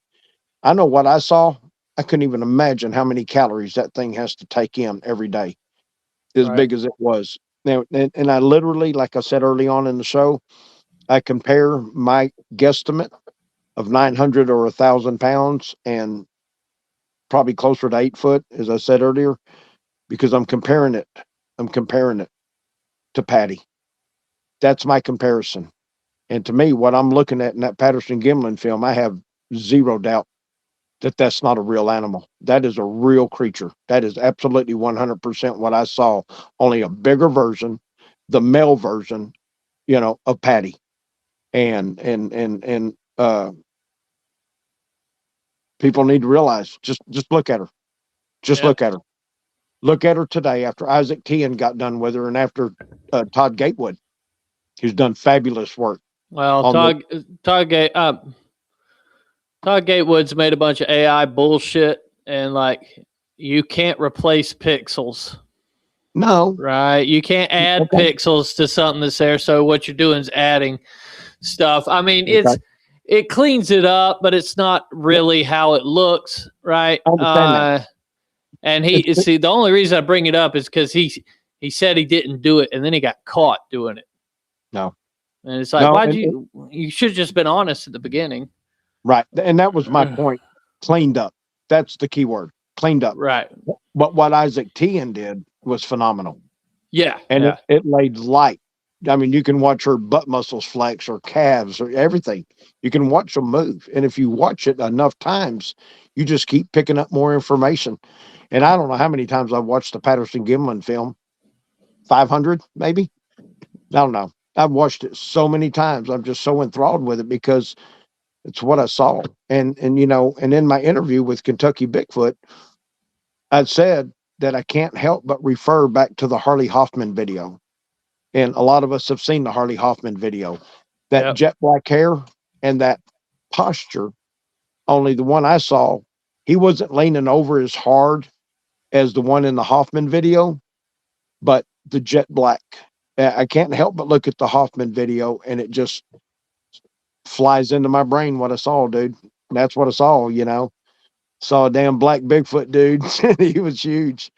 Speaker 5: I know what I saw. I couldn't even imagine how many calories that thing has to take in every day, as
Speaker 1: Right.
Speaker 5: big as it was. Now, and I literally, like I said early on in the show, I compare my guesstimate of 900 or 1,000 pounds and probably closer to 8 foot, as I said earlier, because I'm comparing it. I'm comparing it to Patty. That's my comparison. And to me, what I'm looking at in that Patterson Gimlin film, I have zero doubt that that's not a real animal. That is a real creature. That is absolutely 100% what I saw, only a bigger version, the male version, of Patty. And people need to realize, just look at her. Just
Speaker 1: Yeah.
Speaker 5: look at her. Look at her today after Isaac Tian got done with her and after Todd Gatewood, who's done fabulous work.
Speaker 1: Well,
Speaker 5: on
Speaker 1: Todd Gatewood's made a bunch of AI bullshit, and like you can't replace pixels,
Speaker 5: No,
Speaker 1: right? You can't add
Speaker 5: Okay.
Speaker 1: pixels to something that's there. So what you're doing is adding stuff. I mean, it cleans it up, but it's not really how it looks, right?
Speaker 5: I understand that.
Speaker 1: And
Speaker 5: It's-
Speaker 1: see, the only reason I bring it up is because he said he didn't do it, and then he got caught doing it.
Speaker 5: No.
Speaker 1: And it's like,
Speaker 5: No,
Speaker 1: why'd
Speaker 5: and
Speaker 1: you should have just been honest at the beginning.
Speaker 5: Right. And that was my point. Cleaned up. That's the key word. Cleaned up.
Speaker 1: Right.
Speaker 5: But what Isaac Tian did was phenomenal.
Speaker 1: Yeah.
Speaker 5: And
Speaker 1: yeah.
Speaker 5: it laid light. I mean, you can watch her butt muscles flex or calves or everything. You can watch them move. And if you watch it enough times, you just keep picking up more information. And I don't know how many times I've watched the Patterson Gimlin film. 500, maybe? I don't know. I've watched it so many times. I'm just so enthralled with it because it's what I saw. And in my interview with Kentucky Bigfoot, I said that I can't help but refer back to the Harley Hoffman video. And a lot of us have seen the Harley Hoffman video. That
Speaker 1: Yep.
Speaker 5: jet black hair and that posture, only the one I saw, he wasn't leaning over as hard as the one in the Hoffman video, but the jet black. I can't help but look at the Hoffman video and it just flies into my brain what I saw, dude. That's what I saw. Saw a damn black Bigfoot dude. He was huge.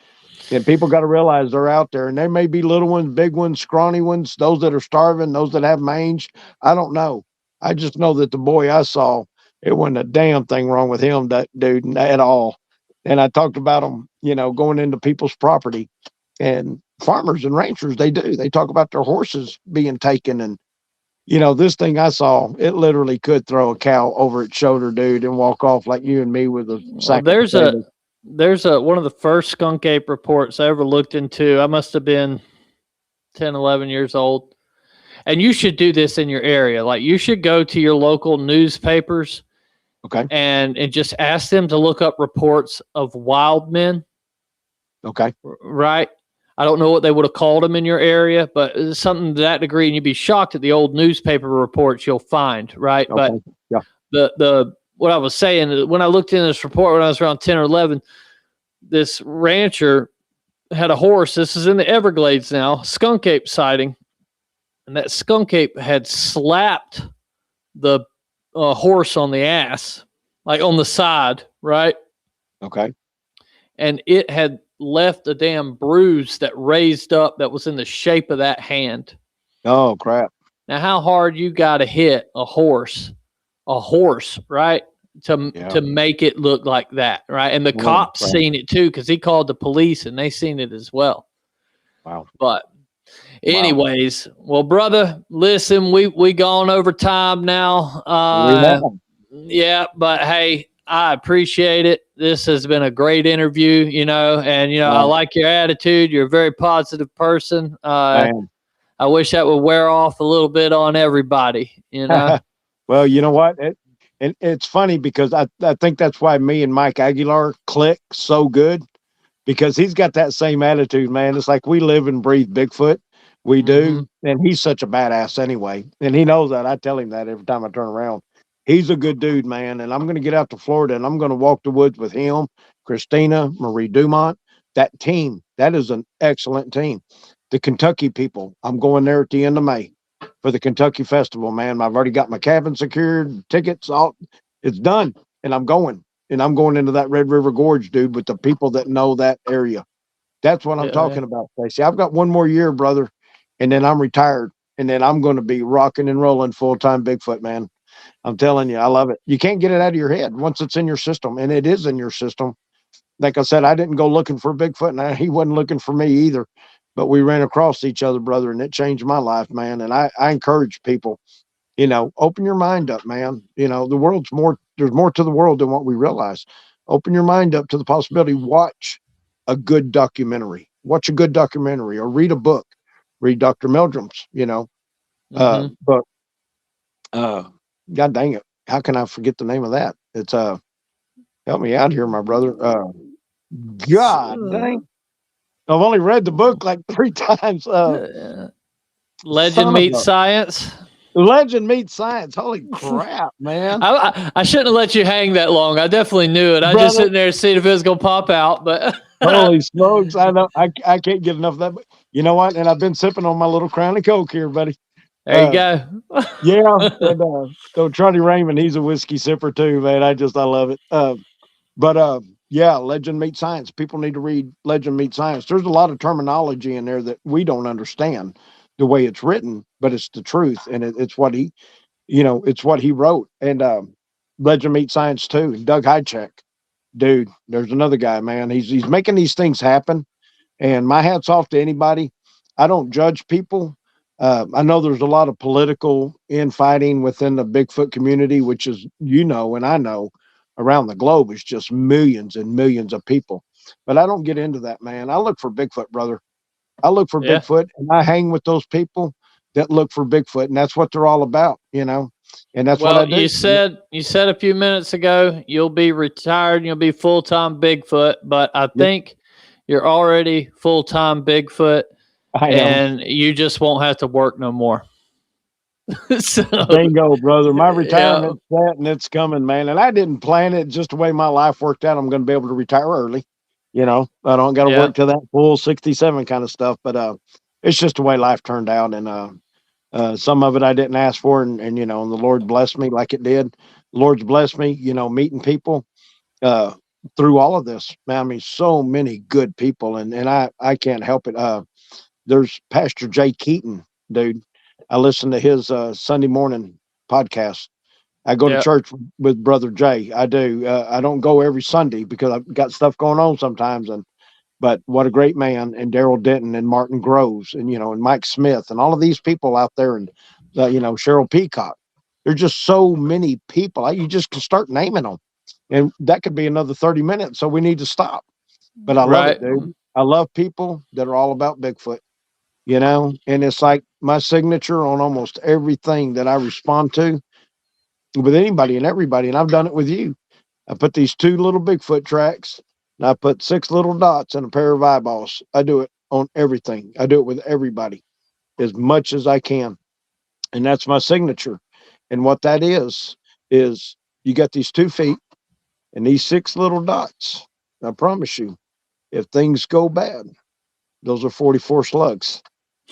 Speaker 5: And people got to realize they're out there, and there may be little ones, big ones, scrawny ones, those that are starving, those that have mange. I don't know. I just know that the boy I saw, it wasn't a damn thing wrong with him, that dude, at all. And I talked about him, going into people's property, and farmers and ranchers, they do. They talk about their horses being taken. And this thing I saw, it literally could throw a cow over its shoulder, dude, and walk off like you and me with a sack of potatoes.
Speaker 1: There's one of the first skunk ape reports I ever looked into. I must have been 10, 11 years old. And you should do this in your area. Like you should go to your local newspapers,
Speaker 5: Okay.
Speaker 1: and just ask them to look up reports of wild men.
Speaker 5: Okay.
Speaker 1: Right. I don't know what they would have called them in your area, but something to that degree, and you'd be shocked at the old newspaper reports you'll find. Right.
Speaker 5: Okay.
Speaker 1: But
Speaker 5: yeah.
Speaker 1: What I was saying, when I looked in this report when I was around 10 or 11, this rancher had a horse. This is in the Everglades now, skunk ape sighting. And that skunk ape had slapped the horse on the ass, like on the side, right?
Speaker 5: Okay.
Speaker 1: And it had left a damn bruise that raised up that was in the shape of that hand.
Speaker 5: Oh, crap.
Speaker 1: Now, how hard you got to hit a horse, right? To make it look like that, right? And the cops seen it too, because he called the police and they seen it as well.
Speaker 5: Wow.
Speaker 1: But anyways, well, brother, listen, we gone over time now. Yeah, but hey, I appreciate it. This has been a great interview, and I like your attitude. You're a very positive person.
Speaker 5: I am.
Speaker 1: I wish that would wear off a little bit on everybody,
Speaker 5: Well, you know what? It's funny because I think that's why me and Mike Aguilar click so good, because he's got that same attitude, man. It's like we live and breathe Bigfoot. We do. And he's such a badass anyway. And he knows that. I tell him that every time I turn around. He's a good dude, man. And I'm going to get out to Florida and I'm going to walk the woods with him, Christina, Marie Dumont, that team. That is an excellent team. the Kentucky people. I'm going there at the end of May for the Kentucky Festival, man. I've already got my cabin secured, tickets, all it's done, and I'm going. And I'm going into that Red River Gorge, dude, with the people that know that area. That's what I'm talking about, Stacey. I've got one more year, brother, and then I'm retired, and then I'm going to be rocking and rolling full-time Bigfoot, man. I'm telling you, I love it. You can't get it out of your head once it's in your system, and it is in your system. Like I said, I didn't go looking for Bigfoot, and he wasn't looking for me either. But we ran across each other, brother, and it changed my life, man. And I encourage people, open your mind up, man. The world's more, there's more to the world than what we realize. Open your mind up to the possibility. Watch a good documentary. Watch a good documentary or read a book. Read Dr. Meldrum's, but God dang it. How can I forget the name of that? It's help me out here, my brother. God dang. I've only read the book like 3 times.
Speaker 1: Legend meets science.
Speaker 5: Legend meets science. Holy crap, man.
Speaker 1: I shouldn't have let you hang that long. I definitely knew it. I just sitting there to see if it was going to pop out, but
Speaker 5: holy smokes. I know. I can't get enough of that. But you know what? And I've been sipping on my little Crown of Coke here, buddy.
Speaker 1: There you go.
Speaker 5: Yeah. And so Charlie Raymond, he's a whiskey sipper too, man. I love it. But yeah, Legend Meets Science. People need to read Legend Meets Science. There's a lot of terminology in there that we don't understand the way it's written, but it's the truth, and it's what he, it's what he wrote. And Legend Meets Science too. Doug Hychek, dude. There's another guy, man. He's making these things happen, and my hat's off to anybody. I don't judge people. I know there's a lot of political infighting within the Bigfoot community, which is, and I know around the globe is just millions and millions of people. But I don't get into that, man. I look for Bigfoot, brother. I look for Bigfoot, and I hang with those people that look for Bigfoot, and that's what they're all about, and that's what I do.
Speaker 1: You said a few minutes ago you'll be retired and you'll be full-time Bigfoot, but I think you're already full-time Bigfoot. And you just won't have to work no more.
Speaker 5: So, bingo, brother. My retirement's set and it's coming, man. And I didn't plan it. Just the way my life worked out, I'm going to be able to retire early. I don't got to work to that full 67 kind of stuff. But it's just the way life turned out. And some of it I didn't ask for. And the Lord blessed me like it did. The Lord's blessed me, meeting people through all of this. Man, I mean, so many good people. And I can't help it. There's Pastor Jay Keaton, dude. I listen to his Sunday morning podcast. I go to church with Brother Jay. I do. I don't go every Sunday because I've got stuff going on sometimes. But what a great man. And Daryl Denton and Martin Groves and, and Mike Smith and all of these people out there and, Cheryl Peacock. There's just so many people. You just can start naming them. And that could be another 30 minutes. So we need to stop. But I love it, dude. I love people that are all about Bigfoot. And it's like my signature on almost everything that I respond to with anybody and everybody. And I've done it with you. I put these 2 little Bigfoot tracks and I put 6 little dots and a pair of eyeballs. I do it on everything. I do it with everybody as much as I can. And that's my signature. And what that is you got these 2 feet and these 6 little dots. I promise you, if things go bad, those are 44 slugs.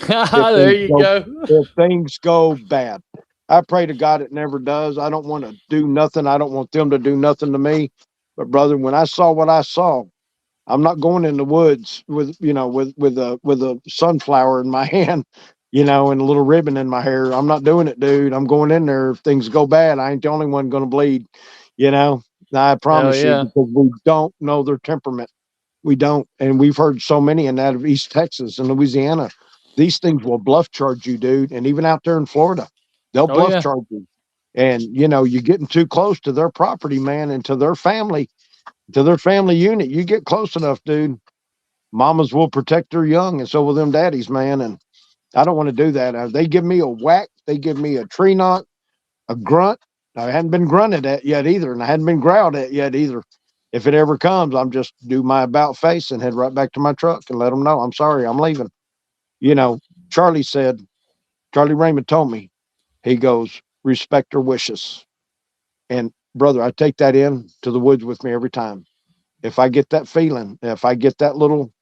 Speaker 1: There you go.
Speaker 5: If things go bad, I pray to God it never does. I don't want to do nothing. I don't want them to do nothing to me. But brother, when I saw what I saw, I'm not going in the woods with a sunflower in my hand, and a little ribbon in my hair. I'm not doing it, dude. I'm going in there. If things go bad, I ain't the only one going to bleed. I promise you, because we don't know their temperament. We don't. And we've heard so many in that of East Texas and Louisiana. These things will bluff charge you, dude. And even out there in Florida, they'll bluff charge you. And, you're getting too close to their property, man, and to their family unit. You get close enough, dude. Mamas will protect their young, and so will them daddies, man. And I don't want to do that. They give me a whack. They give me a tree knot, a grunt. I hadn't been grunted at yet either, and I hadn't been growled at yet either. If it ever comes, I'm just do my about face and head right back to my truck and let them know I'm sorry, I'm leaving. Charlie Raymond told me, he goes, respect their wishes. And brother, I take that in to the woods with me every time. If I get that feeling, if I get that little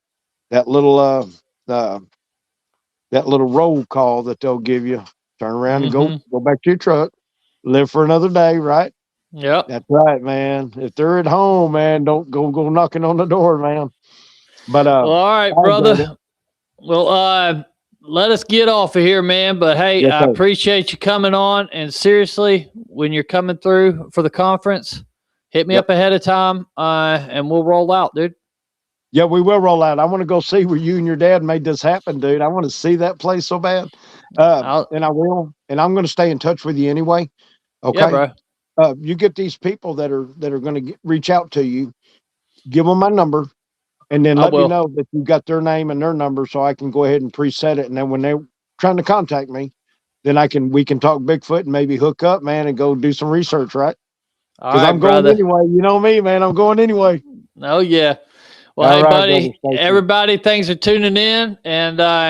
Speaker 5: that little roll call that they'll give you. Turn around and
Speaker 1: Mm-hmm.
Speaker 5: go back to your truck, live for another day, right?
Speaker 1: Yep.
Speaker 5: That's right, man. If they're at home, man, don't go knocking on the door, man. But
Speaker 1: Well, all right,
Speaker 5: I enjoyed it.
Speaker 1: brother. Well, let us get off of here, man. But hey,
Speaker 5: Yes,
Speaker 1: I
Speaker 5: sir.
Speaker 1: appreciate you coming on. And seriously, when you're coming through for the conference, hit me
Speaker 5: Yep.
Speaker 1: up ahead of time, and we'll roll out, dude.
Speaker 5: Yeah, we will roll out. I want to go see where you and your dad made this happen, dude. I want to see that place so bad. And I will. And I'm going to stay in touch with you anyway. Okay.
Speaker 1: Yeah, bro.
Speaker 5: You get these people that are going to reach out to you. Give them my number, and then
Speaker 1: I
Speaker 5: let me
Speaker 1: will.
Speaker 5: know that you got their name and their number, so I can go ahead and preset it. And then when they're trying to contact me, then we can talk Bigfoot and maybe hook up, man, and go do some research, right?
Speaker 1: All
Speaker 5: Because
Speaker 1: right,
Speaker 5: I'm going
Speaker 1: brother.
Speaker 5: anyway. You know me, man. I'm going anyway.
Speaker 1: Oh, yeah. Well,
Speaker 5: All
Speaker 1: hey,
Speaker 5: right,
Speaker 1: buddy,
Speaker 5: brother. Thank you.
Speaker 1: everybody, thanks for tuning in. And